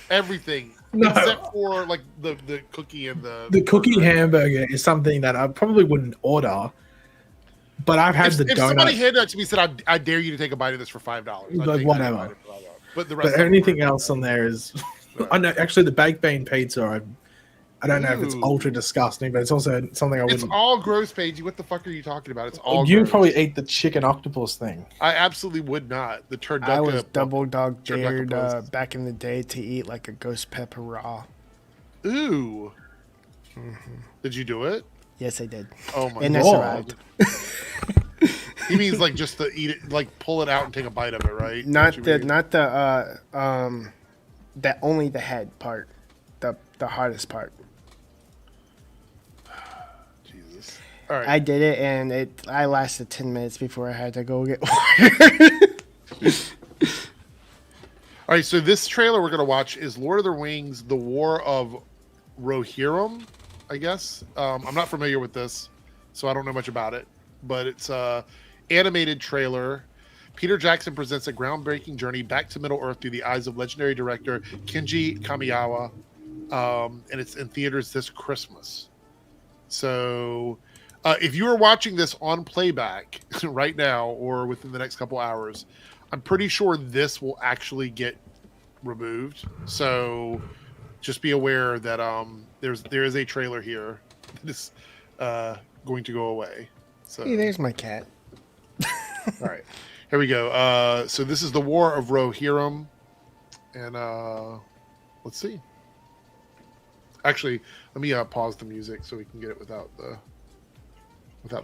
Speaker 1: Everything.
Speaker 2: No.
Speaker 1: Except for like the cookie and
Speaker 2: The cookie hamburger is something that I probably wouldn't order, but I've had
Speaker 1: If
Speaker 2: the
Speaker 1: somebody
Speaker 2: donut.
Speaker 1: handed that to me and said, I dare you to take a bite of this for $5.
Speaker 2: Like, whatever.
Speaker 1: But the rest
Speaker 2: But
Speaker 1: of
Speaker 2: anything else on there is. I know. Actually, the baked bean pizza. I don't know if it's
Speaker 1: Ooh.
Speaker 2: ultra disgusting, but it's also something I
Speaker 1: It's
Speaker 2: wouldn't.
Speaker 1: all gross, Paigey. What the fuck are you talking about? It's all
Speaker 2: You
Speaker 1: gross.
Speaker 2: probably ate the chicken octopus thing.
Speaker 1: I absolutely would not. The turducken.
Speaker 3: I was double dog dared
Speaker 1: Turducken
Speaker 3: back in the day to eat like a ghost pepper raw.
Speaker 1: Ooh.
Speaker 3: Mm-hmm.
Speaker 1: Did you do it?
Speaker 3: Yes, I did.
Speaker 1: Oh my
Speaker 3: And I
Speaker 1: god.
Speaker 3: survived.
Speaker 1: He means like just to eat it, like pull it out and take a bite of it, right?
Speaker 3: Not
Speaker 1: That's what you
Speaker 3: the
Speaker 1: mean?
Speaker 3: that only the head part, the hardest part.
Speaker 1: Jesus. All right.
Speaker 3: I did it, and I lasted 10 minutes before I had to go get water.
Speaker 1: All right, so this trailer we're going to watch is Lord of the Rings, The War of Rohirrim, I guess. I'm not familiar with this, so I don't know much about it. But it's a animated trailer. Peter Jackson presents a groundbreaking journey back to Middle-earth through the eyes of legendary director Kenji Kamiyawa, and it's in theaters this Christmas. So if you are watching this on playback right now or within the next couple hours, I'm pretty sure this will actually get removed. So just be aware that there is a trailer here that is going to go away. So
Speaker 3: Hey, there's my cat.
Speaker 1: all right, here we go. So this is the War of Rohirrim, and let's see. Actually, let me pause the music so we can get it without the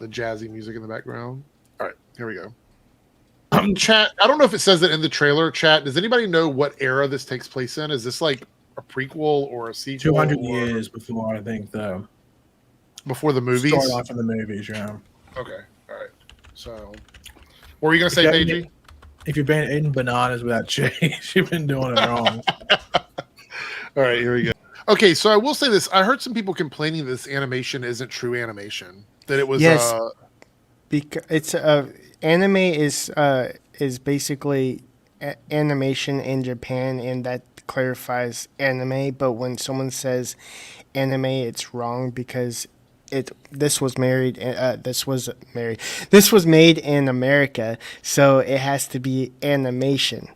Speaker 1: jazzy music in the background. All right, here we go. Chat, I don't know if it says it in the trailer. Chat, does anybody know what era this takes place in? Is this like a prequel or a sequel?
Speaker 2: 200
Speaker 1: or
Speaker 2: years before, I think, the
Speaker 1: before the movies.
Speaker 2: storyline from the movies, yeah.
Speaker 1: Okay. All right. So, what were you gonna say,
Speaker 2: Yeah,
Speaker 1: Paige?
Speaker 2: If you've been eating bananas without cheese, you've been doing it wrong.
Speaker 1: All right, here we go. Okay, so I will say this: I heard some people complaining this animation isn't true animation. That it was.
Speaker 3: Yes. Because it's anime is basically animation in Japan, and that clarifies anime. But when someone says anime, it's wrong because this was made in America, so it has to be animation.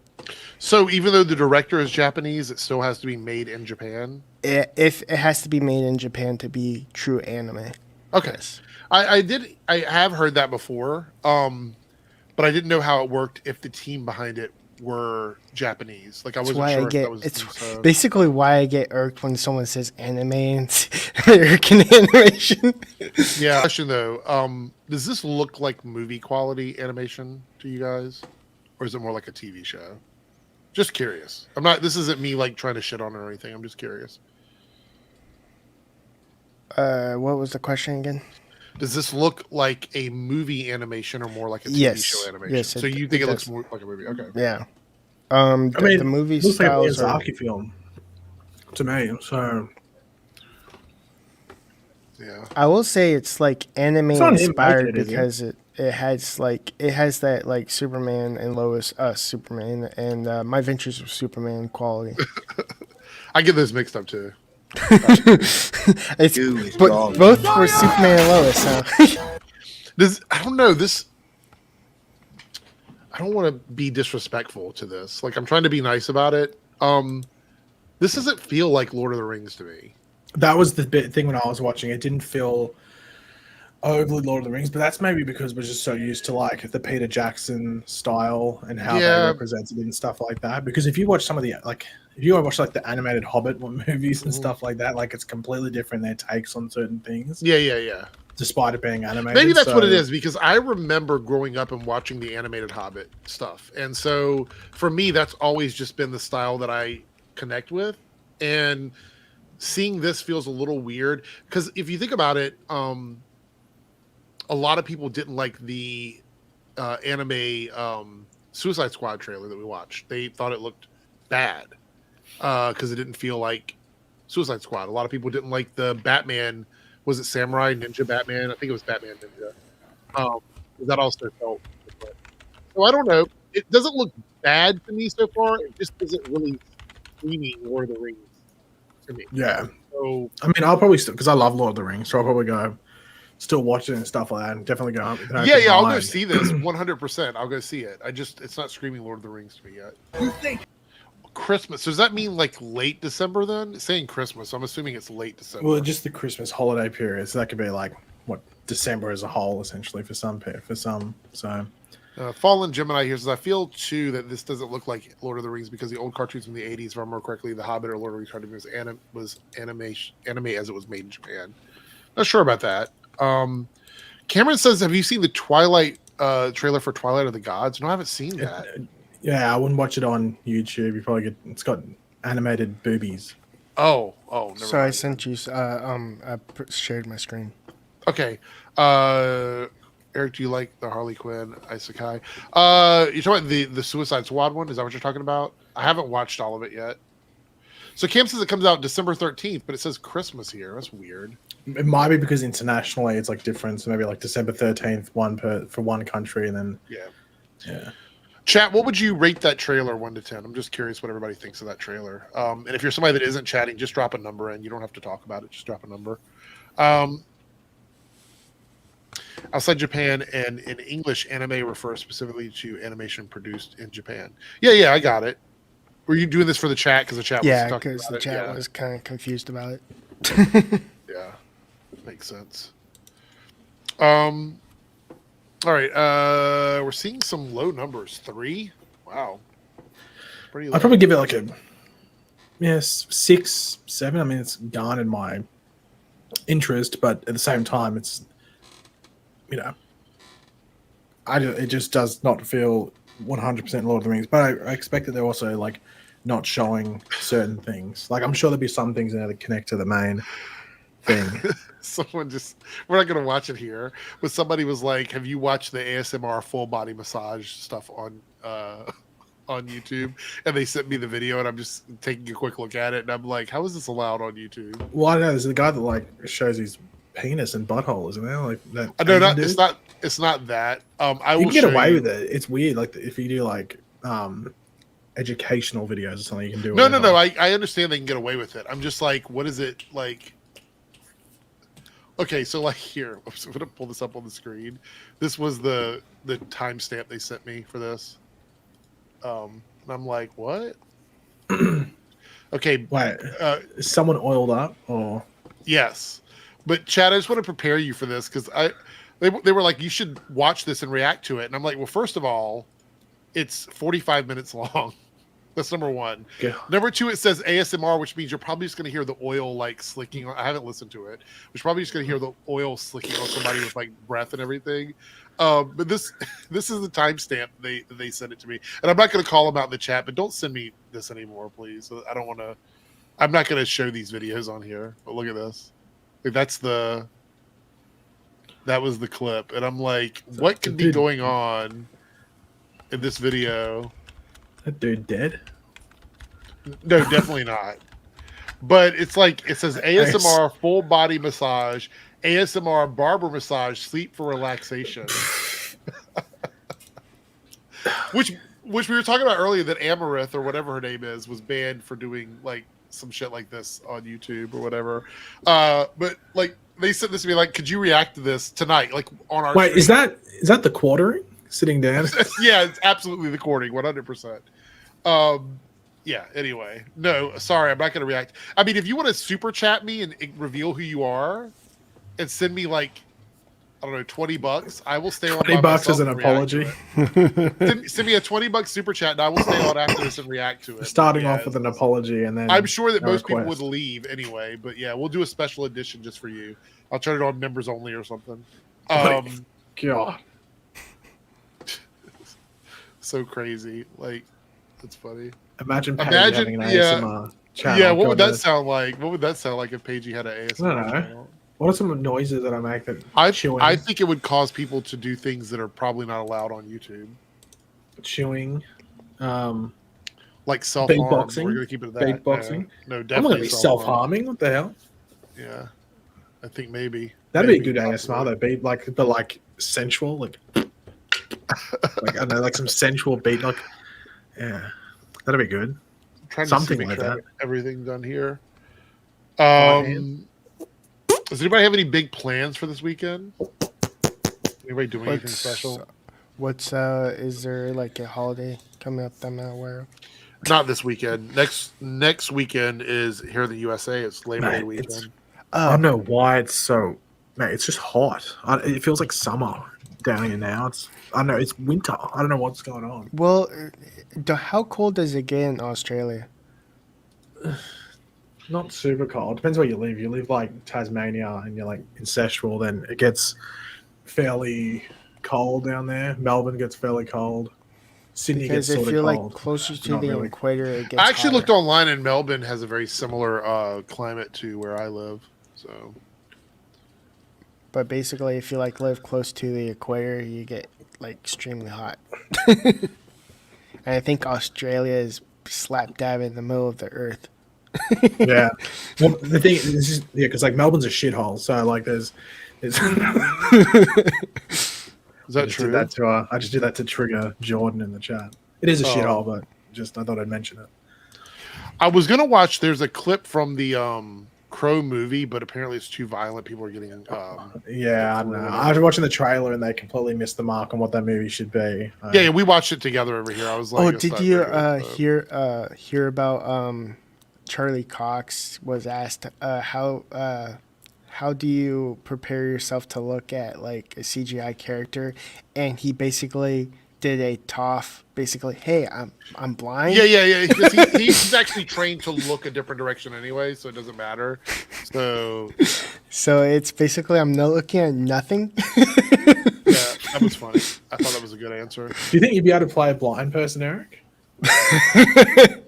Speaker 1: So even though the director is Japanese, it still has to be made in Japan.
Speaker 3: If it has to be made in Japan to be true anime.
Speaker 1: Okay.
Speaker 3: Yes.
Speaker 1: I have heard that before, but I didn't know how it worked if the team behind it were Japanise. Like I wasn't sure if that was.
Speaker 3: It's basically why I get irked when someone says anime and American animation.
Speaker 1: Yeah. Question though, does this look like movie quality animation to you guys, or is it more like a TV show? Just curious. I'm not. This isn't me like trying to shit on it or anything. I'm just curious.
Speaker 3: What was the question again?
Speaker 1: Does this look like a movie animation or more like a TV show animation?
Speaker 3: Yes.
Speaker 1: So you think it looks more like a movie? Okay.
Speaker 3: Yeah.
Speaker 2: The
Speaker 3: movie
Speaker 2: looks like a
Speaker 3: styles are.
Speaker 2: Miyazaki film to me. So
Speaker 1: Yeah.
Speaker 3: I will say it's like anime
Speaker 2: It's not
Speaker 3: inspired
Speaker 2: animated, is it?
Speaker 3: because it has that like Superman and Lois Superman and My Adventures with Superman quality.
Speaker 1: I get those mixed up too.
Speaker 3: It's both for Superman and Lois. Huh?
Speaker 1: I don't know this. I don't want to be disrespectful to this. Like I'm trying to be nice about it. This doesn't feel like Lord of the Rings to me.
Speaker 2: that was the thing when I was watching. It didn't feel overly Lord of the Rings, but that's maybe because we're just so used to like the Peter Jackson style and how they represented it and stuff like that. Because if you watch some of the if you watch like the animated Hobbit movies and stuff like that, like it's completely different their takes on certain things.
Speaker 1: Yeah.
Speaker 2: Despite it being animated.
Speaker 1: Maybe that's what it is, because I remember growing up and watching the animated Hobbit stuff. And so for me, that's always just been the style that I connect with. And seeing this feels a little weird because if you think about it, a lot of people didn't like the anime Suicide Squad trailer that we watched. They thought it looked bad because it didn't feel like Suicide Squad. A lot of people didn't like the Batman. Was it Samurai Ninja Batman? I think it was Batman Ninja. That also felt different. So I don't know. It doesn't look bad to me so far. It just isn't really screaming Lord of the Rings to me.
Speaker 2: Yeah.
Speaker 1: So
Speaker 2: I mean, I'll probably still, because I love Lord of the Rings, so I'll probably go still watch it and stuff like that and definitely go up.
Speaker 1: yeah, I'll go see this 100%. I'll go see it. It's not screaming Lord of the Rings to me yet.
Speaker 2: You think?
Speaker 1: Christmas. Does that mean like late December then? It's saying Christmas. I'm assuming it's late December.
Speaker 2: Well, just the Christmas holiday period. So that could be like what December as a whole, essentially for some. So
Speaker 1: Fallen Gemini here says, I feel too that this doesn't look like Lord of the Rings because the old cartoons from the 80s, if I remember correctly, The Hobbit or Lord of the Rings cartoon was anime as it was made in Japan. Not sure about that. Cameron says, have you seen the Twilight trailer for Twilight of the Gods? No, I haven't seen that.
Speaker 2: Yeah, I wouldn't watch it on YouTube. You probably it's got animated boobies.
Speaker 1: Oh, never
Speaker 3: So
Speaker 1: mind.
Speaker 3: I sent you. I shared my screen.
Speaker 1: Okay. Eric, do you like the Harley Quinn Isekai? You're talking about the Suicide Squad one? Is that what you're talking about? I haven't watched all of it yet. So Cam says it comes out December 13th, but it says Christmas here. That's weird.
Speaker 2: It might be because internationally it's like different. So maybe like December 13th, for one country, and then yeah.
Speaker 1: Chat, what would you rate that trailer 1 to 10? I'm just curious what everybody thinks of that trailer. And if you're somebody that isn't chatting, just drop a number in. You don't have to talk about it. Just drop a number. Outside Japan and in English, anime refers specifically to animation produced in Japan. Yeah, I got it. Were you doing this for the chat? Because the chat was talking
Speaker 3: because
Speaker 1: about
Speaker 3: the
Speaker 1: it?
Speaker 3: chat was kind of confused about it.
Speaker 1: Yeah, makes sense. All right, we're seeing some low numbers. 3? Wow. Pretty low.
Speaker 2: I'd probably give it like a 6, 7. I mean, it's garnered my interest, but at the same time, it's it just does not feel 100% Lord of the Rings. But I expect that they're also like not showing certain things. Like I'm sure there'll be some things in there that connect to the main thing.
Speaker 1: Someone just, we're not going to watch it here, but somebody was like, have you watched the ASMR full body massage stuff on YouTube? And they sent me the video, and I'm just taking a quick look at it, and I'm like, how is this allowed on YouTube?
Speaker 2: Well, I know there's a guy that like shows his penis and butthole, isn't there? Like that.
Speaker 1: No,
Speaker 2: Asian dude?
Speaker 1: it's not that. I
Speaker 2: You
Speaker 1: will
Speaker 2: can get
Speaker 1: show
Speaker 2: away
Speaker 1: you.
Speaker 2: with it. It's weird. Like if you do like educational videos or something, you can do.
Speaker 1: No.
Speaker 2: whatever.
Speaker 1: I understand they can get away with it. I'm just like, what is it like? Okay, so like here, I'm just gonna pull this up on the screen. This was the timestamp they sent me for this. And I'm like, what? Okay.
Speaker 2: Wait, is someone oiled up or?
Speaker 1: Yes, but Chad, I just want to prepare you for this because they were like, you should watch this and react to it, and I'm like, well, first of all, it's 45 minutes long. That's number one.
Speaker 2: Okay.
Speaker 1: Number two, it says ASMR, which means you're probably just going to hear the oil like slicking. I haven't listened to it. You're probably just going to hear the oil slicking on somebody with like breath and everything. But this is the timestamp they sent it to me, and I'm not going to call them out in the chat. But don't send me this anymore, please. I don't want to. I'm not going to show these videos on here. But look at this. Like, that was the clip, and I'm like, what could be going on in this video?
Speaker 2: That dude dead?
Speaker 1: No, definitely not. But it's like it says ASMR full body massage, ASMR barber massage, sleep for relaxation. which we were talking about earlier, that Amarith or whatever her name is was banned for doing like some shit like this on YouTube or whatever. But like they sent this to me like, could you react to this tonight? Like on our
Speaker 2: Wait,
Speaker 1: stream?
Speaker 2: is that the quartering sitting down?
Speaker 1: Yeah, it's absolutely the courting, 100%. Yeah, anyway. No, sorry, I'm not going to react. I mean, if you want to super chat me and reveal who you are and send me like, I don't know, $20, I will stay on.
Speaker 2: $20 as an apology.
Speaker 1: Send me a $20 super chat and I will stay on after this and react to it.
Speaker 2: Starting off with an apology and then
Speaker 1: I'm sure that
Speaker 2: a
Speaker 1: most people
Speaker 2: request.
Speaker 1: would leave anyway, but yeah, we'll do a special edition just for you. I'll turn it on members only or something.
Speaker 2: God.
Speaker 1: So crazy. Like, that's funny.
Speaker 2: Imagine having an ASMR channel.
Speaker 1: Yeah, what would that
Speaker 2: God,
Speaker 1: sound like? What would that sound like if Paigey had an ASMR
Speaker 2: I don't know.
Speaker 1: channel?
Speaker 2: What are some noises that I make that chewing?
Speaker 1: I think it would cause people to do things that are probably not allowed on YouTube.
Speaker 2: Chewing.
Speaker 1: Like self-harm.
Speaker 2: Beatboxing?
Speaker 1: We're going to keep it at that.
Speaker 2: Beatboxing?
Speaker 1: No,
Speaker 2: I'm
Speaker 1: definitely
Speaker 2: not going to be self-harming. What the hell?
Speaker 1: Yeah. I think maybe.
Speaker 2: That'd
Speaker 1: Maybe,
Speaker 2: be a good ASMR
Speaker 1: possibly.
Speaker 2: though. Beat but like sensual, like I don't know, like some sensual beat, like yeah, that'd be good.
Speaker 1: Trying
Speaker 2: Something
Speaker 1: to see,
Speaker 2: like
Speaker 1: make sure I
Speaker 2: that.
Speaker 1: have everything done here.
Speaker 2: hand.
Speaker 1: Does anybody have any big plans for this weekend? Anybody doing anything
Speaker 3: What's
Speaker 1: special?
Speaker 3: is there like a holiday coming up that I'm not aware of?
Speaker 1: Not this weekend. Next weekend is here in the USA. It's Labor Day
Speaker 2: Mate, it's-
Speaker 1: weekend.
Speaker 2: I don't know why it's so. Mate, it's just hot. It feels like summer down here now. I don't know. It's winter. I don't know what's going on.
Speaker 3: Well, how cold does it get in Australia?
Speaker 2: Not super cold. Depends where you live. You live like Tasmania and you're like incestual, then it gets fairly cold down there. Melbourne gets fairly cold. Sydney
Speaker 3: Because
Speaker 2: gets
Speaker 3: if
Speaker 2: sort
Speaker 3: you're
Speaker 2: of cold.
Speaker 3: like closer to
Speaker 2: Not
Speaker 3: the
Speaker 2: really.
Speaker 3: equator, it gets
Speaker 1: I actually
Speaker 3: hotter.
Speaker 1: looked online, and Melbourne has a very similar climate to where I live. So
Speaker 3: But basically, if you like live close to the equator, you get like extremely hot. And I think Australia is slap dab in the middle of the earth.
Speaker 2: Yeah. Well, the thing is, because like Melbourne's a shithole. So like there's
Speaker 1: is
Speaker 2: I
Speaker 1: that
Speaker 2: just
Speaker 1: true?
Speaker 2: did that to I just did that to trigger Jordan in the chat. It is a shithole, but just I thought I'd mention it.
Speaker 1: I was gonna watch. There's a clip from the Crow movie, but apparently it's too violent. People are getting.
Speaker 2: Yeah, I don't know. I was watching the trailer and they completely missed the mark on what that movie should be.
Speaker 1: Yeah, we watched it together over here. I was like,
Speaker 3: Oh,
Speaker 1: it's
Speaker 3: did
Speaker 1: not
Speaker 3: you
Speaker 1: very good, so.
Speaker 3: hear about Charlie Cox was asked how do you prepare yourself to look at like a CGI character, and he basically did a toff, basically, hey, I'm blind.
Speaker 1: Yeah. Because he's actually trained to look a different direction anyway, so it doesn't matter. So
Speaker 3: So it's basically I'm not looking at nothing.
Speaker 1: yeah, that was funny. I thought that was a good answer.
Speaker 2: Do you think you'd be able to play a blind person, Eric?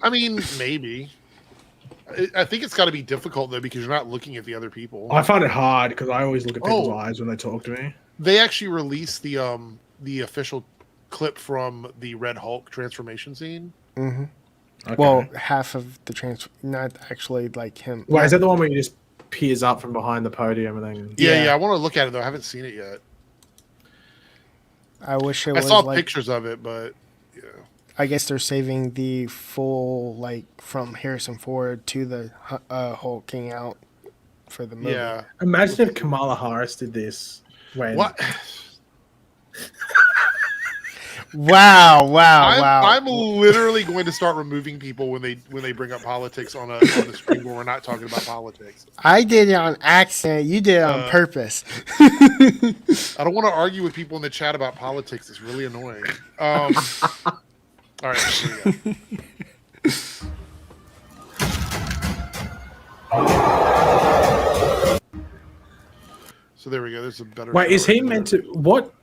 Speaker 1: I mean, maybe. I think it's got to be difficult though because you're not looking at the other people.
Speaker 2: I find it hard because I always look at people's eyes when they talk to me.
Speaker 1: They actually released the official clip from the Red Hulk transformation scene.
Speaker 3: Mm-hmm.
Speaker 2: Okay.
Speaker 3: Well, half of the not actually like him.
Speaker 2: Wait, is that the one where you just peers up from behind the podium and then?
Speaker 1: Yeah. I want to look at it though. I haven't seen it yet.
Speaker 3: I wish it
Speaker 1: I
Speaker 3: was.
Speaker 1: saw
Speaker 3: like,
Speaker 1: pictures of it, but yeah.
Speaker 3: I guess they're saving the full like from Harrison Ford to the hulking out for the movie.
Speaker 1: Yeah.
Speaker 2: Imagine if Kamala Harris did this.
Speaker 1: What?
Speaker 3: Wow!
Speaker 1: I'm literally going to start removing people when they bring up politics on a stream where we're not talking about politics.
Speaker 3: I did it on accident. You did it on purpose.
Speaker 1: I don't want to argue with people in the chat about politics. It's really annoying. All right, here we go. So there we go. There's a better.
Speaker 2: Wait, is he meant to? What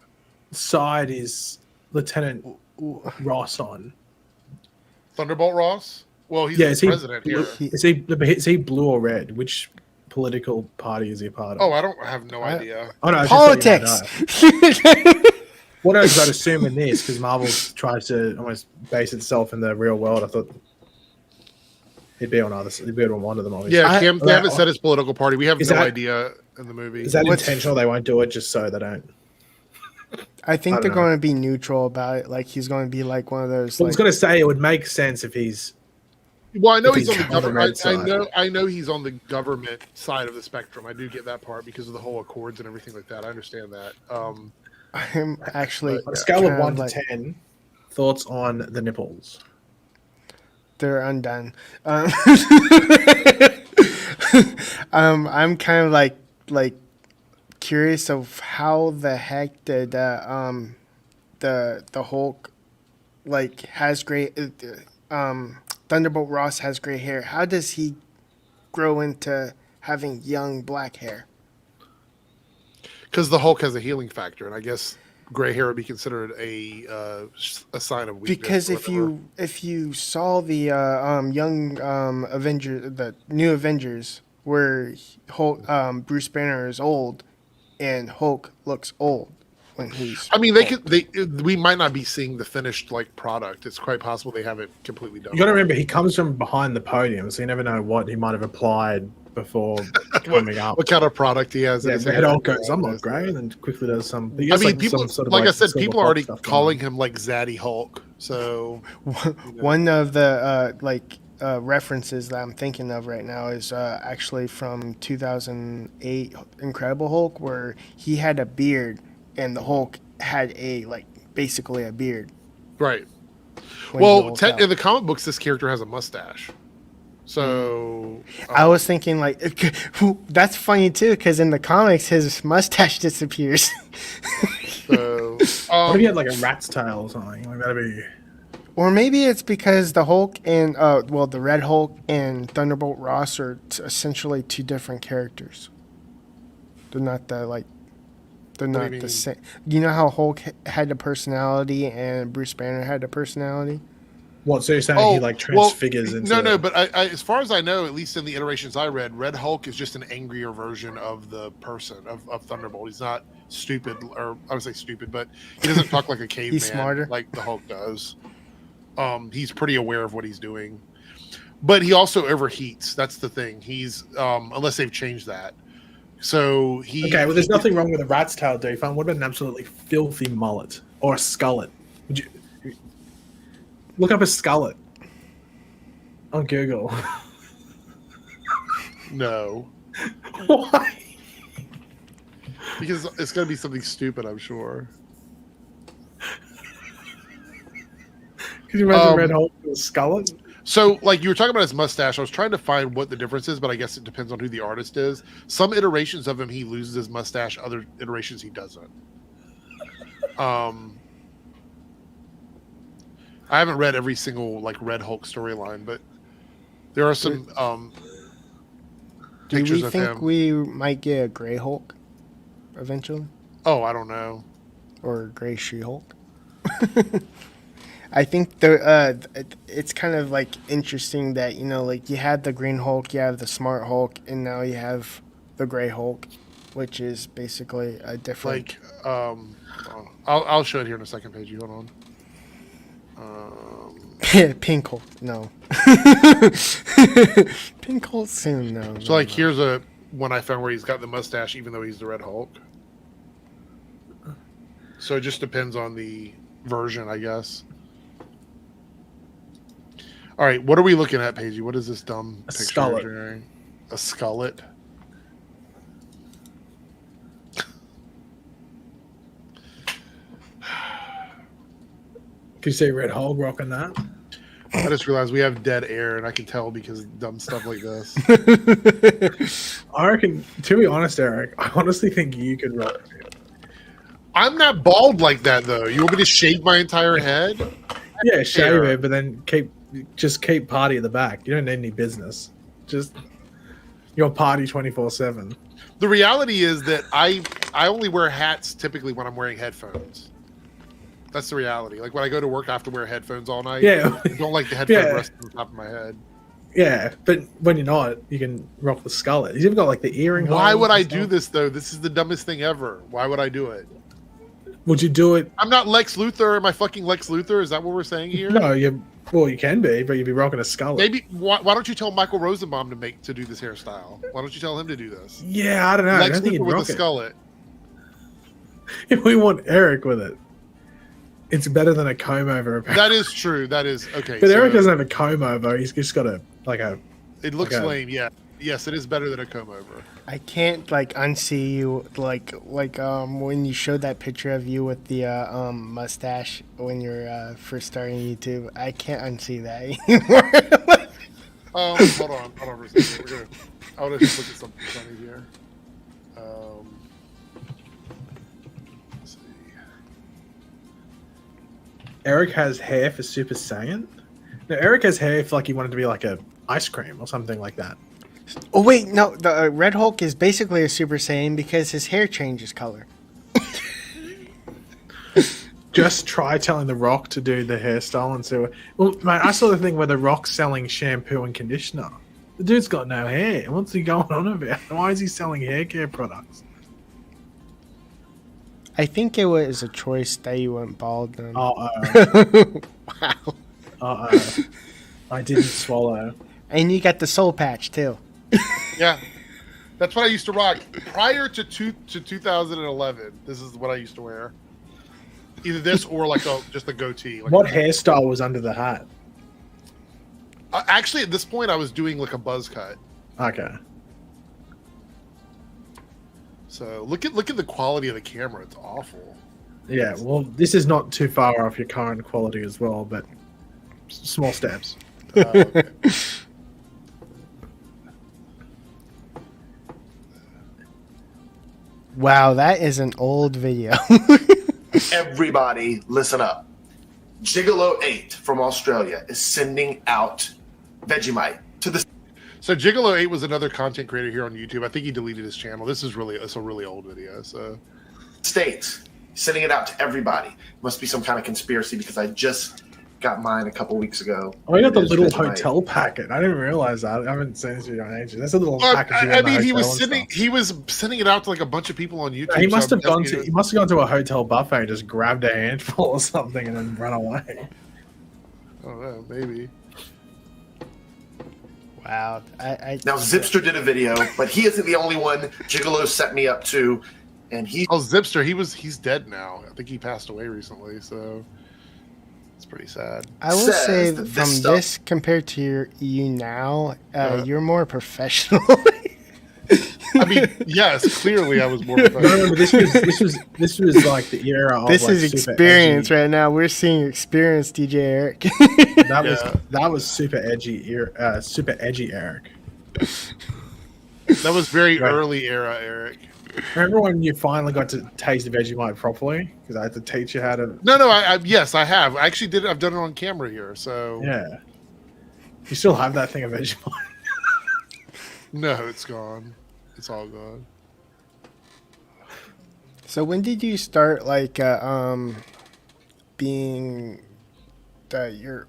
Speaker 2: side is Lieutenant Ross on?
Speaker 1: Thunderbolt Ross? Well, he's
Speaker 2: is
Speaker 1: the president here.
Speaker 2: Is he blue or red? Which political party is he a part of?
Speaker 1: Oh, I have no idea.
Speaker 2: Oh, no,
Speaker 3: Politics.
Speaker 2: What I was about to assume in this, because Marvel tries to almost base itself in the real world, I thought he'd be on one of them. Obviously.
Speaker 1: Yeah, they haven't said his political party. We have no idea in the movie.
Speaker 2: Is that intentional? They won't do it just so they don't.
Speaker 3: I think they're going to be neutral about it. Like he's going to be like one of those.
Speaker 2: I was going to say it would make sense if he's.
Speaker 1: Well, I know he's on the government.
Speaker 2: side.
Speaker 1: I know he's on the government side of the spectrum. I do get that part because of the whole accords and everything like that. I understand that.
Speaker 3: I'm actually
Speaker 2: on a scale of 1 to 10. Thoughts on the nipples?
Speaker 3: They're undone. I'm kind of like curious of how the heck did the Hulk like has great Thunderbolt Ross has gray hair. How does he grow into having young black hair?
Speaker 1: Because the Hulk has a healing factor, and I guess gray hair would be considered a sign of weakness.
Speaker 3: Because if you saw the young Avenger, the new Avengers, where Hulk, Bruce Banner is old, and Hulk looks old when he's.
Speaker 1: I mean, we might not be seeing the finished like product. It's quite possible they haven't completely done.
Speaker 2: You got to remember, he comes from behind the podium, so you never know what he might have applied before coming up.
Speaker 1: What kind of product he has?
Speaker 2: Yeah, the Hulk goes, I'm not grey, and then quickly does some.
Speaker 1: I mean, people, like I said, people are already calling him like Zaddy Hulk. So
Speaker 3: one of the references that I'm thinking of right now is actually from 2008 Incredible Hulk, where he had a beard and the Hulk had basically a beard.
Speaker 1: Right. Well, in the comic books, this character has a mustache. So
Speaker 3: I was thinking that's funny too, because in the comics his mustache disappears.
Speaker 1: So
Speaker 2: what if he had like a rat's tail or something? Like that'd be.
Speaker 3: Or maybe it's because the Hulk and the Red Hulk and Thunderbolt Ross are essentially two different characters. They're not the same. You know how Hulk had a personality and Bruce Banner had a personality?
Speaker 2: What? So you're saying he transfigures into...
Speaker 1: No, but I, as far as I know, at least in the iterations I read, Red Hulk is just an angrier version of the person, of Thunderbolt. He's not stupid, or I would say stupid, but he doesn't talk like a caveman.
Speaker 3: He's smarter.
Speaker 1: Like the Hulk does. He's pretty aware of what he's doing. But he also overheats. That's the thing. He's, unless they've changed that. So he...
Speaker 2: Okay, well, there's nothing wrong with a rat's tail, Defun. What about an absolutely filthy mullet? Or a skullet? Would you... Look up a skullet on Google.
Speaker 1: No.
Speaker 2: Why?
Speaker 1: Because it's going to be something stupid, I'm sure.
Speaker 2: Could you imagine Red Hulk with a skullet?
Speaker 1: So, you were talking about his mustache. I was trying to find what the difference is, but I guess it depends on who the artist is. Some iterations of him, he loses his mustache. Other iterations, he doesn't. I haven't read every single Red Hulk storyline, but there are some pictures of him.
Speaker 3: Do we think we might get a Gray Hulk eventually?
Speaker 1: Oh, I don't know.
Speaker 3: Or a Gray She-Hulk? I think it's kind of like interesting that like you had the Green Hulk, you have the Smart Hulk, and now you have the Gray Hulk, which is basically a different.
Speaker 1: Like, I'll show it here in a second, Paige. Hold on.
Speaker 3: Pink Hulk, no. Pink Hulk soon, no.
Speaker 1: So like, here's a one I found where he's got the mustache, even though he's the Red Hulk. So it just depends on the version, I guess. All right, what are we looking at, Paige? What is this dumb picture?
Speaker 2: Skullet.
Speaker 1: A skullet.
Speaker 2: Can you say Red Hulk rocking that?
Speaker 1: I just realized we have dead air, and I can tell because of dumb stuff like this.
Speaker 2: I reckon, to be honest, Eric, I honestly think you could rock it.
Speaker 1: I'm not bald like that, though. You want me to shave my entire head?
Speaker 2: Yeah, shave it, but then keep party at the back. You don't need any business. Just your party 24/7.
Speaker 1: The reality is that I only wear hats typically when I'm wearing headphones. That's the reality. Like when I go to work, I have to wear headphones all night.
Speaker 2: Yeah,
Speaker 1: I don't like the headphones resting on top of my head.
Speaker 2: Yeah, but when you're not, you can rock the skullet. He's even got like the earring.
Speaker 1: Why would I do this though? This is the dumbest thing ever. Why would I do it?
Speaker 2: Would you do it?
Speaker 1: I'm not Lex Luthor. Am I fucking Lex Luthor? Is that what we're saying here?
Speaker 2: No, you can be, but you'd be rocking a skullet.
Speaker 1: Maybe. Why don't you tell Michael Rosenbaum to do this hairstyle? Why don't you tell him to do this?
Speaker 2: Yeah, I don't know.
Speaker 1: Lex
Speaker 2: I don't think
Speaker 1: Luthor with
Speaker 2: rock
Speaker 1: a
Speaker 2: it.
Speaker 1: skullet.
Speaker 2: If we want Eric with it, it's better than a comb over.
Speaker 1: That is true. That is okay.
Speaker 2: But Eric doesn't have a comb over. He's just got a.
Speaker 1: It looks
Speaker 2: like a-
Speaker 1: lame. Yeah. Yes, it is better than a comb over.
Speaker 3: I can't unsee you when you showed that picture of you with the mustache when you're first starting YouTube. I can't unsee that anymore.
Speaker 1: Hold on for a second. I want to just look at something funny here. Let's see.
Speaker 2: Eric has hair for Super Saiyan. No, Eric has hair if he wanted to be like a ice cream or something like that.
Speaker 3: Oh wait, no, the Red Hulk is basically a Super Saiyan because his hair changes color.
Speaker 2: Just try telling The Rock to do the hairstyle and see what... Well, mate, I saw the thing where The Rock's selling shampoo and conditioner. The dude's got no hair. What's he going on about? Why is he selling hair care products?
Speaker 3: I think it was a choice that you went bald then.
Speaker 2: Uh-oh.
Speaker 3: Wow.
Speaker 2: Uh-oh. I didn't swallow.
Speaker 3: And you got the soul patch too.
Speaker 1: Yeah, that's what I used to rock prior to 2011. This is what I used to wear. Either this or just a goatee.
Speaker 2: What hairstyle was under the hat?
Speaker 1: Actually, at this point, I was doing like a buzz cut.
Speaker 2: Okay.
Speaker 1: So look at the quality of the camera. It's awful.
Speaker 2: Yeah, well, this is not too far off your current quality as well, but small steps.
Speaker 1: Okay.
Speaker 3: Wow, that is an old video.
Speaker 6: Everybody, listen up. Gigolo 8 from Australia is sending out Vegemite to the
Speaker 1: So Gigolo 8 was another content creator here on YouTube. I think he deleted his channel. It's a really old video. So
Speaker 6: States. Sending it out to everybody. Must be some kind of conspiracy because I just got mine a couple weeks ago.
Speaker 2: Oh, I got the
Speaker 6: It is
Speaker 2: little
Speaker 6: Vegemite.
Speaker 2: hotel packet. I didn't realize that. I haven't seen this video in ages. That's a little
Speaker 1: Well,
Speaker 2: package. you
Speaker 1: I
Speaker 2: get in the
Speaker 1: mean, he
Speaker 2: hotel
Speaker 1: was
Speaker 2: and
Speaker 1: sending
Speaker 2: stuff.
Speaker 1: it out to like a bunch of people on YouTube.
Speaker 2: He must
Speaker 1: so
Speaker 2: have gone
Speaker 1: I'm
Speaker 2: to.
Speaker 1: guessing
Speaker 2: He must have gone to a hotel buffet and just grabbed a handful or something and then run away.
Speaker 1: I don't know, maybe.
Speaker 3: Wow. I
Speaker 6: Now Zipster did a video, but he isn't the only one Gigolo set me up to, and he
Speaker 1: Oh, Zipster, he's dead now. I think he passed away recently, so it's pretty sad.
Speaker 3: will
Speaker 6: says
Speaker 3: say
Speaker 6: that
Speaker 3: from
Speaker 6: this stuff-
Speaker 3: this compared to you now, you're more professional.
Speaker 1: I mean, yes, clearly I was more
Speaker 2: No,
Speaker 1: professional.
Speaker 2: but this was like the era of
Speaker 3: This
Speaker 2: like,
Speaker 3: is
Speaker 2: super
Speaker 3: experience
Speaker 2: edgy.
Speaker 3: right now. We're seeing experience, DJ Eric.
Speaker 2: That was super edgy, super edgy Eric.
Speaker 1: That was very
Speaker 2: Right.
Speaker 1: early era, Eric.
Speaker 2: Remember when you finally got to taste Vegemite properly? Because I had to teach you how to.
Speaker 1: No, yes, I have. I actually did it. I've done it on camera here. So
Speaker 2: Yeah. You still have that thing of Vegemite.
Speaker 1: no, it's gone. It's all gone.
Speaker 3: So when did you start being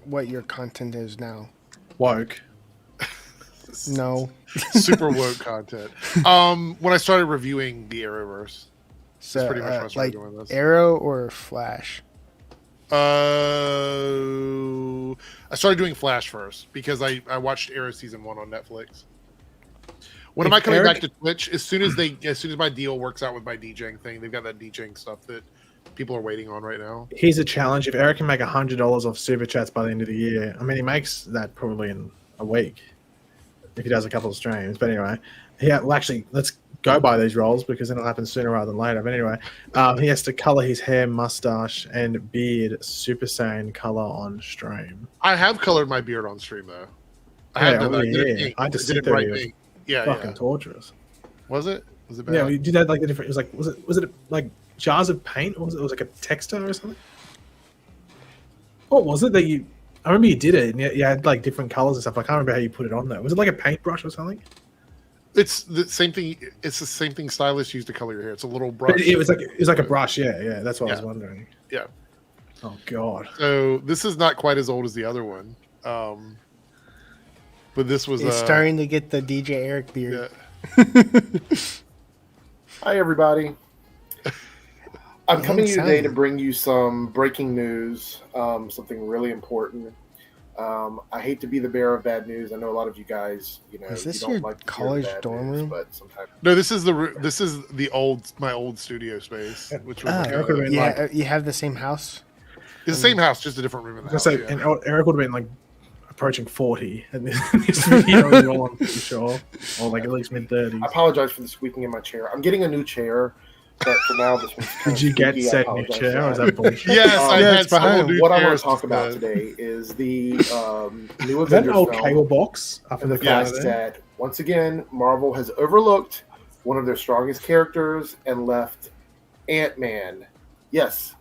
Speaker 3: what your content is now.
Speaker 2: Woke.
Speaker 3: No.
Speaker 1: Super woke content. When I started reviewing the Arrowverse,
Speaker 3: So,
Speaker 1: that's pretty much when I started
Speaker 3: like
Speaker 1: doing this.
Speaker 3: Arrow or Flash?
Speaker 1: I started doing Flash first because I watched Arrow season 1 on Netflix. When am I coming back to Twitch? As soon as my deal works out with my DJing thing, they've got that DJing stuff that people are waiting on right now.
Speaker 2: Here's a challenge: if Eric can make $100 off super chats by the end of the year, I mean, he makes that probably in a week if he does a couple of streams. But anyway, yeah. Well, actually, let's go by these roles because then it'll happen sooner rather than later. But anyway, he has to color his hair, mustache, and beard Super Saiyan color on stream.
Speaker 1: I have colored my beard on stream though. I had done that.
Speaker 2: I just
Speaker 1: did
Speaker 2: sit
Speaker 1: it right
Speaker 2: there.
Speaker 1: pink. Yeah,
Speaker 2: Fucking
Speaker 1: yeah.
Speaker 2: torturous.
Speaker 1: Was it? Was it bad?
Speaker 2: Yeah, we did that like the different. It was like was it like jars of paint, or was it like a texter or something? What was it that you? I remember you did it, and you had like different colors and stuff. I can't remember how you put it on there. Was it like a paintbrush or something?
Speaker 1: It's the same thing. It's the same thing stylists use to color your hair. It's a little brush.
Speaker 2: It was like a brush. Yeah. That's what I was wondering.
Speaker 1: Yeah.
Speaker 2: Oh god.
Speaker 1: So this is not quite as old as the other one, but this was.
Speaker 3: It's starting to get the DJ Eric beard.
Speaker 1: Yeah.
Speaker 6: Hi, everybody. I'm coming to you today to
Speaker 3: Simon.
Speaker 6: bring you some breaking news, something really important. I hate to be the bearer of bad news. I know a lot of you guys,
Speaker 3: Is this
Speaker 6: you don't
Speaker 3: your
Speaker 6: like to hear
Speaker 3: college
Speaker 6: bad
Speaker 3: dorm
Speaker 6: news,
Speaker 3: room?
Speaker 6: but sometimes
Speaker 1: No, this is my old studio space, which was like
Speaker 2: Eric would've been
Speaker 3: Yeah, you have the same house.
Speaker 1: it's the same house, just a different room in the
Speaker 2: I
Speaker 1: house.
Speaker 2: was gonna say,
Speaker 1: yeah.
Speaker 2: and Eric would have been like approaching 40 in this video as well, I'm pretty sure, or like at least mid 30s.
Speaker 6: I apologize for the squeaking in my chair. I'm getting a new chair, but for now, this one's kind
Speaker 2: Did
Speaker 6: of
Speaker 2: you get
Speaker 6: squeaky. I
Speaker 2: said new
Speaker 6: apologize
Speaker 2: chair,
Speaker 6: for
Speaker 2: or is that bullshit?
Speaker 1: Yes, I
Speaker 3: Yeah,
Speaker 1: had
Speaker 3: it's behind
Speaker 1: several
Speaker 3: him.
Speaker 1: new
Speaker 6: What I want
Speaker 1: chairs
Speaker 6: to talk
Speaker 1: to
Speaker 6: about
Speaker 1: bed.
Speaker 6: today is the new
Speaker 2: Is that an
Speaker 6: Avengers
Speaker 2: old
Speaker 6: film.
Speaker 2: cable box up in
Speaker 6: And
Speaker 2: the
Speaker 6: the
Speaker 2: corner
Speaker 6: fact
Speaker 2: there?
Speaker 6: that once again Marvel has overlooked one of their strongest characters and left Ant-Man, yes,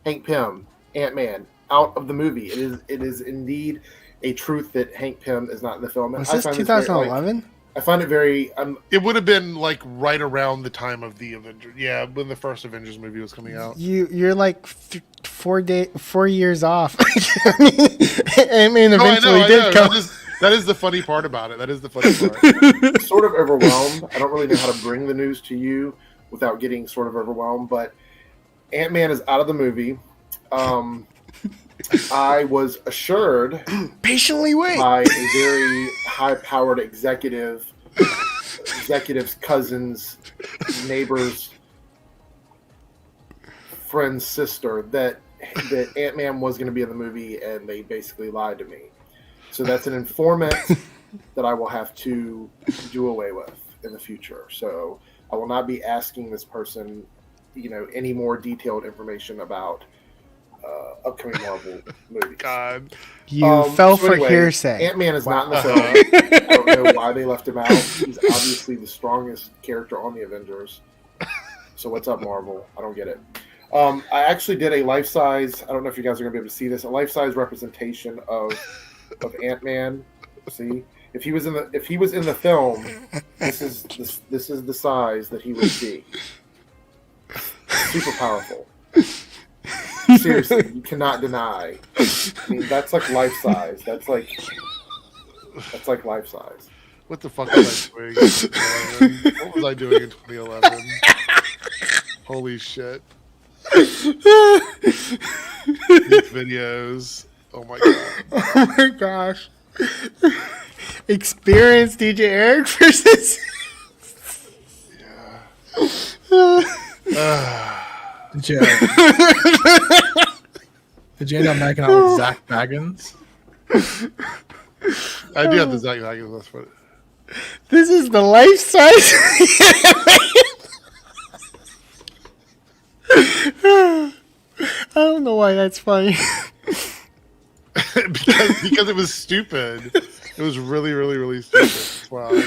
Speaker 6: Hank Pym, Ant-Man, out of the movie. It is indeed a truth that Hank Pym is not in the film.
Speaker 3: Was
Speaker 6: I
Speaker 3: this
Speaker 6: find this very,
Speaker 3: 2011?
Speaker 6: I find it very.
Speaker 1: It would have been like right around the time of the Avengers. Yeah, when the first Avengers movie was coming out.
Speaker 3: You're like 4 years off. I mean, eventually did come.
Speaker 1: That is the funny part about it. That is the funny part.
Speaker 6: sort of overwhelmed. I don't really know how to bring the news to you without getting sort of overwhelmed. But Ant-Man is out of the movie. I was assured
Speaker 3: Patiently wait.
Speaker 6: by a very high-powered executive's cousin's neighbor's friend's sister that Ant-Man was going to be in the movie, and they basically lied to me. So that's an informant that I will have to do away with in the future. So I will not be asking this person, any more detailed information about upcoming Marvel movies.
Speaker 1: God.
Speaker 3: You fell
Speaker 6: so
Speaker 3: for
Speaker 6: anyway,
Speaker 3: hearsay.
Speaker 6: Ant-Man is not in the film. I don't know why they left him out. He's obviously the strongest character on the Avengers. So what's up, Marvel? I don't get it. I actually did a life-size. I don't know if you guys are going to be able to see this. A life-size representation of Ant-Man. See, if he was in the film, this is the size that he would be. Super powerful. Seriously, you cannot deny. I mean, that's like life size. That's like life size.
Speaker 1: What the fuck was I doing in 2011? What was I doing in 2011? Holy shit. These videos. Oh my god.
Speaker 3: Oh my gosh. Experience DJ Eric versus.
Speaker 2: Did you end up making out with Zach Baggins?
Speaker 1: I do have the Zach Baggins. That's what.
Speaker 3: This is the life size. I don't know why that's funny.
Speaker 1: because it was stupid. It was really, really, really stupid. Wow.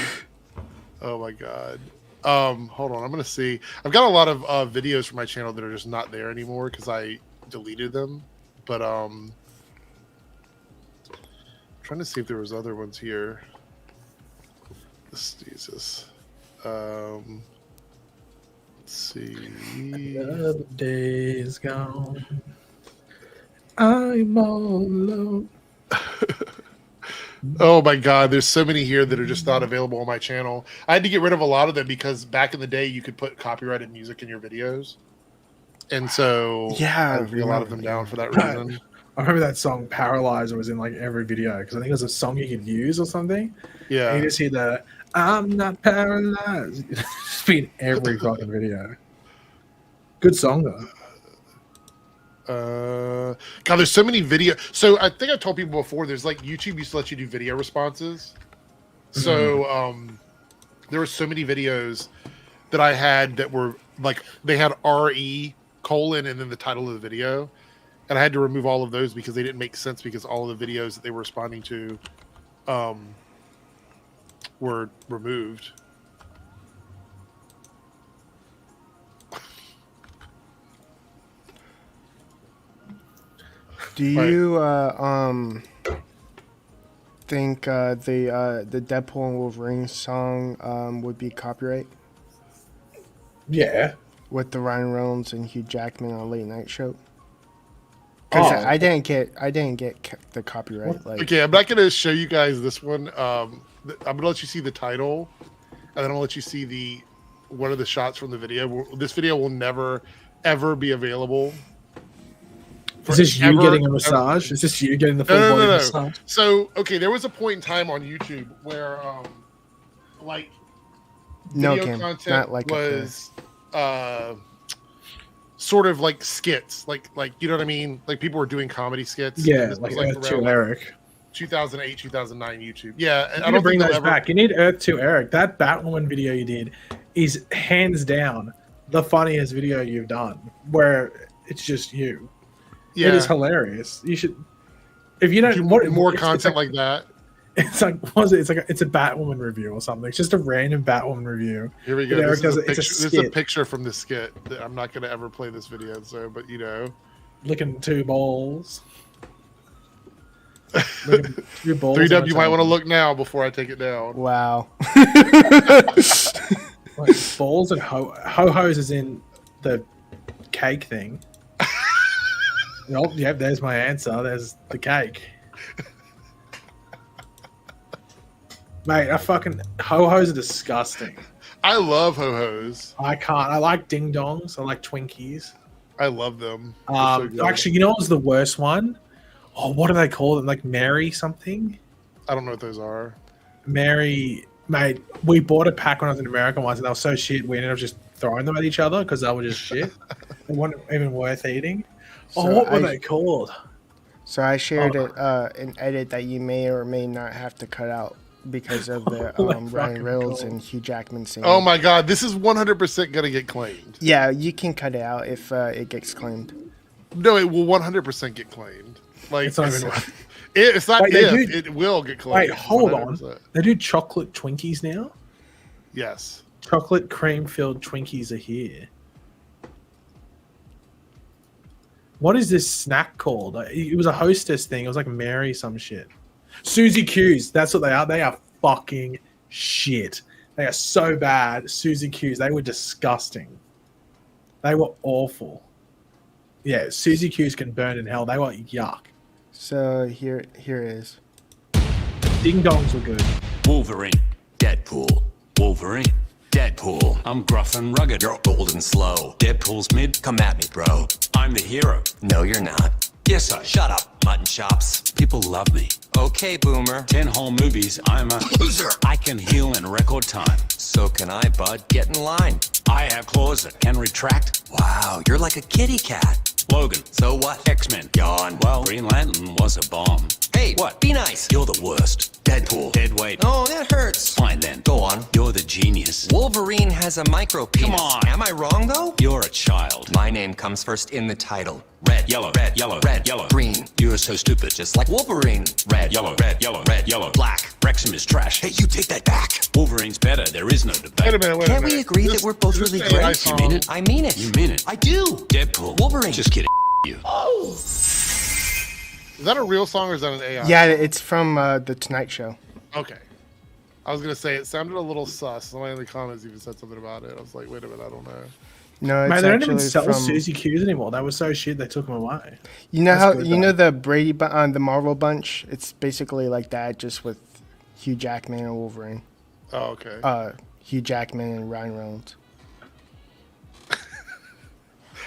Speaker 1: Oh my god. Hold on. I'm gonna see. I've got a lot of videos from my channel that are just not there anymore because I deleted them. But trying to see if there was other ones here. Jesus. Let's see.
Speaker 2: Another day is gone. I'm all alone.
Speaker 1: Oh my God, there's so many here that are just not available on my channel. I had to get rid of a lot of them because back in the day you could put copyrighted music in your videos. And so
Speaker 3: Yeah,
Speaker 1: I had to take a lot of them down for that reason.
Speaker 2: I remember that song Paralyzer was in like every video because I think it was a song you could use or something.
Speaker 1: Yeah.
Speaker 2: And you just hear the I'm not paralyzed. It's been every fucking video. Good song though.
Speaker 1: God, there's so many video. So I think I told people before, there's like YouTube used to let you do video responses. So there were so many videos that I had that were like they had RE colon and then the title of the video, and I had to remove all of those because they didn't make sense because all of the videos that they were responding to were removed.
Speaker 3: Do you think the Deadpool and Wolverine song would be copyright
Speaker 2: Yeah.
Speaker 3: with the Ryan Reynolds and Hugh Jackman on a late night show? Because I didn't get the copyright. Like,
Speaker 1: Okay, I'm not going to show you guys this one. I'm going to let you see the title, and then I'll let you see one of the shots from the video. This video will never, ever be available.
Speaker 2: Is this you getting a massage? Is this you getting the full body massage?
Speaker 1: So, okay, there was a point in time on YouTube where, like, video content
Speaker 3: like
Speaker 1: was sort of like skits, like you know what I mean? Like people were doing comedy skits.
Speaker 2: Yeah,
Speaker 1: This
Speaker 2: like
Speaker 1: was,
Speaker 2: Earth 2 Eric.
Speaker 1: 2008, 2009 YouTube. Yeah,
Speaker 2: I don't bring those back. You need Earth 2 Eric. That Batwoman video you did is hands down the funniest video you've done, where it's just you.
Speaker 1: Yeah,
Speaker 2: it is hilarious. You should, if you don't
Speaker 1: want more content like that.
Speaker 2: It's like, what is it? It's a Batwoman review or something. It's just a random Batwoman review.
Speaker 1: Here we go.
Speaker 2: This
Speaker 1: is a picture from the skit. I'm not going to ever play this video, so but you know,
Speaker 2: licking two balls.
Speaker 1: 3W, you might want to look now before I take it down.
Speaker 3: Wow.
Speaker 2: Like balls and ho-hos is in the cake thing. Oh, yep, there's my answer. There's the cake. Mate, ho-hos are disgusting.
Speaker 1: I love ho-hos.
Speaker 2: I can't. I like ding-dongs. I like Twinkies.
Speaker 1: I love them.
Speaker 2: Actually, you know what was the worst one? Oh, what do they call them? Like Mary something?
Speaker 1: I don't know what those are.
Speaker 2: Mary, mate, we bought a pack when I was in America once, and they were so shit, we ended up just throwing them at each other because they were just shit. They weren't even worth eating. Oh, what were they called?
Speaker 3: So I shared an edit that you may or may not have to cut out because of the Ryan Reynolds and Hugh Jackman scene.
Speaker 1: Oh my God, this is 100% gonna get claimed.
Speaker 3: Yeah, you can cut it out if it gets claimed.
Speaker 1: No, it will 100% get claimed. Like
Speaker 2: It's not even.
Speaker 1: It's not it will get claimed.
Speaker 2: Wait, hold
Speaker 1: 100%.
Speaker 2: on. They do chocolate Twinkies now?
Speaker 1: Yes.
Speaker 2: Chocolate cream-filled Twinkies are here. What is this snack called? It was a Hostess thing. It was like Mary some shit. Suzy Q's. That's what they are. They are fucking shit. They are so bad. Suzy Q's. They were disgusting. They were awful. Yeah, Suzy Q's can burn in hell. They were yuck.
Speaker 3: So here it is.
Speaker 2: Ding dongs were good.
Speaker 7: Wolverine, Deadpool, Wolverine, Deadpool. I'm gruff and rugged. You're old and slow. Deadpool's mid. Come at me, bro. I'm the hero. No, you're not. Yes, shut up, mutton chops. People love me. Okay, boomer. 10 whole movies. I'm a loser. I can heal in record time. So can I, bud. Get in line. I have claws that can retract. Wow, you're like a kitty cat. Logan. So what? X-Men. Yawn. Well, Green Lantern was a bomb. Hey, what? Be nice. You're the worst. Deadpool. Dead weight. Oh, that hurts. Fine then. Go on. You're the genius. Wolverine has a micro penis. Come on. Am I wrong, though? You're a child. My name comes first in the title. Red, yellow, red, yellow, red, yellow, green. You're so stupid, just like Wolverine. Red, yellow, red, yellow, red, yellow, black. Wrexham is trash. Hey, you take that back. Wolverine's better. There is no debate.
Speaker 1: Wait a minute.
Speaker 7: Can't we agree that we're both really great? You mean it? I mean it. You mean it? I do. Deadpool. Wolverine. Just kidding. You.
Speaker 1: Oh. Is that a real song or is that an AI?
Speaker 3: Yeah, it's from the Tonight Show.
Speaker 1: Okay. I was gonna say it sounded a little sus. Somebody in the comments even said something about it. I was like, wait a minute, I don't know.
Speaker 3: No,
Speaker 2: Man,
Speaker 3: it's
Speaker 2: they don't even
Speaker 3: actually
Speaker 2: sell
Speaker 3: from
Speaker 2: Susie Q's anymore. That was so shit. They took them away.
Speaker 3: you know
Speaker 2: That's
Speaker 3: how
Speaker 2: good,
Speaker 3: you know
Speaker 2: though.
Speaker 3: the the Marvel bunch. It's basically like that, just with Hugh Jackman and Wolverine.
Speaker 1: Oh, okay.
Speaker 3: Hugh Jackman and Ryan Reynolds.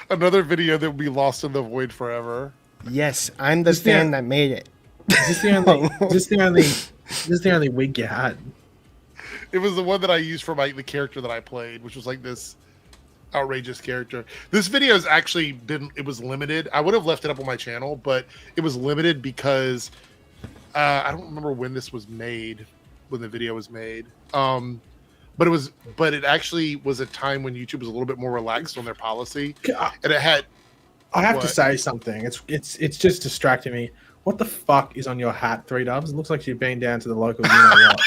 Speaker 1: Another video that will be lost in the void forever.
Speaker 3: Yes, I'm the
Speaker 2: Just the-
Speaker 3: fan that made it.
Speaker 2: Is this the only? Is this the only wig you had?
Speaker 1: It was the one that I used for the character that I played, which was like this outrageous character. This video has actually been, it was limited. I would have left it up on my channel, but it was limited because I don't remember when this was made, when the video was made. But it actually was a time when YouTube was a little bit more relaxed on their policy, and it had.
Speaker 2: I have to
Speaker 1: What?
Speaker 2: say something. It's just distracting me. What the fuck is on your hat, 3Dubs? It looks like you've been down to the local. You know what?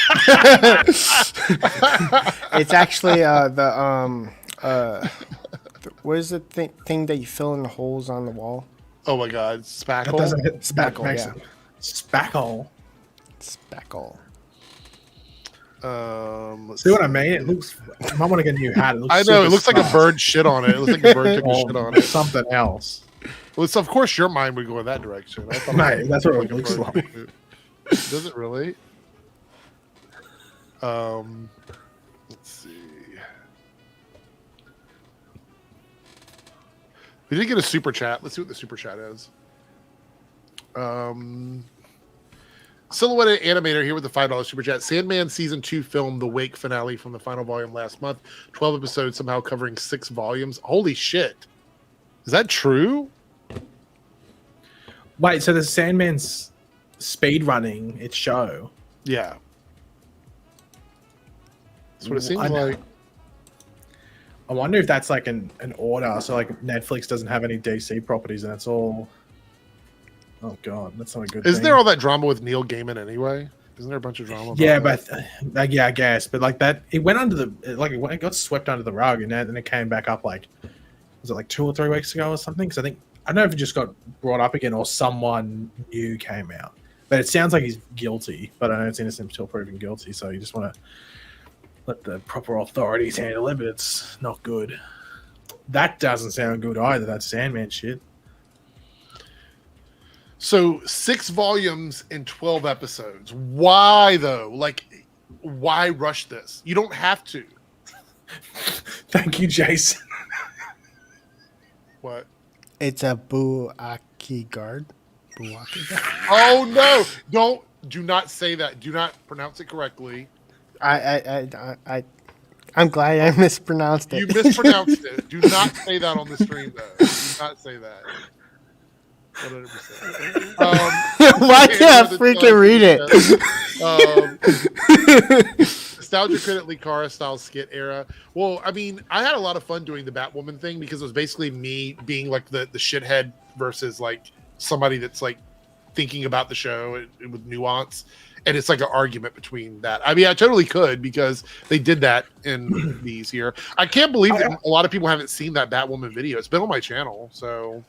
Speaker 3: It's actually what is the thing that you fill in the holes on the wall?
Speaker 1: Oh my God,
Speaker 2: That
Speaker 1: spackle.
Speaker 2: doesn't hit
Speaker 3: Spackle,
Speaker 2: makes
Speaker 3: yeah.
Speaker 2: it- Spackle.
Speaker 3: Spackle.
Speaker 1: Let's
Speaker 2: See what I mean? It looks. I might want to get a new hat. It looks
Speaker 1: I know
Speaker 2: super
Speaker 1: it looks like a
Speaker 2: smart.
Speaker 1: bird shit on it. It looks like a bird took a
Speaker 2: Or
Speaker 1: shit on it.
Speaker 2: something else.
Speaker 1: Well, it's, of course, your mind would go in that direction. I thought
Speaker 2: Mate,
Speaker 1: it
Speaker 2: that's what it
Speaker 1: like a
Speaker 2: looks
Speaker 1: bird.
Speaker 2: like.
Speaker 1: Does it really? Let's see. We did get a super chat. Let's see what the super chat is. Silhouette Animator here with the $5 super chat. Sandman season 2 film The Wake finale from the final volume last month. 12 episodes, somehow covering 6 volumes. Holy shit! Is that true?
Speaker 2: Wait, so the Sandman's speed running its show.
Speaker 1: Yeah. That's what it seems
Speaker 2: I know.
Speaker 1: like.
Speaker 2: I wonder if that's like an order. So like Netflix doesn't have any DC properties, and it's all. Oh god, that's not a good.
Speaker 1: Isn't
Speaker 2: thing.
Speaker 1: there all that drama with Neil Gaiman anyway? Isn't there a bunch of drama? About
Speaker 2: Yeah,
Speaker 1: that?
Speaker 2: but yeah, I guess. But like that, it went under the like it got swept under the rug, and then it came back up like was it like 2 or 3 weeks ago or something? Because I don't know if it just got brought up again or someone new came out. But it sounds like he's guilty. But I know it's innocent until proven guilty. So you just want to let the proper authorities handle it. But it's not good. That doesn't sound good either. That Sandman shit.
Speaker 1: So 6 volumes and 12 episodes. Why though? Like, why rush this? You don't have to.
Speaker 2: Thank you, Jason.
Speaker 1: What?
Speaker 3: It's a Buaki guard. Buaki guard.
Speaker 1: Oh no! Do not say that. Do not pronounce it correctly.
Speaker 3: I'm glad I mispronounced it.
Speaker 1: You mispronounced it. Do not say that on the stream though. Do not say that. 100%.
Speaker 3: Why can't I freaking read it?
Speaker 1: Nostalgia Credit Likara style skit era. Well, I mean, I had a lot of fun doing the Batwoman thing because it was basically me being like the shithead versus like somebody that's like thinking about the show with nuance. And it's like an argument between that. I mean, I totally could because they did that in these here. I can't believe that a lot of people haven't seen that Batwoman video. It's been on my channel, so.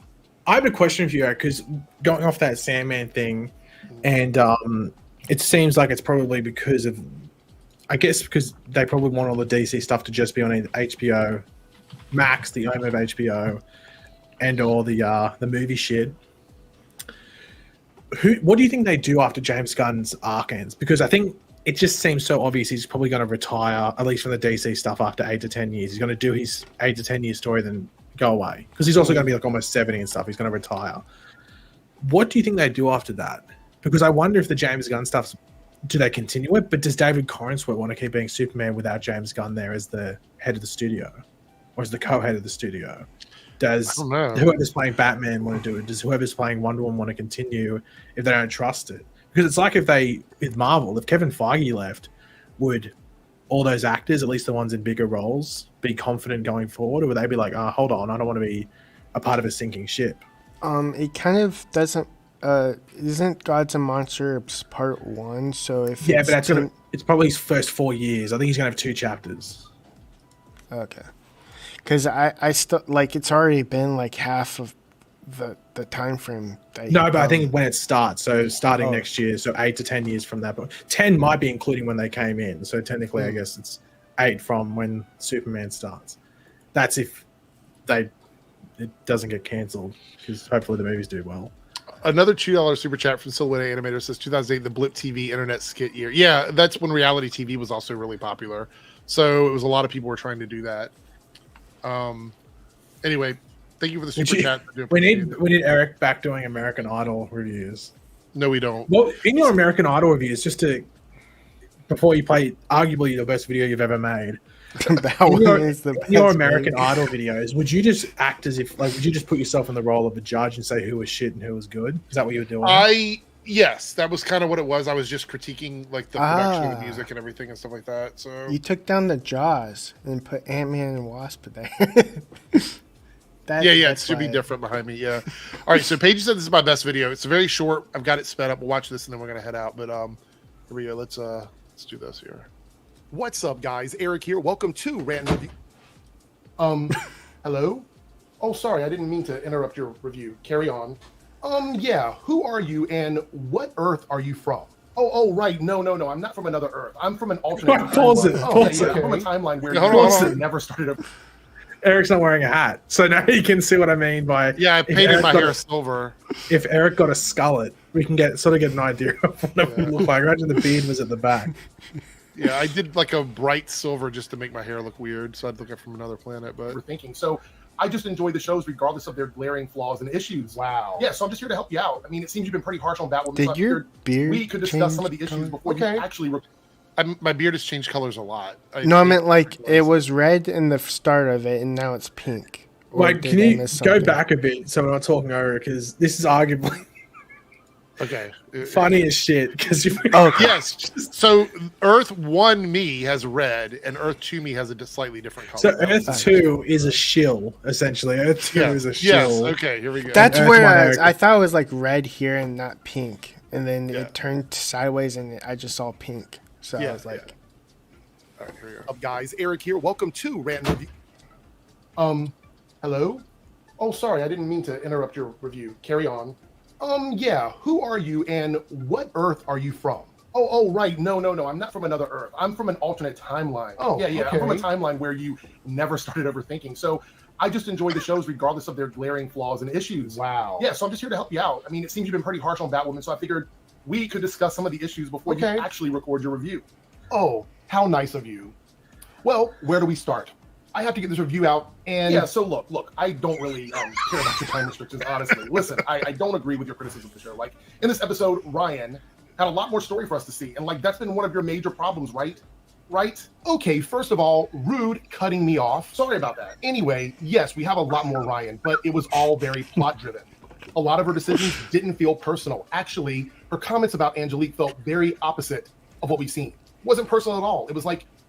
Speaker 2: I have a question for you, because going off that Sandman thing, and it seems like it's probably because of, I guess because they probably want all the DC stuff to just be on HBO Max, the home of HBO, and all the movie shit. What do you think they do after James Gunn's arc ends? Because I think it just seems so obvious he's probably going to retire, at least from the DC stuff, after 8 to 10 years. He's going to do his 8 to 10 year story, then go away, because he's also going to be like almost 70 and stuff. He's going to retire. What do you think they do after that? Because I wonder if the James Gunn stuff, do they continue it? But does David Corenswet want to keep being Superman without James Gunn there as the head of the studio, or as the co-head of the studio? Does
Speaker 1: I don't know.
Speaker 2: whoever's playing Batman want to do it? Does whoever's playing Wonder Woman want to continue if they don't trust it? Because it's like with Marvel, if Kevin Feige left, would all those actors, at least the ones in bigger roles, be confident going forward, or would they be like, hold on, I don't want to be a part of a sinking ship?
Speaker 3: It kind of doesn't. Isn't Gods and Monsters Part 1? So if
Speaker 2: Yeah, but it's probably his first 4 years. I think he's gonna have 2 chapters.
Speaker 3: Okay, because I still like it's already been like half of the time frame.
Speaker 2: No, but I think when it starts, so starting next year, so 8 to 10 years from that point. 10 might be including when they came in. So technically, I guess it's 8 from when Superman starts. That's if it doesn't get canceled because hopefully the movies do well.
Speaker 1: Another $2 super chat from Silhouette Animator says 2008, the Blip TV internet skit year. Yeah, that's when reality TV was also really popular. So it was a lot of people were trying to do that. Anyway, thank you for the super chat.
Speaker 2: We need Eric back doing American Idol reviews.
Speaker 1: No, we don't.
Speaker 2: Well, in your American Idol reviews, before you play arguably the best video you've ever made, your American Idol videos, would you just act as if, would you just put yourself in the role of a judge and say who was shit and who was good? Is that what you were doing?
Speaker 1: Yes, that was kind of what it was. I was just critiquing the production of the music and everything and stuff like that. So
Speaker 3: you took down the Jaws and put Ant-Man and Wasp there.
Speaker 1: It should be different behind me. Yeah. All right. So Paige said this is my best video. It's very short. I've got it sped up. We'll watch this and then we're gonna head out. But here we go. Let's do this here. What's up, guys? Eric here. Welcome to Random Review. Hello? Oh, sorry. I didn't mean to interrupt your review. Carry on. Yeah. Who are you and what Earth are you from? Oh, right. No. I'm not from another Earth. I'm from an alternate.
Speaker 2: Pause it.
Speaker 1: I'm from a timeline where you never started a.
Speaker 2: Eric's not wearing a hat, so now you can see what I mean by.
Speaker 1: Yeah, I painted my hair silver.
Speaker 2: If Eric got a skullet, we can get an idea of what it would look like. Imagine the beard was at the back.
Speaker 1: Yeah, I did like a bright silver just to make my hair look weird, so I'd look up from another planet. But we're thinking so. I just enjoy the shows regardless of their glaring flaws and issues. Wow. Yeah, so I'm just here to help you out. I mean, it seems you've been pretty harsh on Batwoman.
Speaker 3: Did your beard
Speaker 1: we could discuss some of the issues before you actually. My beard has changed colors a lot.
Speaker 3: I meant it was red in the start of it, and now it's pink.
Speaker 2: Can you go back a bit so we're not talking over? Because this is arguably funny as shit. Because
Speaker 1: yes. So Earth 1 me has red, and Earth 2 me has a slightly different color.
Speaker 2: So Earth 2 is a shill, essentially. Earth 2 is a shill.
Speaker 1: Yes. Okay. Here we go.
Speaker 3: That's where I thought it was red here and not pink, and then it turned sideways, and I just saw pink. So I was like,
Speaker 1: all right, here we go. Up, guys, Eric here. Welcome to Random Review. Hello? Oh, sorry, I didn't mean to interrupt your review. Carry on. Yeah, who are you and what Earth are you from? Oh, right. No, I'm not from another Earth. I'm from an alternate timeline. Oh, yeah. I'm from a timeline where you never started overthinking. So I just enjoy the shows regardless of their glaring flaws and issues. Wow. Yeah, so I'm just here to help you out. I mean, it seems you've been pretty harsh on Batwoman, so I figured we could discuss some of the issues before you actually record your review. Oh, how nice of you. Well, where do we start? I have to get this review out, and so look, I don't really care about your time restrictions, honestly. Listen, I don't agree with your criticism of the show. In this episode, Ryan had a lot more story for us to see, and that's been one of your major problems, right? Okay, first of all, rude cutting me off. Sorry about that. Anyway, yes, we have a lot more Ryan, but it was all very plot-driven. A lot of her decisions didn't feel personal. Actually, her comments about Angelique felt very opposite of what we've seen. It wasn't personal at all. It was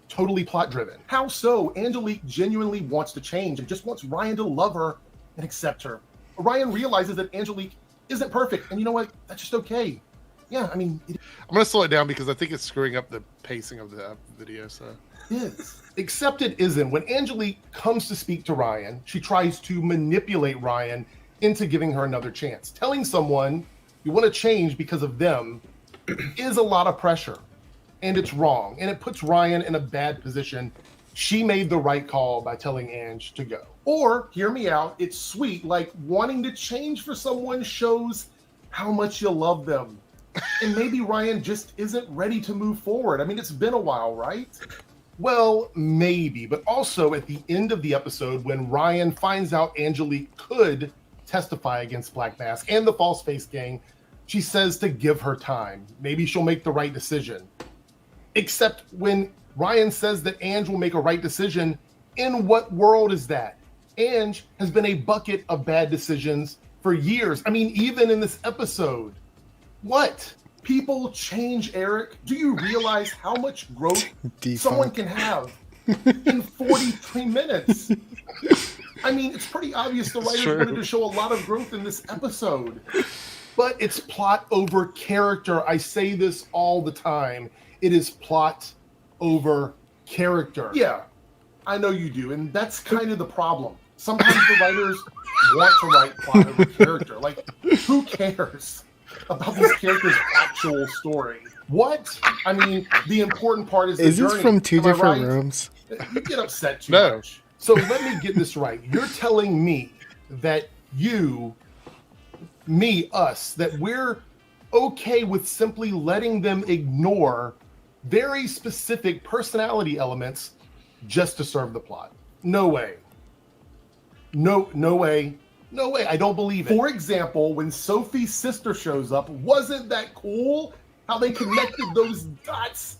Speaker 1: totally plot driven. How so? Angelique genuinely wants to change and just wants Ryan to love her and accept her. Ryan realizes that Angelique isn't perfect, and you know what? That's just okay. Yeah, I mean, I'm gonna slow it down because I think it's screwing up the pacing of the video. So it is. Except it isn't. When Angelique comes to speak to Ryan, she tries to manipulate Ryan into giving her another chance. Telling someone you want to change because of them is a lot of pressure, and it's wrong, and it puts Ryan in a bad position. She made the right call by telling Ange to go. Or, hear me out, it's sweet, wanting to change for someone shows how much you love them. And maybe Ryan just isn't ready to move forward. I mean, it's been a while, right? Well, maybe, but also at the end of the episode, when Ryan finds out Angelique could testify against Black Mask and the False Face Gang, she says to give her time. Maybe she'll make the right decision. Except when Ryan says that Ange will make a right decision, in what world is that? Ange has been a bucket of bad decisions for years. I mean, even in this episode. What? People change, Eric. Do you realize how much growth someone can have in 43 minutes? I mean, it's pretty obvious the writers wanted to show a lot of growth in this episode. But it's plot over character. I say this all the time. It is plot over character. Yeah, I know you do. And that's kind of the problem. Sometimes the writers want to write plot over character. Who cares about these characters' actual story? What? I mean, the important part is the journey.
Speaker 3: Is this from two different rooms?
Speaker 1: You get upset too much.
Speaker 8: So let me get this right. You're telling me that that we're okay with simply letting them ignore very specific personality elements just to serve the plot. No way. No way. No way. I don't believe it. For example, when Sophie's sister shows up, wasn't that cool? How they connected those dots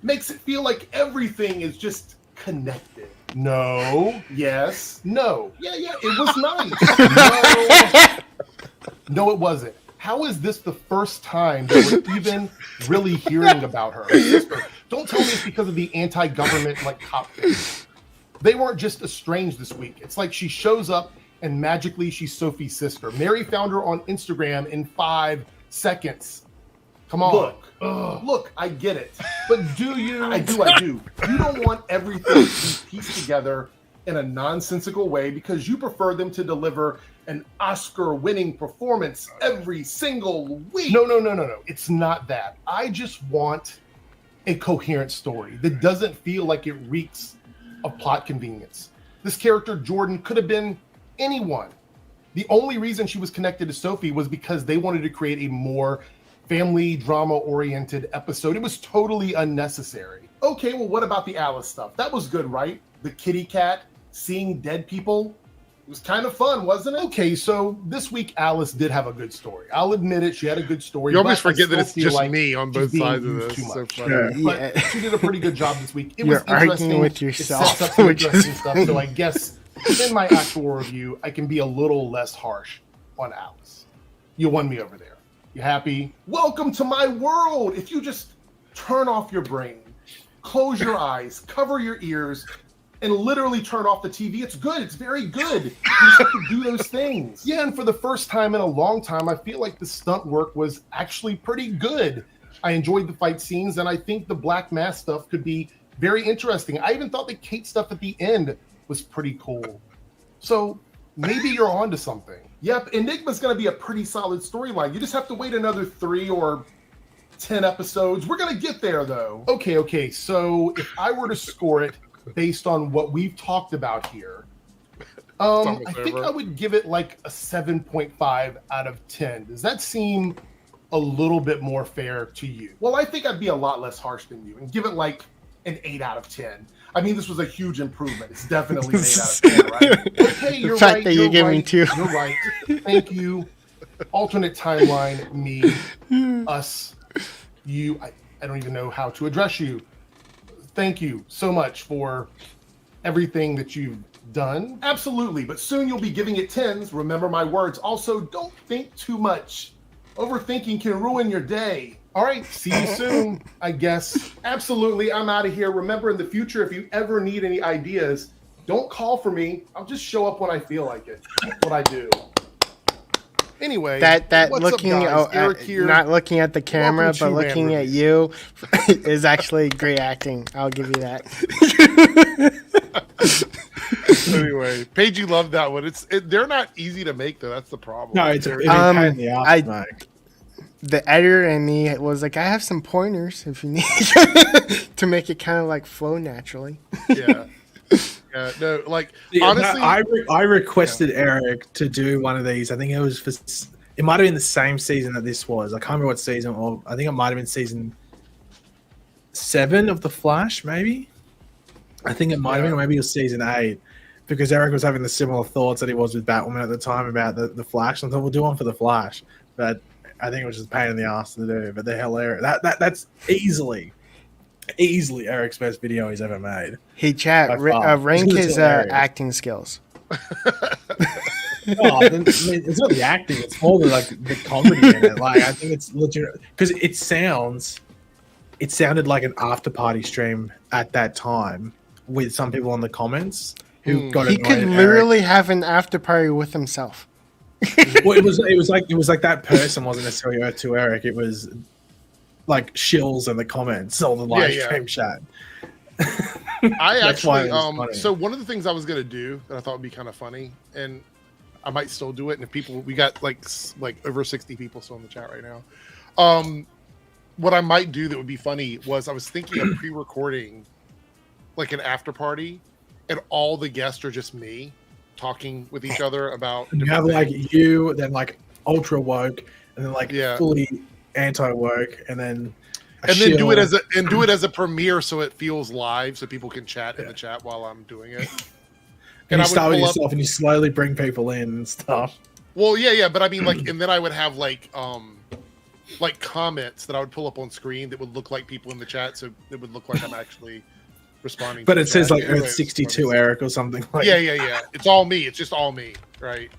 Speaker 8: makes it feel like everything is just connected. No. Yes. No. Yeah. It was nice. No, it wasn't. How is this the first time that we're even really hearing about her sister? Don't tell me it's because of the anti-government like cop thing. They weren't just estranged this week. It's like she shows up and magically she's Sophie's sister. Mary found her on Instagram in 5 seconds. Come on. Look, I get it. But do you? I do. You don't want everything to be pieced together in a nonsensical way because you prefer them to deliver an Oscar-winning performance every single week. No. It's not that. I just want a coherent story that doesn't feel like it reeks of plot convenience. This character, Jordan, could have been anyone. The only reason she was connected to Sophie was because they wanted to create a more family drama-oriented episode. It was totally unnecessary. Okay, well, what about the Alice stuff? That was good, right? The kitty cat seeing dead people. It was kind of fun, wasn't it? Okay, so this week Alice did have a good story. I'll admit it. She had a good story.
Speaker 1: You always
Speaker 8: but I
Speaker 1: forget that
Speaker 8: still
Speaker 1: it's
Speaker 8: feel
Speaker 1: just
Speaker 8: like
Speaker 1: me on both
Speaker 8: she's
Speaker 1: sides
Speaker 8: being
Speaker 1: of
Speaker 8: used
Speaker 1: this.
Speaker 8: too
Speaker 1: So
Speaker 8: much.
Speaker 1: funny.
Speaker 8: But she did a pretty good job this week. It
Speaker 3: You're
Speaker 8: was interesting.
Speaker 3: arguing with
Speaker 8: It
Speaker 3: yourself,
Speaker 8: sets up some
Speaker 3: which is
Speaker 8: interesting stuff. So I guess in my actual review, I can be a little less harsh on Alice. You won me over there. You happy? Welcome to my world. If you just turn off your brain, close your eyes, cover your ears, and literally turn off the TV, it's good. It's very good. You just have to do those things. Yeah, and for the first time in a long time, I feel like the stunt work was actually pretty good. I enjoyed the fight scenes, and I think the Black Mask stuff could be very interesting. I even thought the Kate stuff at the end was pretty cool. So maybe you're onto something. Yep, Enigma's going to be a pretty solid storyline. You just have to wait another 3 or 10 episodes. We're going to get there, though. Okay. So if I were to score it based on what we've talked about here, I think I would give it like a 7.5 out of 10. Does that seem a little bit more fair to you? Well, I think I'd be a lot less harsh than you and give it like an 8 out of 10. I mean, this was a huge improvement. It's definitely an 8 out of 10, right? Okay, you're
Speaker 3: fact
Speaker 8: right.
Speaker 3: that you're giving 2.
Speaker 8: You're right. Thank you. Alternate timeline, me, us, you. I don't even know how to address you. Thank you so much for everything that you've done. Absolutely, but soon you'll be giving it 10s. Remember my words. Also, don't think too much. Overthinking can ruin your day. All right, see you soon, I guess. Absolutely, I'm out of here. Remember, in the future, if you ever need any ideas, don't call for me. I'll just show up when I feel like it. That's what I do. Anyway,
Speaker 3: That
Speaker 8: what's
Speaker 3: looking
Speaker 8: up, guys? Eric here.
Speaker 3: not looking at the camera,
Speaker 8: Welcome
Speaker 3: but
Speaker 8: to
Speaker 3: looking
Speaker 8: Man
Speaker 3: at
Speaker 8: Review.
Speaker 3: you is actually great acting. I'll give you that.
Speaker 1: Anyway, Paige, you love that one. They're not easy to make though. That's the problem.
Speaker 2: No, it's a
Speaker 1: They're-
Speaker 2: pain in the ass,
Speaker 3: I-
Speaker 2: mate.
Speaker 3: The editor and me was like, I have some pointers if you need to make it kind of like flow naturally.
Speaker 1: yeah. No, like
Speaker 2: Yeah,
Speaker 1: honestly,
Speaker 2: I requested Eric to do one of these. I think it was it might have been the same season that this was. I can't remember what season, or I think it might have been season 7 of The Flash, maybe. I think it might have been, or maybe it was season 8, because Eric was having the similar thoughts that he was with Batwoman at the time about the Flash. And I thought we'll do one for the Flash, but I think it was just a pain in the ass to do. But they're hilarious. That's easily Eric's best video he's ever made.
Speaker 3: Hey, chat,
Speaker 2: By far.
Speaker 3: rank
Speaker 2: It's
Speaker 3: his
Speaker 2: hilarious.
Speaker 3: acting skills.
Speaker 2: No, I mean, it's not the acting; it's more the comedy in it. Like, I think it's legit because it sounded like an after party stream at that time with some people in the comments who got
Speaker 3: He
Speaker 2: annoyed
Speaker 3: could
Speaker 2: at Eric.
Speaker 3: literally have an after party with himself.
Speaker 2: Well, it was like that person wasn't necessarily Earth to Eric. It was like shills in the comments on the live stream chat.
Speaker 1: I
Speaker 2: That's why
Speaker 1: actually
Speaker 2: it was funny.
Speaker 1: so one of the things I was gonna do that I thought would be kind of funny, and I might still do it. And if people, we got like over 60 people still in the chat right now. What I might do that would be funny was I was thinking of pre-recording like an after party and all the guests are just me talking with each other about.
Speaker 2: And you have
Speaker 1: different
Speaker 2: like
Speaker 1: things.
Speaker 2: you, then like ultra woke, and then like
Speaker 1: Yeah.
Speaker 2: fully anti woke, and then
Speaker 1: and then do it as a premiere so it feels live, so people can chat in the chat while I'm doing it.
Speaker 2: and
Speaker 1: I
Speaker 2: you
Speaker 1: would
Speaker 2: start with
Speaker 1: pull up-
Speaker 2: yourself, and you slowly bring people in and stuff.
Speaker 1: Well, yeah, but I mean, like, and then I would have like comments that I would pull up on screen that would look like people in the chat, so it would look like I'm actually responding.
Speaker 2: But
Speaker 1: to
Speaker 2: it
Speaker 1: the
Speaker 2: says
Speaker 1: chat.
Speaker 2: like Earth
Speaker 1: Anyways,
Speaker 2: 62 Eric or something like.
Speaker 1: yeah. It's all me. It's just all me, right?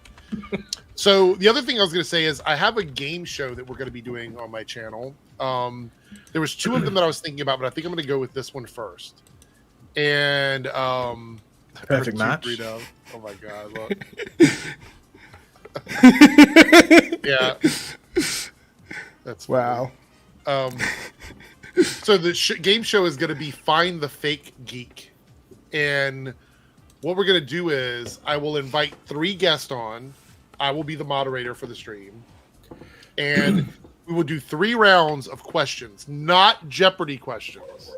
Speaker 1: So the other thing I was going to say is I have a game show that we're going to be doing on my channel. There was two of them that I was thinking about, but I think I'm going to go with this one first. And
Speaker 2: Perfect match.
Speaker 1: Burrito. Oh my god! Look. Yeah, that's
Speaker 3: Wow.
Speaker 1: So the game show is going to be Find the Fake Geek, and what we're going to do is I will invite 3 guests on. I will be the moderator for the stream, and we will do 3 rounds of questions, not Jeopardy questions.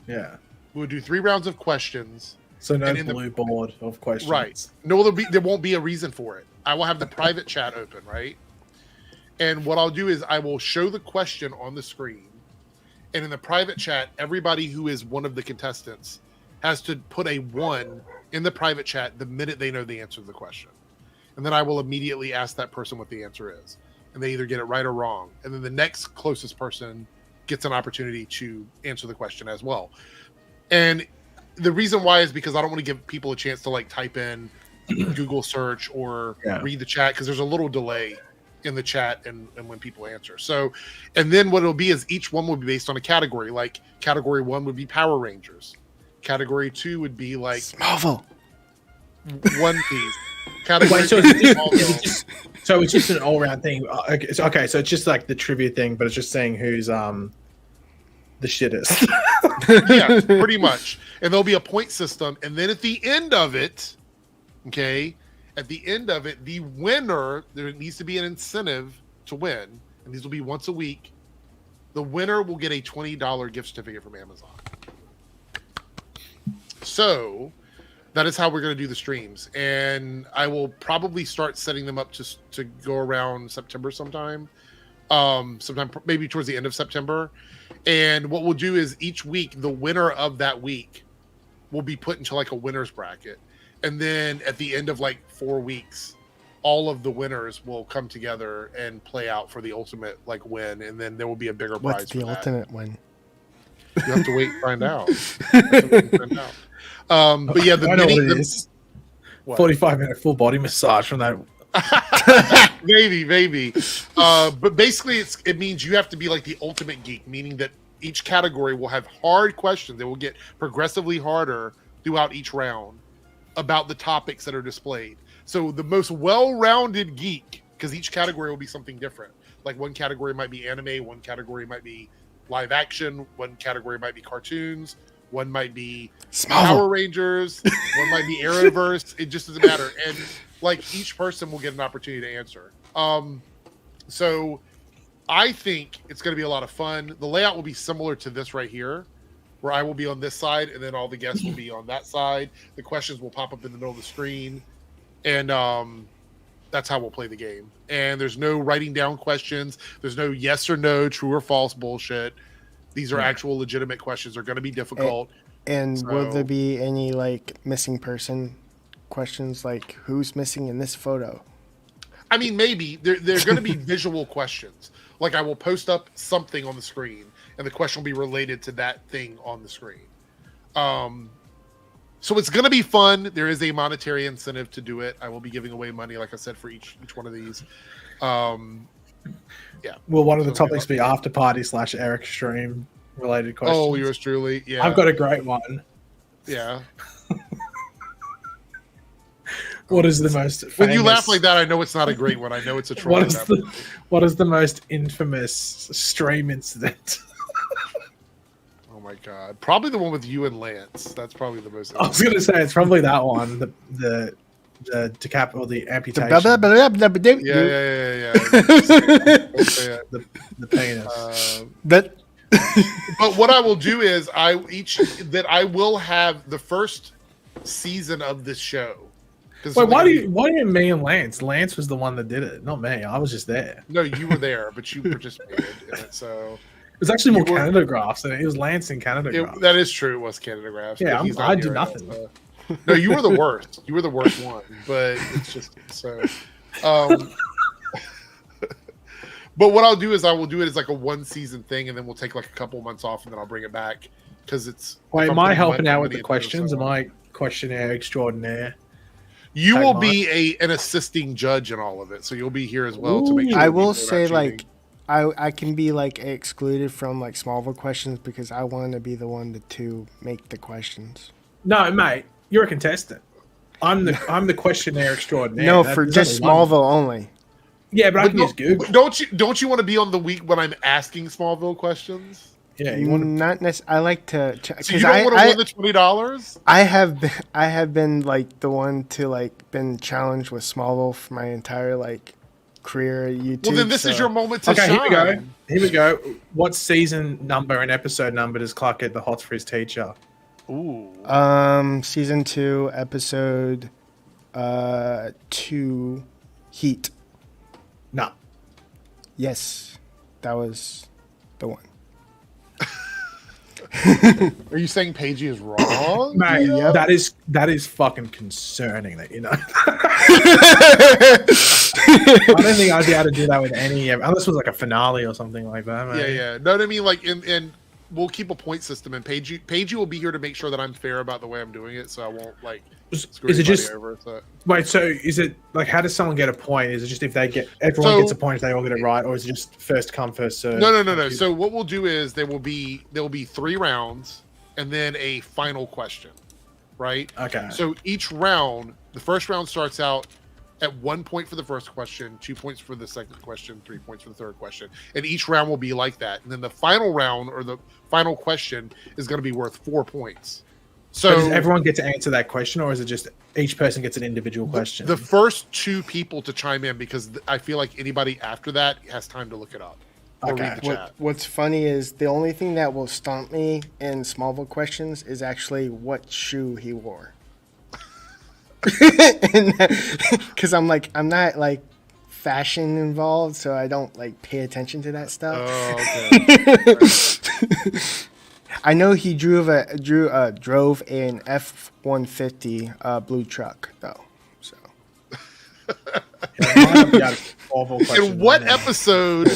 Speaker 2: Yeah.
Speaker 1: We will do 3 rounds of questions.
Speaker 2: So no
Speaker 1: And in the-
Speaker 2: blue board of questions.
Speaker 1: Right. No, there won't be a reason for it. I will have the private chat open, right? And what I'll do is I will show the question on the screen. And in the private chat, everybody who is one of the contestants has to put a 1 in the private chat the minute they know the answer to the question. And then I will immediately ask that person what the answer is. And they either get it right or wrong. And then the next closest person gets an opportunity to answer the question as well. And the reason why is because I don't want to give people a chance to like type in Google search or read the chat, because there's a little delay in the chat and when people answer. So, and then what it'll be is each one will be based on a category. Like category 1 would be Power Rangers. Category 2 would be like
Speaker 3: Smallville.
Speaker 1: One Piece. Category
Speaker 2: Wait, so
Speaker 1: 3
Speaker 2: it's just an all-round thing. Okay, so it's just like the trivia thing, but it's just saying who's the shittest.
Speaker 1: Yeah, pretty much. And there'll be a point system, and then at the end of it, okay, the winner, there needs to be an incentive to win, and these will be once a week. The winner will get a $20 gift certificate from Amazon. So that is how we're going to do the streams, and I will probably start setting them up to go around September sometime maybe towards the end of September. And what we'll do is each week, the winner of that week will be put into like a winner's bracket. And then at the end of like 4 weeks, all of the winners will come together and play out for the ultimate like win. And then there will be a bigger prize.
Speaker 3: What's the ultimate win?
Speaker 1: You have to wait and find out. But yeah,
Speaker 2: I know what it is. 45-minute full body massage from that.
Speaker 1: maybe. But basically, it means you have to be like the ultimate geek, meaning that each category will have hard questions. They will get progressively harder throughout each round about the topics that are displayed. So the most well-rounded geek, because each category will be something different. Like one category might be anime, one category might be live action, one category might be cartoons, one might be Power Rangers, one might be Arrowverse. It just doesn't matter. And like each person will get an opportunity to answer. So I think it's going to be a lot of fun. The layout will be similar to this right here, where I will be on this side and then all the guests will be on that side. The questions will pop up in the middle of the screen. And that's how we'll play the game. And there's no writing down questions. There's no yes or no, true or false bullshit. These are actual legitimate questions. They're going to be difficult.
Speaker 3: And will there be any like missing person questions, like who's missing in this photo?
Speaker 1: I mean, maybe they're going to be visual questions. Like I will post up something on the screen, and the question will be related to that thing on the screen. So it's going to be fun. There is a monetary incentive to do it. I will be giving away money, like I said, for each one of these. Yeah.
Speaker 2: Will one of the topics be after party / Eric stream related questions?
Speaker 1: Oh, yours truly. Yeah.
Speaker 2: I've got a great one.
Speaker 1: Yeah.
Speaker 2: What is the most famous...
Speaker 1: When you laugh like that, I know it's not a great one. I know it's a troll.
Speaker 2: What is the most infamous stream incident?
Speaker 1: Oh my god! Probably the one with you and Lance. That's probably the most.
Speaker 2: I was going to say it's probably that one. The decap or the amputation.
Speaker 1: Yeah.
Speaker 2: The penis.
Speaker 1: But what I will do is I will have the first season of this show.
Speaker 2: Wait, why do you me and Lance? Lance was the one that did it, not me. I was just there.
Speaker 1: No, you were there, but you participated in it. So
Speaker 2: it was actually more Canada graphs than it was Lance in Canada graphs.
Speaker 1: That is true. It was Canada graphs.
Speaker 2: Yeah, I did nothing.
Speaker 1: No, you were the worst. You were the worst one. But it's just so. But what I'll do is I will do it as like a 1-season thing, and then we'll take like a couple months off, and then I'll bring it back because it's.
Speaker 2: Wait, am I helping out with the questions? Am I questionnaire extraordinaire?
Speaker 1: You will be an assisting judge in all of it, so you'll be here as well to make sure.
Speaker 3: I will say, like, I can be like excluded from like Smallville questions because I want to be the one to make the questions.
Speaker 2: No, mate, you're a contestant. I'm the questionnaire extraordinaire.
Speaker 3: No, for just Smallville only.
Speaker 2: Yeah, but I can use Google.
Speaker 1: Don't you want to be on the week when I'm asking Smallville questions?
Speaker 2: Yeah, you want
Speaker 3: not necessarily. I like to.
Speaker 1: So you don't want to win the $20?
Speaker 3: I have been like the one to like been challenged with Smallville for my entire like career at YouTube.
Speaker 1: Well, then this is your moment to shine.
Speaker 2: Here we go. What season number and episode number does Clark get the hots for his teacher?
Speaker 3: Ooh. Season 2, episode 2, Heat.
Speaker 2: No.
Speaker 3: Yes, that was the one.
Speaker 1: Are you saying Paigey is wrong?
Speaker 2: Mate, that is fucking concerning that you know. I don't think I'd be able to do that with any, unless it was like a finale or something like that. Mate.
Speaker 1: Yeah. No, I mean, like, and we'll keep a point system, and Paigey will be here to make sure that I'm fair about the way I'm doing it, so I won't like.
Speaker 2: Is it just
Speaker 1: over, so.
Speaker 2: Wait? So is it like how does someone get a point? Is it just if everyone gets a point if they all get it right, or is it just first come first serve?
Speaker 1: No. So what we'll do is there will be 3 rounds and then a final question, right?
Speaker 2: Okay.
Speaker 1: So each round, the first round starts out at 1 point for the first question, 2 points for the second question, 3 points for the third question, and each round will be like that. And then the final round or the final question is going to be worth 4 points. So
Speaker 2: does everyone get to answer that question, or is it just each person gets an individual question?
Speaker 1: The first 2 people to chime in, because I feel like anybody after that has time to look it up or read the chat.
Speaker 3: What's funny is the only thing that will stomp me in Smallville questions is actually what shoe he wore. Because I'm not like fashion involved, so I don't like pay attention to that stuff.
Speaker 1: Oh, okay.
Speaker 3: I know he drove an F-150 blue truck though. So.
Speaker 1: In what episode?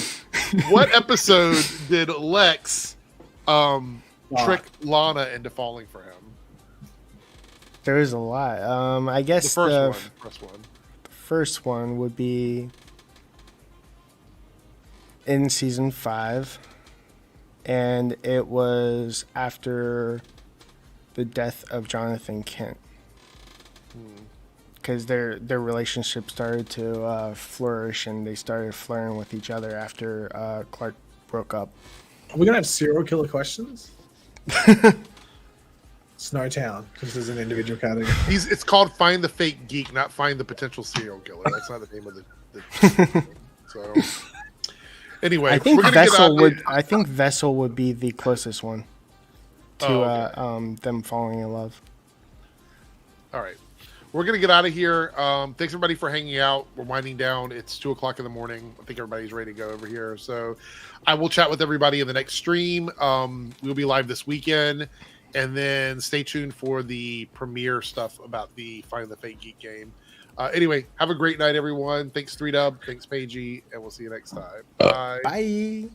Speaker 1: What episode did Lex trick Lana into falling for him?
Speaker 3: There is a lot. I guess
Speaker 1: the
Speaker 3: first one would be in season 5. And it was after the death of Jonathan Kent, because their relationship started to flourish, and they started flirting with each other after Clark broke up.
Speaker 2: Are we gonna have serial killer questions? Snowtown, because there's an individual category.
Speaker 1: It's called Find the Fake Geek, not Find the Potential Serial Killer. That's not the name of the so. Anyway,
Speaker 3: I think Vessel would be the closest one to them falling in love.
Speaker 1: All right, we're gonna get out of here. Thanks everybody for hanging out. We're winding down. It's 2:00 in the morning. I think everybody's ready to go over here. So I will chat with everybody in the next stream. We'll be live this weekend, and then stay tuned for the premiere stuff about the Find the Fake Geek game. Anyway, have a great night, everyone. Thanks, 3Dub. Thanks, Paigey. And we'll see you next time. Bye.
Speaker 3: Bye.